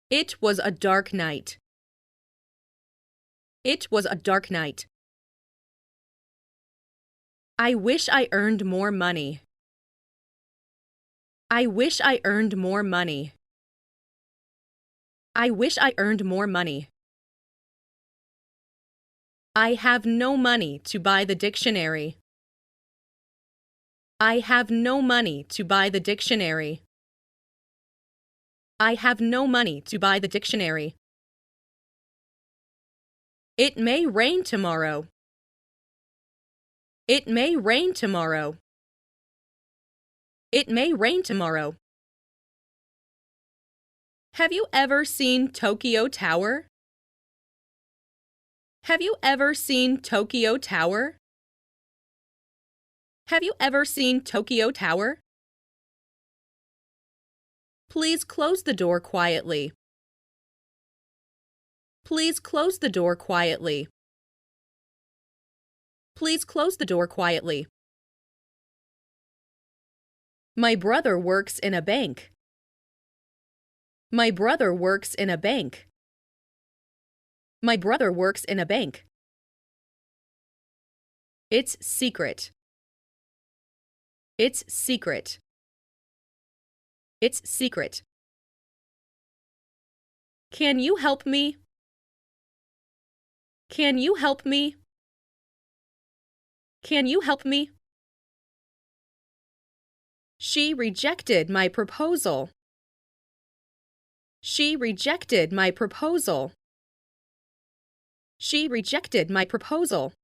It was a dark night. It was a dark night. I wish I earned more money. I wish I earned more money. I wish I earned more money. I have no money to buy the dictionary. I have no money to buy the dictionary. I have no money to buy the dictionary. It may rain tomorrow. It may rain tomorrow. It may rain tomorrow. Have you ever seen Tokyo Tower? Have you ever seen Tokyo Tower? Have you ever seen Tokyo Tower? Please close the door quietly. Please close the door quietly. Please close the door quietly. My brother works in a bank. My brother works in a bank. My brother works in a bank. It's secret. It's secret. It's secret. Can you help me? Can you help me? Can you help me? She rejected my proposal. She rejected my proposal. She rejected my proposal.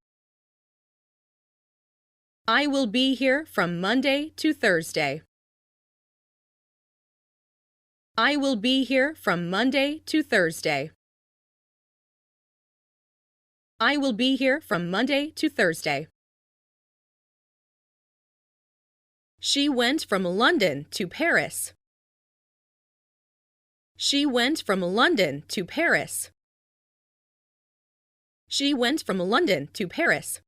I will be here from Monday to Thursday. I will be here from Monday to Thursday. I will be here from Monday to Thursday. She went from London to Paris. She went from London to Paris. She went from London to Paris.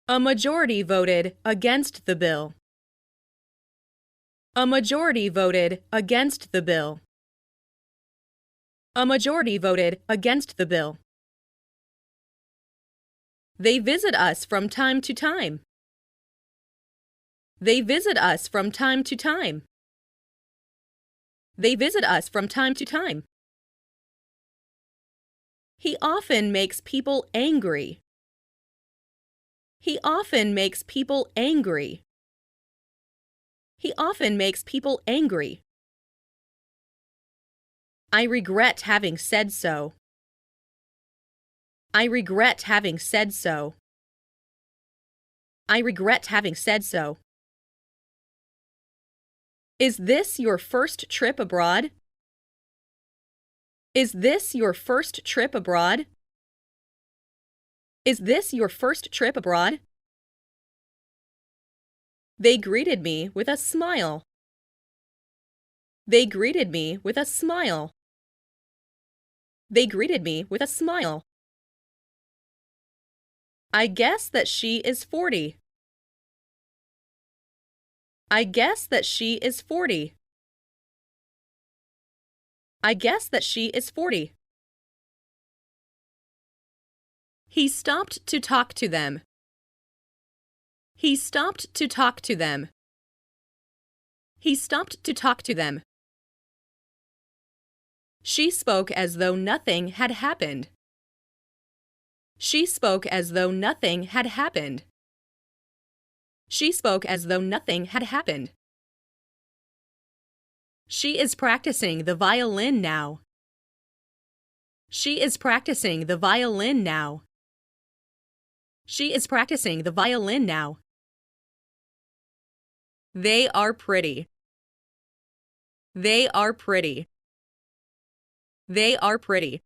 A majority voted against the bill. A majority voted against the bill. A majority voted against the bill. They visit us from time to time. They visit us from time to time. They visit us from time to time. He often makes people angry. He often makes people angry. He often makes people angry. I regret having said so. I regret having said so. I regret having said so. Is this your first trip abroad? Is this your first trip abroad? Is this your first trip abroad? They greeted me with a smile. They greeted me with a smile. They greeted me with a smile. I guess that she is 40. I guess that she is 40. I guess that she is 40. He stopped to talk to them. He stopped to talk to them. He stopped to talk to them. She spoke as though nothing had happened. She spoke as though nothing had happened. She spoke as though nothing had happened. She is practicing the violin now. She is practicing the violin now. She is practicing the violin now. They are pretty. They are pretty. They are pretty.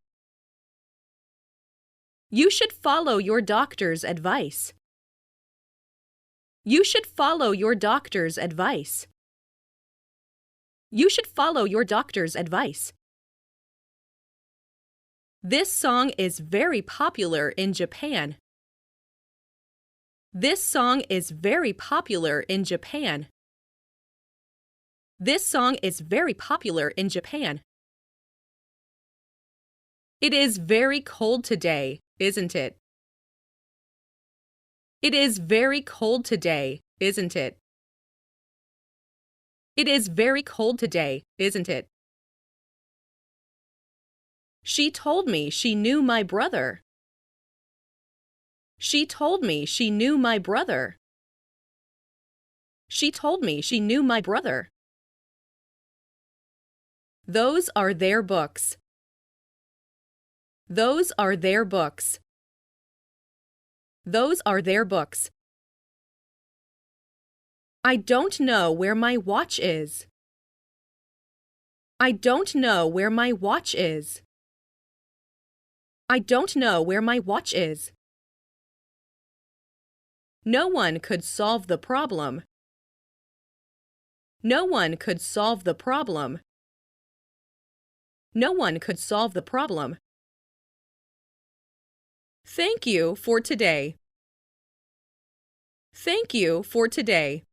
You should follow your doctor's advice. You should follow your doctor's advice. You should follow your doctor's advice. This song is very popular in Japan. This song is very popular in Japan. This song is very popular in Japan. It is very cold today, isn't it? It is very cold today, isn't it? It is very cold today, isn't it? She told me she knew my brother. She told me she knew my brother. She told me she knew my brother. Those are their books. Those are their books. Those are their books. I don't know where my watch is. I don't know where my watch is. I don't know where my watch is. No one could solve the problem. No one could solve the problem. No one could solve the problem. Thank you for today. Thank you for today.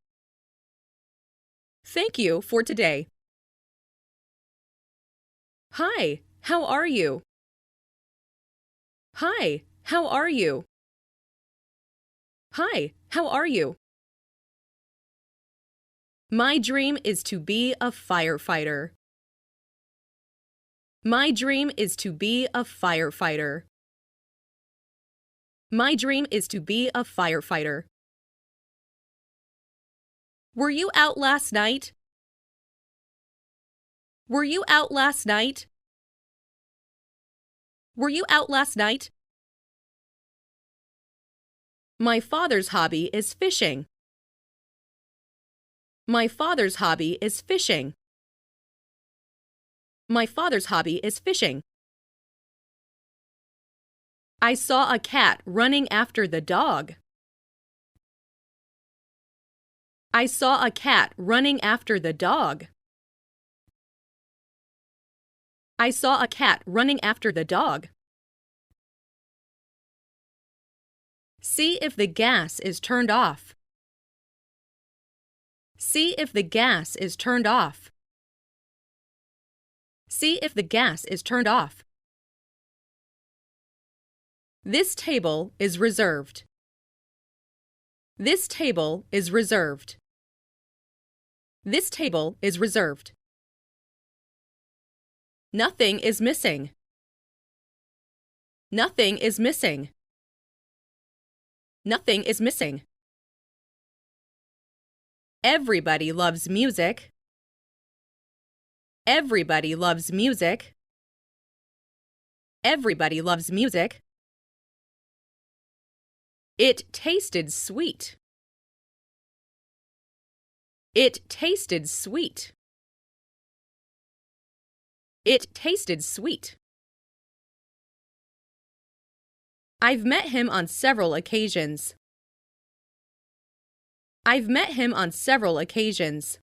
Thank you for today. Hi, how are you? Hi, how are you? Hi, how are you? My dream is to be a firefighter. My dream is to be a firefighter. My dream is to be a firefighter. Were you out last night? Were you out last night? Were you out last night? My father's hobby is fishing. My father's hobby is fishing. My father's hobby is fishing. I saw a cat running after the dog. I saw a cat running after the dog. I saw a cat running after the dog. See if the gas is turned off. See if the gas is turned off. See if the gas is turned off. This table is reserved. This table is reserved. This table is reserved. Nothing is missing. Nothing is missing. Nothing is missing. Everybody loves music. Everybody loves music. Everybody loves music. It tasted sweet. It tasted sweet. It tasted sweet. I've met him on several occasions. I've met him on several occasions.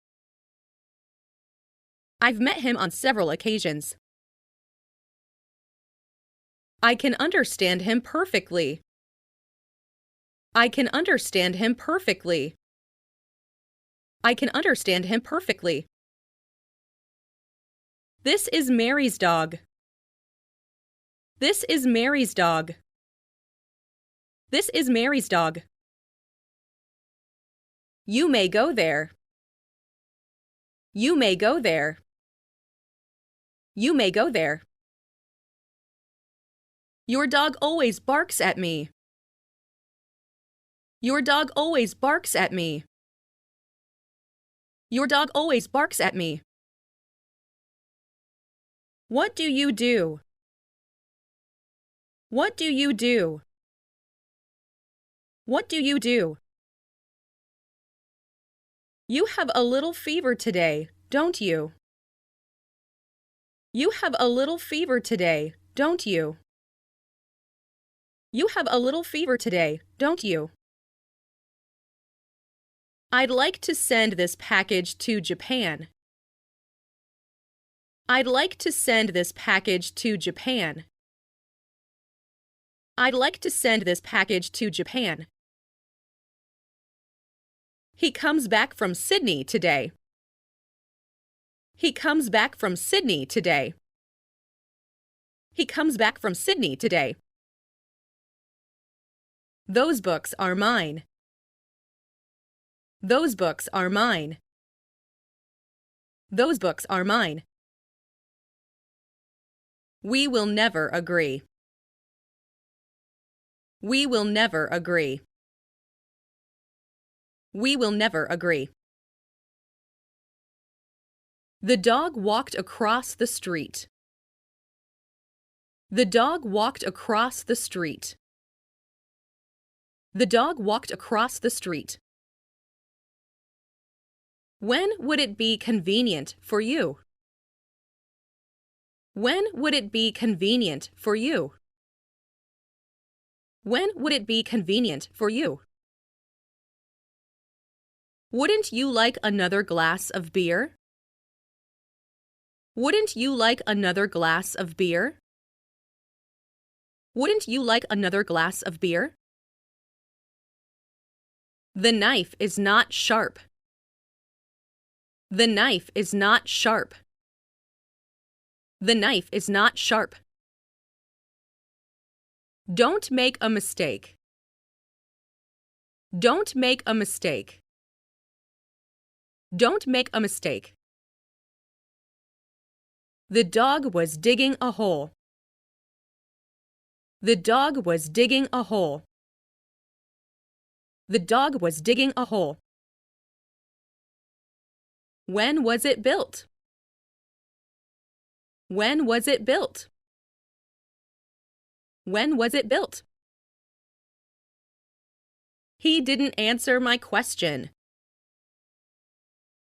I've met him on several occasions. I can understand him perfectly. I can understand him perfectly. I can understand him perfectly. This is Mary's dog. This is Mary's dog. This is Mary's dog. You may go there. You may go there. You may go there. Your dog always barks at me. Your dog always barks at me. Your dog always barks at me. What do you do? What do you do? What do you do? You have a little fever today, don't you? You have a little fever today, don't you? You have a little fever today, don't you? I'd like to send this package to Japan. I'd like to send this package to Japan. I'd like to send this package to Japan. He comes back from Sydney today. He comes back from Sydney today. He comes back from Sydney today. Those books are mine. Those books are mine. Those books are mine. We will never agree. We will never agree. We will never agree. The dog walked across the street. The dog walked across the street. The dog walked across the street. When would it be convenient for you? When would it be convenient for you? When would it be convenient for you? Wouldn't you like another glass of beer? Wouldn't you like another glass of beer? Wouldn't you like another glass of beer? The knife is not sharp. The knife is not sharp. The knife is not sharp. Don't make a mistake. Don't make a mistake. Don't make a mistake. The dog was digging a hole. The dog was digging a hole. The dog was digging a hole. When was it built? When was it built? When was it built? He didn't answer my question.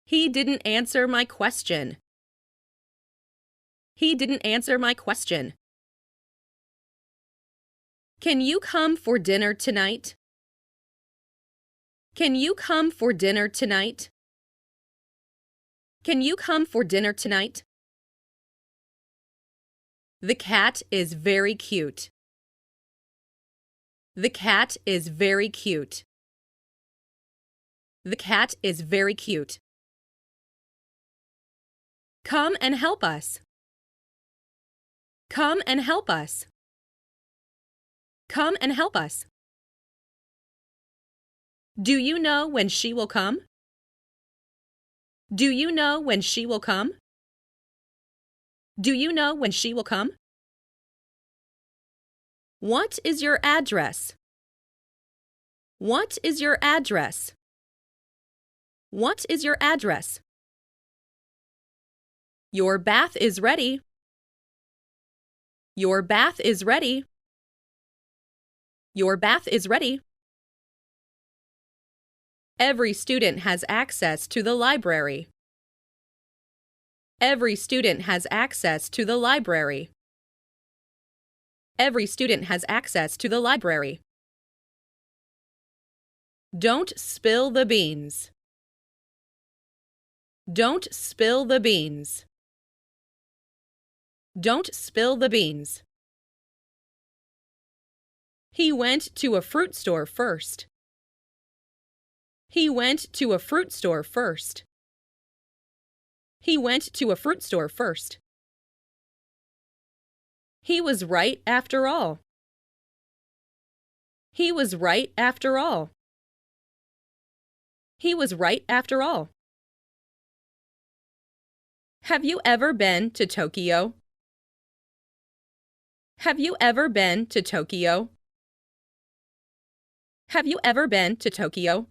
He didn't answer my question. He didn't answer my question. Can you come for dinner tonight? Can you come for dinner tonight? Can you come for dinner tonight? The cat is very cute. The cat is very cute. The cat is very cute. Come and help us. Come and help us. Come and help us. Do you know when she will come? Do you know when she will come? Do you know when she will come? What is your address? What is your address? What is your address? Your bath is ready. Your bath is ready. Your bath is ready. Every student has access to the library. Every student has access to the library. Every student has access to the library. Don't spill the beans. Don't spill the beans. Don't spill the beans. He went to a fruit store first. He went to a fruit store first. He went to a fruit store first. He was right after all. He was right after all. He was right after all. Have you ever been to Tokyo? Have you ever been to Tokyo? Have you ever been to Tokyo?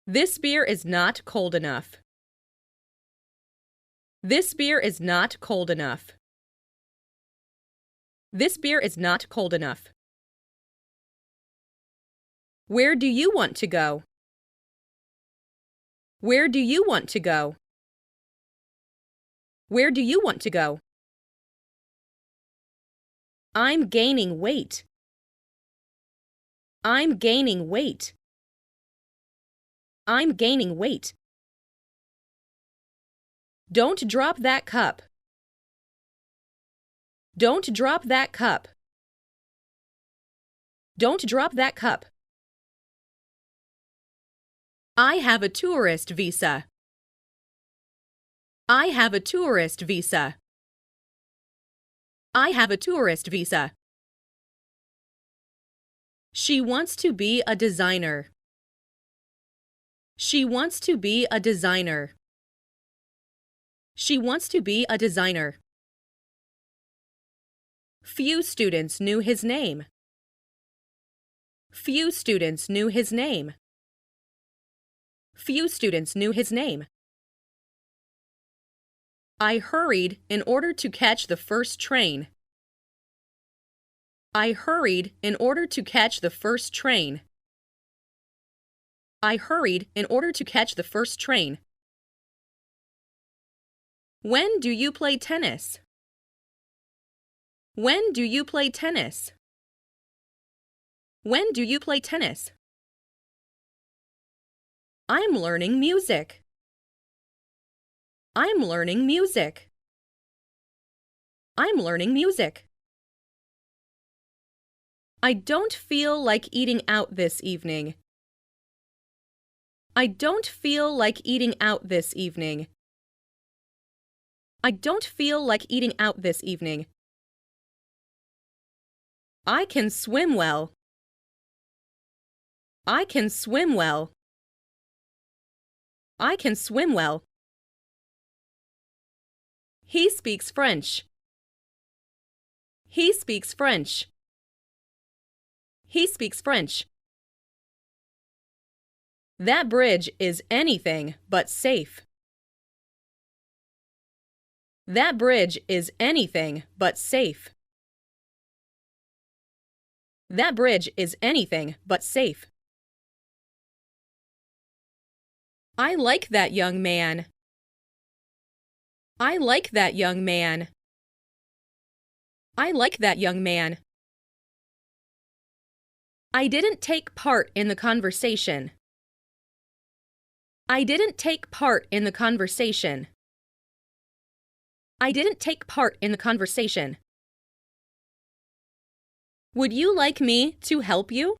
This beer is not cold enough. This beer is not cold enough. This beer is not cold enough. Where do you want to go? Where do you want to go? Where do you want to go? I'm gaining weight. I'm gaining weight. I'm gaining weight. Don't drop that cup. Don't drop that cup. Don't drop that cup. I have a tourist visa. I have a tourist visa. I have a tourist visa. She wants to be a designer. She wants to be a designer. She wants to be a designer. Few students knew his name. Few students knew his name. Few students knew his name. I hurried in order to catch the first train. I hurried in order to catch the first train. I hurried in order to catch the first train. When do you play tennis? When do you play tennis? When do you play tennis? I'm learning music. I'm learning music. I'm learning music. I don't feel like eating out this evening. I don't feel like eating out this evening. I don't feel like eating out this evening. I can swim well. I can swim well. I can swim well. He speaks French. He speaks French. He speaks French. That bridge is anything but safe. That bridge is anything but safe. That bridge is anything but safe. I like that young man. I like that young man. I like that young man. I didn't take part in the conversation. I didn't take part in the conversation. I didn't take part in the conversation. Would you like me to help you?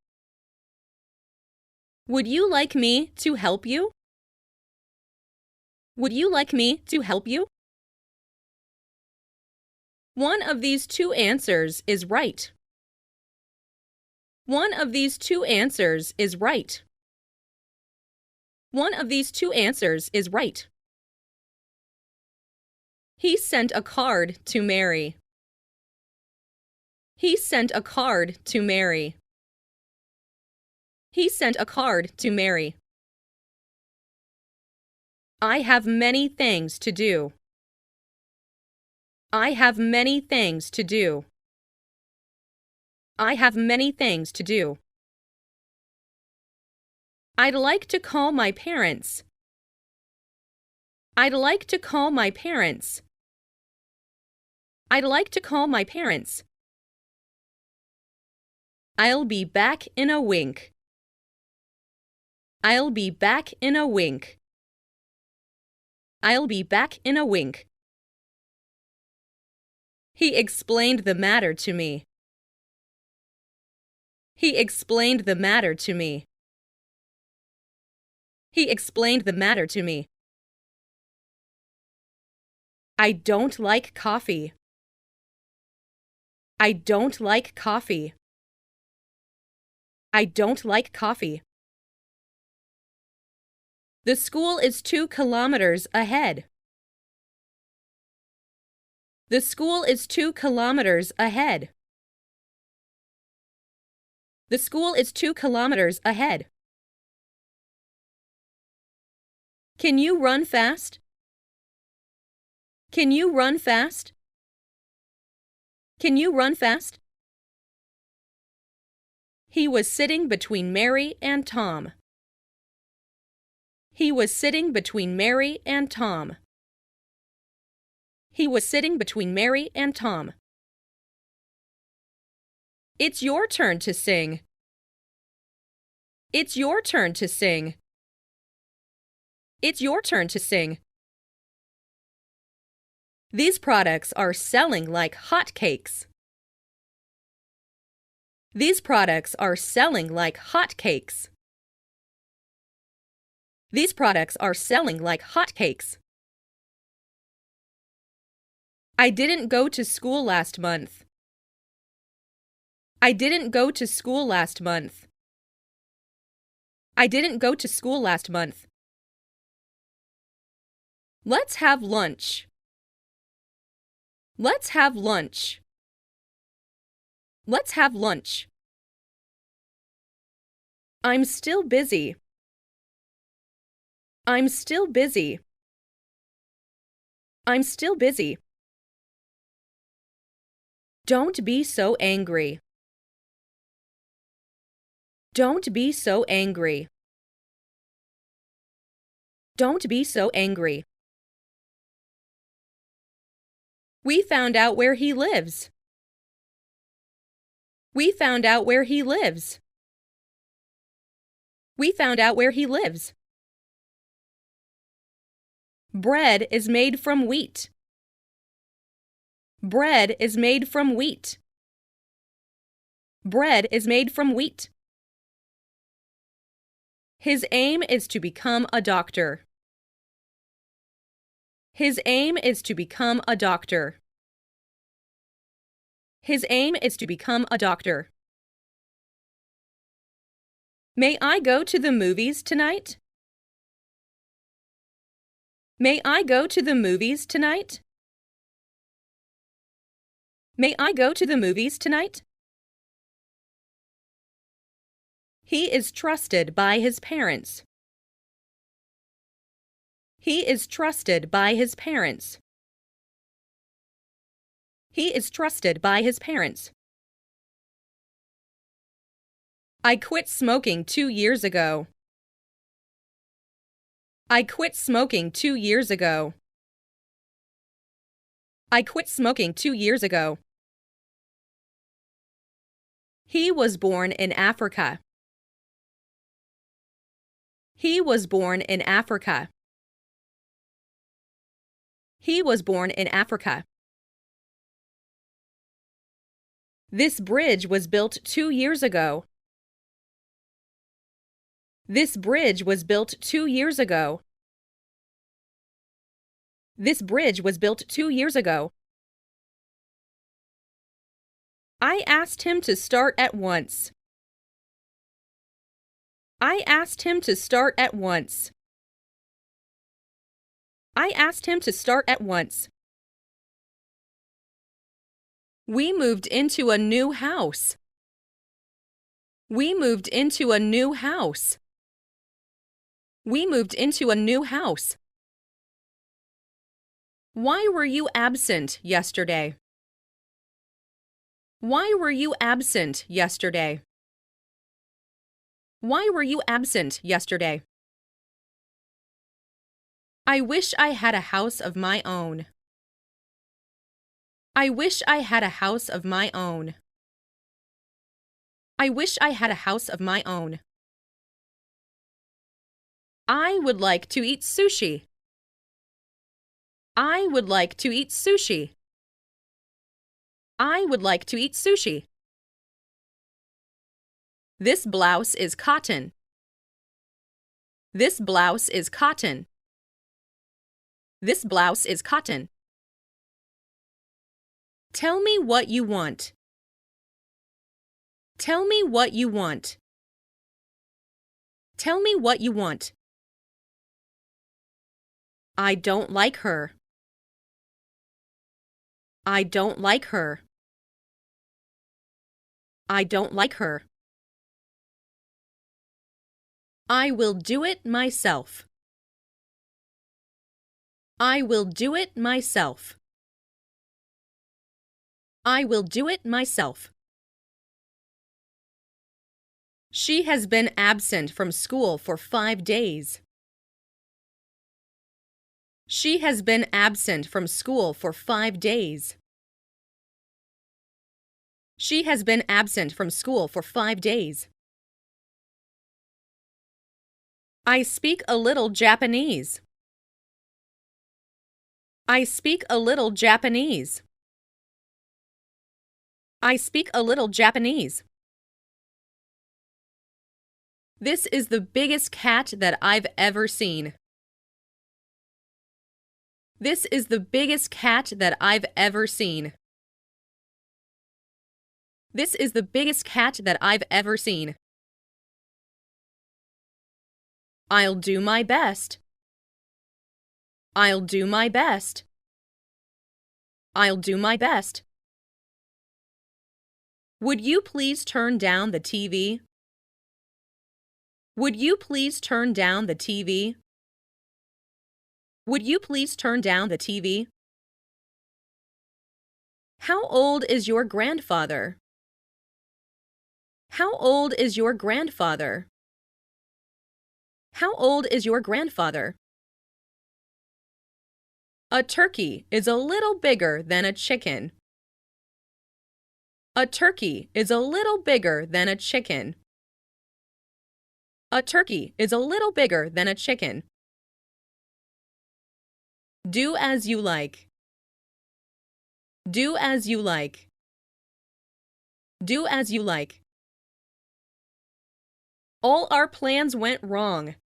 Would you like me to help you? Would you like me to help you? One of these two answers is right. One of these two answers is right. One of these two answers is right. He sent a card to Mary. He sent a card to Mary. He sent a card to Mary. I have many things to do. I have many things to do. I have many things to do. I'd like to call my parents. I'd like to call my parents. I'd like to call my parents. I'll be back in a wink. I'll be back in a wink. I'll be back in a wink. He explained the matter to me. He explained the matter to me. He explained the matter to me. I don't like coffee. I don't like coffee. I don't like coffee. The school is 2 kilometers ahead. The school is 2 kilometers ahead. The school is 2 kilometers ahead. Can you run fast? Can you run fast? Can you run fast? He was sitting between Mary and Tom. He was sitting between Mary and Tom. He was sitting between Mary and Tom. It's your turn to sing. It's your turn to sing. It's your turn to sing. These products are selling like hotcakes. These products are selling like hotcakes. These products are selling like hotcakes. I didn't go to school last month. I didn't go to school last month. I didn't go to school last month. Let's have lunch. Let's have lunch. Let's have lunch. I'm still busy. I'm still busy. I'm still busy. Don't be so angry. Don't be so angry. Don't be so angry. We found out where he lives. We found out where he lives. We found out where he lives. Bread is made from wheat. Bread is made from wheat. Bread is made from wheat. His aim is to become a doctor. His aim is to become a doctor. His aim is to become a doctor. May I go to the movies tonight? May I go to the movies tonight? May I go to the movies tonight? He is trusted by his parents. He is trusted by his parents. He is trusted by his parents. I quit smoking 2 years ago. I quit smoking 2 years ago. I quit smoking 2 years ago. He was born in Africa. He was born in Africa. He was born in Africa. This bridge was built 2 years ago. This bridge was built 2 years ago. This bridge was built 2 years ago. I asked him to start at once. I asked him to start at once. I asked him to start at once. We moved into a new house. We moved into a new house. We moved into a new house. Why were you absent yesterday? Why were you absent yesterday? Why were you absent yesterday? I wish I had a house of my own. I wish I had a house of my own. I wish I had a house of my own. I would like to eat sushi. I would like to eat sushi. I would like to eat sushi. This blouse is cotton. This blouse is cotton. This blouse is cotton. Tell me what you want. Tell me what you want. Tell me what you want. I don't like her. I don't like her. I don't like her. I will do it myself. I will do it myself. I will do it myself. She has been absent from school for 5 days. She has been absent from school for 5 days. She has been absent from school for 5 days. I speak a little Japanese. I speak a little Japanese. I speak a little Japanese. This is the biggest cat that I've ever seen. This is the biggest cat that I've ever seen. This is the biggest cat that I've ever seen. I'll do my best. I'll do my best. I'll do my best. Would you please turn down the TV? Would you please turn down the TV? Would you please turn down the TV? How old is your grandfather? How old is your grandfather? How old is your grandfather? A turkey is a little bigger than a chicken. A turkey is a little bigger than a chicken. A turkey is a little bigger than a chicken. Do as you like. Do as you like. Do as you like. All our plans went wrong.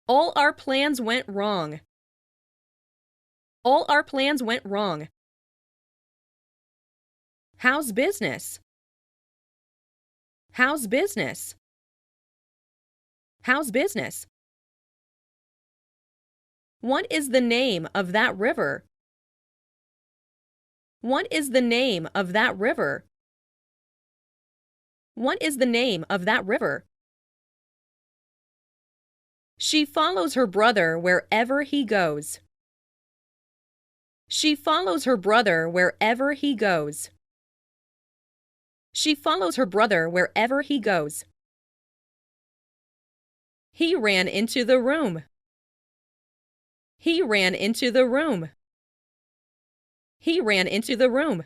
All our plans went wrong. All our plans went wrong. How's business? How's business? How's business? What is the name of that river? What is the name of that river? What is the name of that river? She follows her brother wherever he goes. She follows her brother wherever he goes. She follows her brother wherever he goes. He ran into the room. He ran into the room. He ran into the room.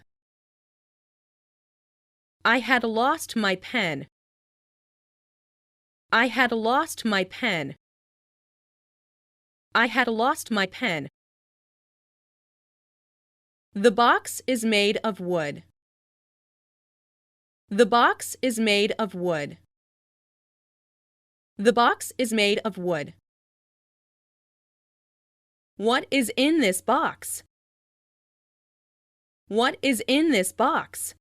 I had lost my pen. I had lost my pen. I had lost my pen. The box is made of wood. The box is made of wood. The box is made of wood. What is in this box? What is in this box?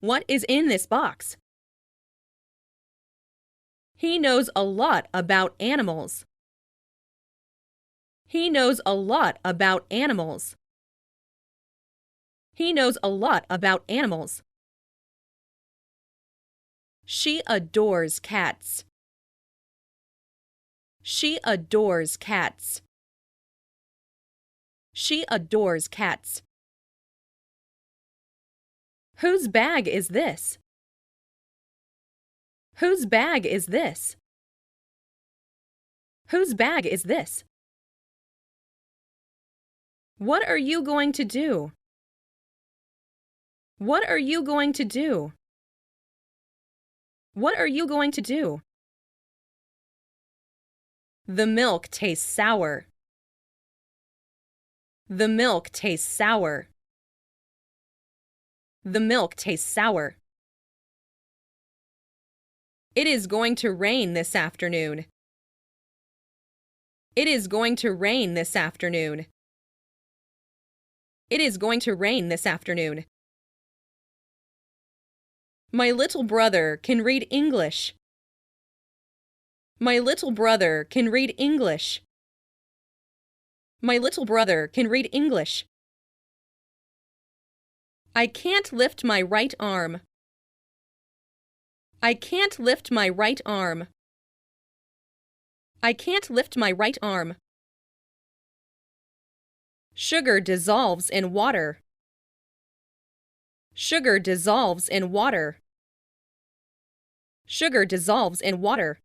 What is in this box? He knows a lot about animals. He knows a lot about animals. He knows a lot about animals. She adores cats. She adores cats. She adores cats. Whose bag is this? Whose bag is this? Whose bag is this? What are you going to do? What are you going to do? What are you going to do? The milk tastes sour. The milk tastes sour. The milk tastes sour. It is going to rain this afternoon. It is going to rain this afternoon. It is going to rain this afternoon. My little brother can read English. My little brother can read English. My little brother can read English. I can't lift my right arm. I can't lift my right arm. I can't lift my right arm. Sugar dissolves in water. Sugar dissolves in water. Sugar dissolves in water.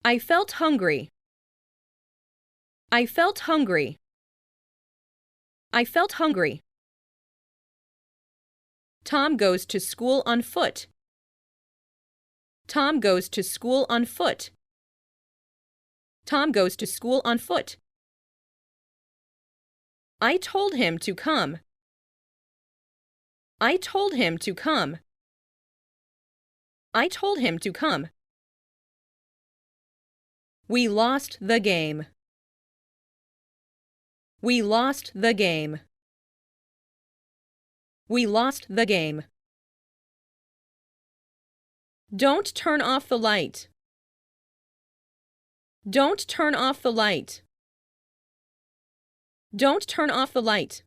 I felt hungry. I felt hungry. I felt hungry. Tom goes to school on foot. Tom goes to school on foot. Tom goes to school on foot. I told him to come. I told him to come. I told him to come. We lost the game. We lost the game. We lost the game. Don't turn off the light. Don't turn off the light. Don't turn off the light.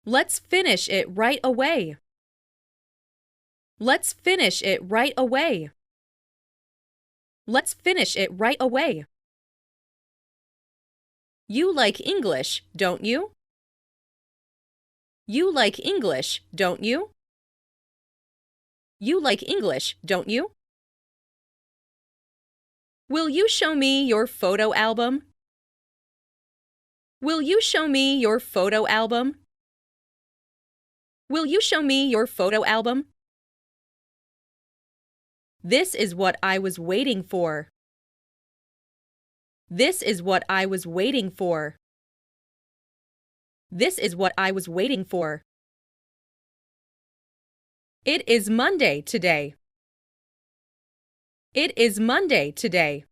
Let's finish it right away. Let's finish it right away. Let's finish it right away. You like English, don't you? You like English, don't you? You like English, don't you? Will you show me your photo album? Will you show me your photo album? Will you show me your photo album? This is what I was waiting for. This is what I was waiting for. This is what I was waiting for. It is Monday today. It is Monday today.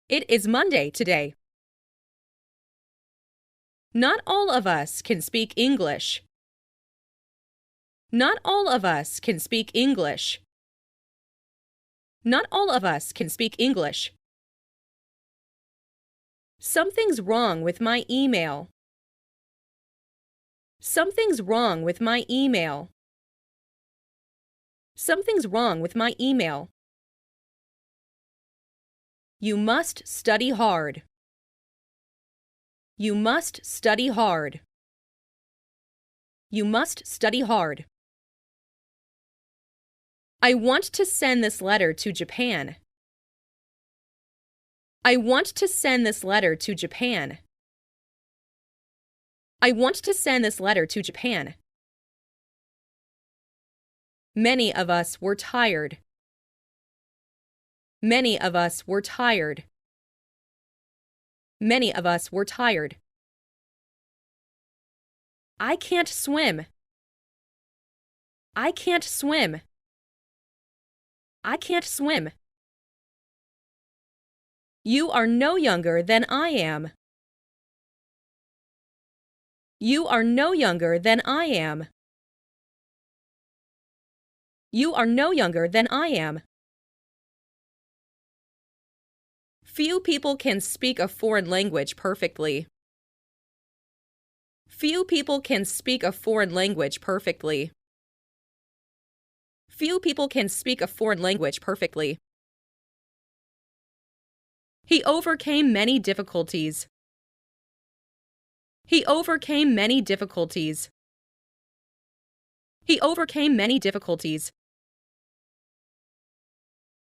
It is Monday today. Not all of us can speak English. Not all of us can speak English. Not all of us can speak English. Something's wrong with my email. Something's wrong with my email. Something's wrong with my email. You must study hard. You must study hard. You must study hard. I want to send this letter to Japan. I want to send this letter to Japan. I want to send this letter to Japan. Many of us were tired. Many of us were tired. Many of us were tired. I can't swim. I can't swim. I can't swim. You are no younger than I am. You are no younger than I am. You are no younger than I am. Few people can speak a foreign language perfectly. Few people can speak a foreign language perfectly. Few people can speak a foreign language perfectly. He overcame many difficulties. He overcame many difficulties. He overcame many difficulties.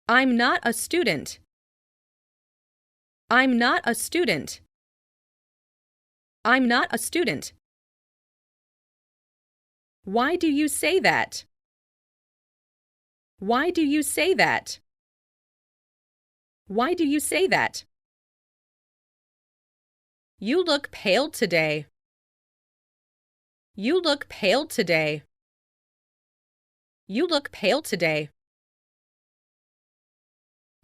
I'm not a student. I'm not a student. I'm not a student. Why do you say that? Why do you say that? Why do you say that? You look pale today. You look pale today. You look pale today.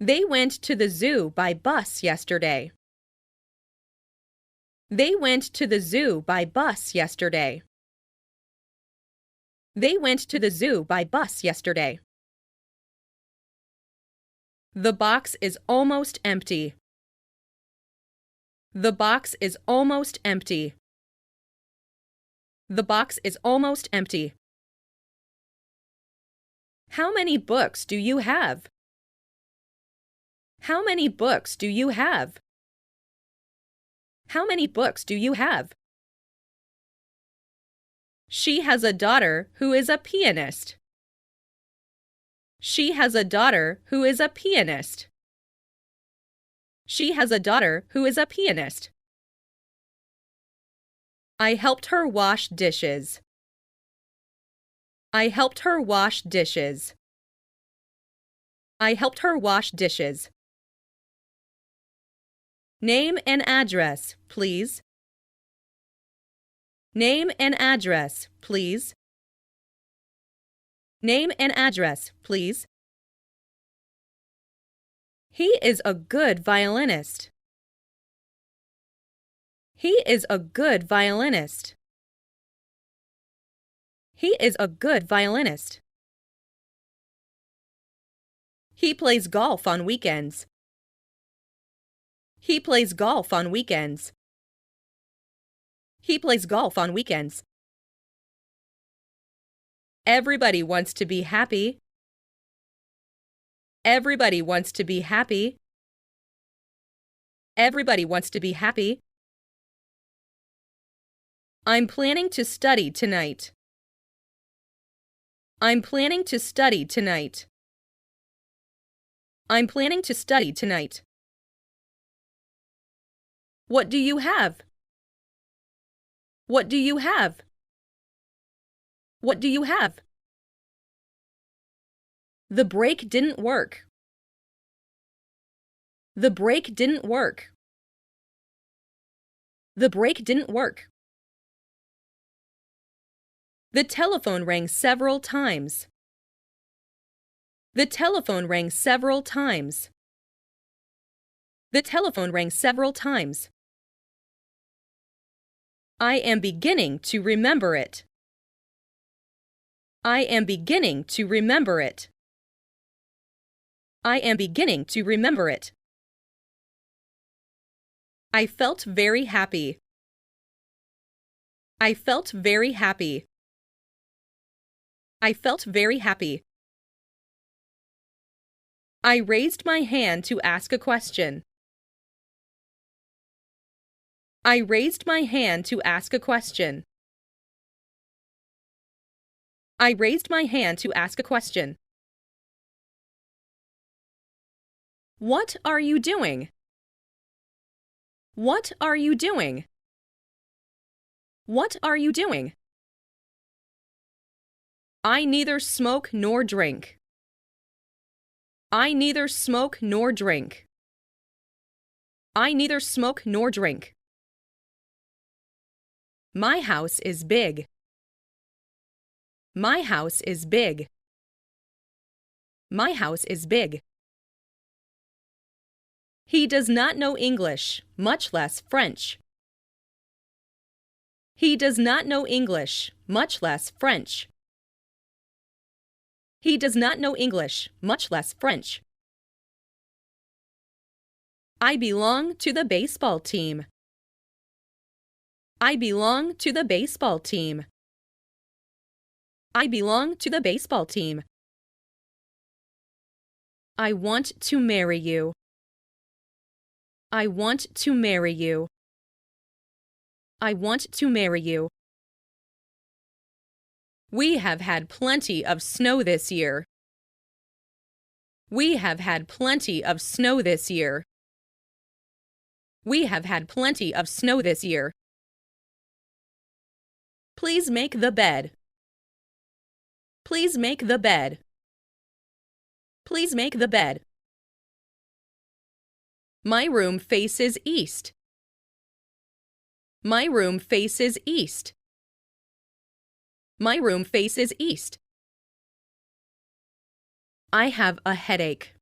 They went to the zoo by bus yesterday. They went to the zoo by bus yesterday. They went to the zoo by bus yesterday. The box is almost empty. The box is almost empty. The box is almost empty. How many books do you have? How many books do you have? How many books do you have? She has a daughter who is a pianist. She has a daughter who is a pianist. She has a daughter who is a pianist. I helped her wash dishes. I helped her wash dishes. I helped her wash dishes. Name and address, please. Name and address, please. Name and address, please. He is a good violinist. He is a good violinist. He is a good violinist. He plays golf on weekends. He plays golf on weekends. He plays golf on weekends. Everybody wants to be happy. Everybody wants to be happy. Everybody wants to be happy. I'm planning to study tonight. I'm planning to study tonight. I'm planning to study tonight. What do you have? What do you have? What do you have? The brake didn't work. The brake didn't work. The brake didn't work. The telephone rang several times. The telephone rang several times. The telephone rang several times. I am beginning to remember it. I am beginning to remember it. I am beginning to remember it. I felt very happy. I felt very happy. I felt very happy. I raised my hand to ask a question. I raised my hand to ask a question. I raised my hand to ask a question. What are you doing? What are you doing? What are you doing? I neither smoke nor drink. I neither smoke nor drink. I neither smoke nor drink. My house is big. My house is big. My house is big. He does not know English, much less French. He does not know English, much less French. He does not know English, much less French. I belong to the baseball team. I belong to the baseball team. I belong to the baseball team. I want to marry you. I want to marry you. I want to marry you. We have had plenty of snow this year. We have had plenty of snow this year. We have had plenty of snow this year. Please make the bed. Please make the bed. Please make the bed. My room faces east. My room faces east. My room faces east. I have a headache.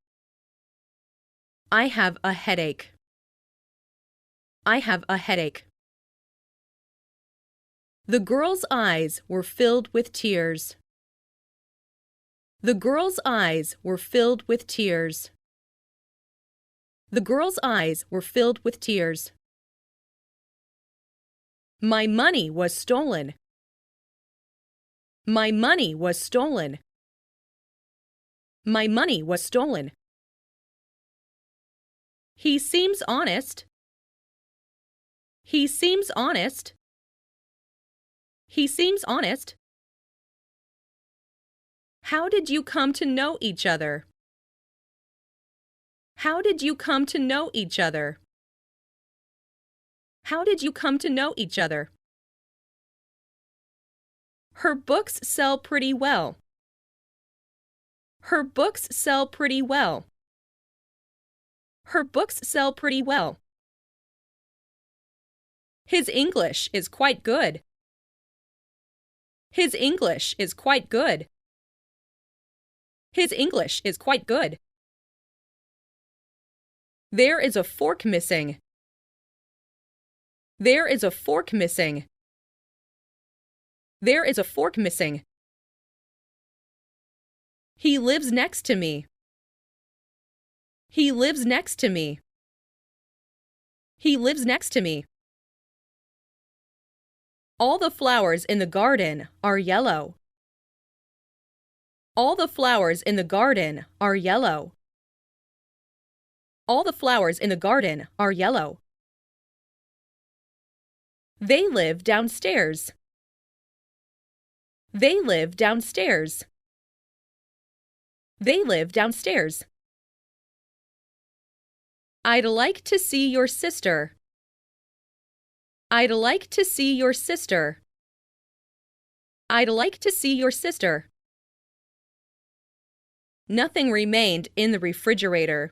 I have a headache. I have a headache. The girl's eyes were filled with tears. The girl's eyes were filled with tears. The girl's eyes were filled with tears. My money was stolen. My money was stolen. My money was stolen. He seems honest. He seems honest. He seems honest. How did you come to know each other? How did you come to know each other? How did you come to know each other? Her books sell pretty well. Her books sell pretty well. Her books sell pretty well. His English is quite good. His English is quite good. His English is quite good. There is a fork missing. There is a fork missing. There is a fork missing. He lives next to me. He lives next to me. He lives next to me. All the flowers in the garden are yellow. All the flowers in the garden are yellow. All the flowers in the garden are yellow. They live downstairs. They live downstairs. They live downstairs. I'd like to see your sister. I'd like to see your sister. I'd like to see your sister. Nothing remained in the refrigerator.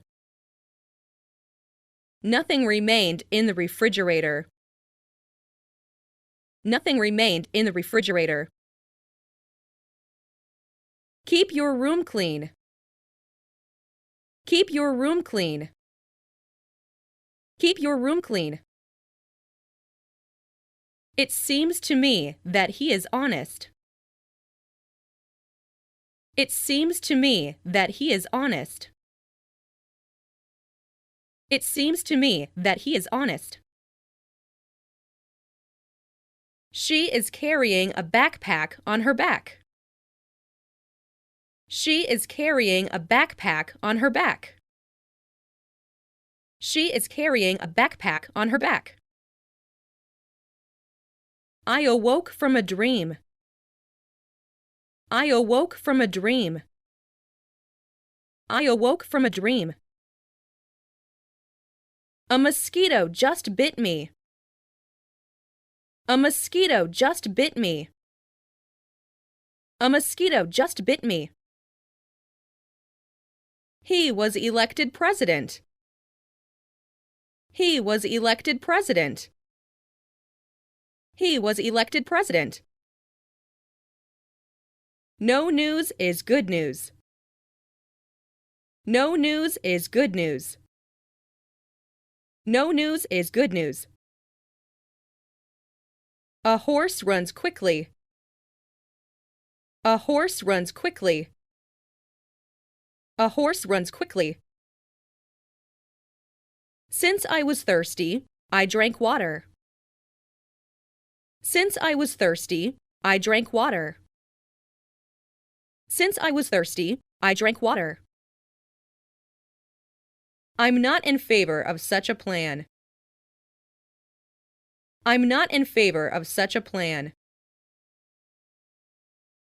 Nothing remained in the refrigerator. Nothing remained in the refrigerator. Keep your room clean. Keep your room clean. Keep your room clean. It seems to me that he is honest. It seems to me that he is honest. It seems to me that he is honest. She is carrying a backpack on her back. She is carrying a backpack on her back. She is carrying a backpack on her back. I awoke from a dream. I awoke from a dream. I awoke from a dream. A mosquito just bit me. A mosquito just bit me. A mosquito just bit me. He was elected president. He was elected president. He was elected president. No news is good news. No news is good news. No news is good news. A horse runs quickly. A horse runs quickly. A horse runs quickly. Since I was thirsty, I drank water. Since I was thirsty, I drank water. Since I was thirsty, I drank water. I'm not in favor of such a plan. I'm not in favor of such a plan.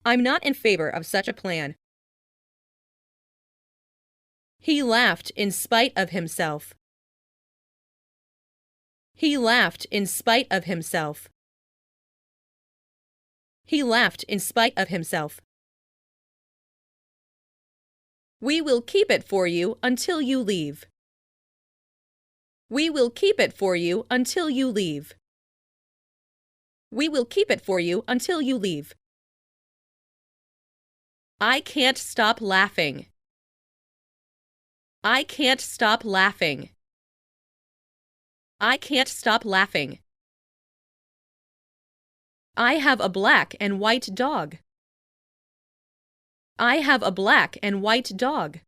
I'm not in favor of such a plan. He laughed in spite of himself. He laughed in spite of himself. He laughed in spite of himself. We will keep it for you until you leave. We will keep it for you until you leave. We will keep it for you until you leave. I can't stop laughing. I can't stop laughing. I can't stop laughing. I have a black and white dog. I have a black and white dog.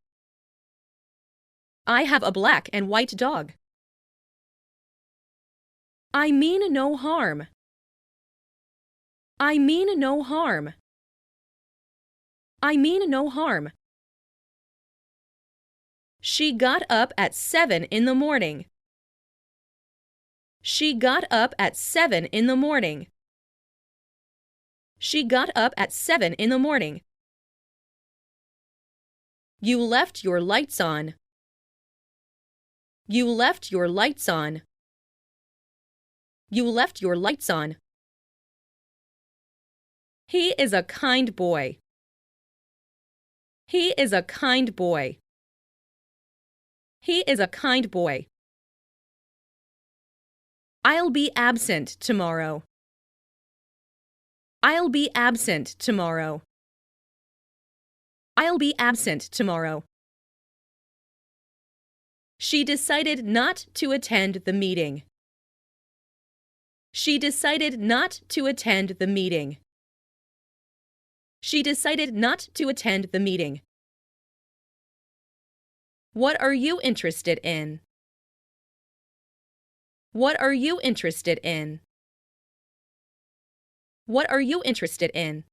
I have a black and white dog. I mean no harm. I mean no harm. I mean no harm. She got up at 7 in the morning. She got up at 7 in the morning. She got up at 7 in the morning. You left your lights on. You left your lights on. You left your lights on. He is a kind boy. He is a kind boy. He is a kind boy. I'll be absent tomorrow. I'll be absent tomorrow. I'll be absent tomorrow. She decided not to attend the meeting. She decided not to attend the meeting. She decided not to attend the meeting. What are you interested in? What are you interested in? What are you interested in?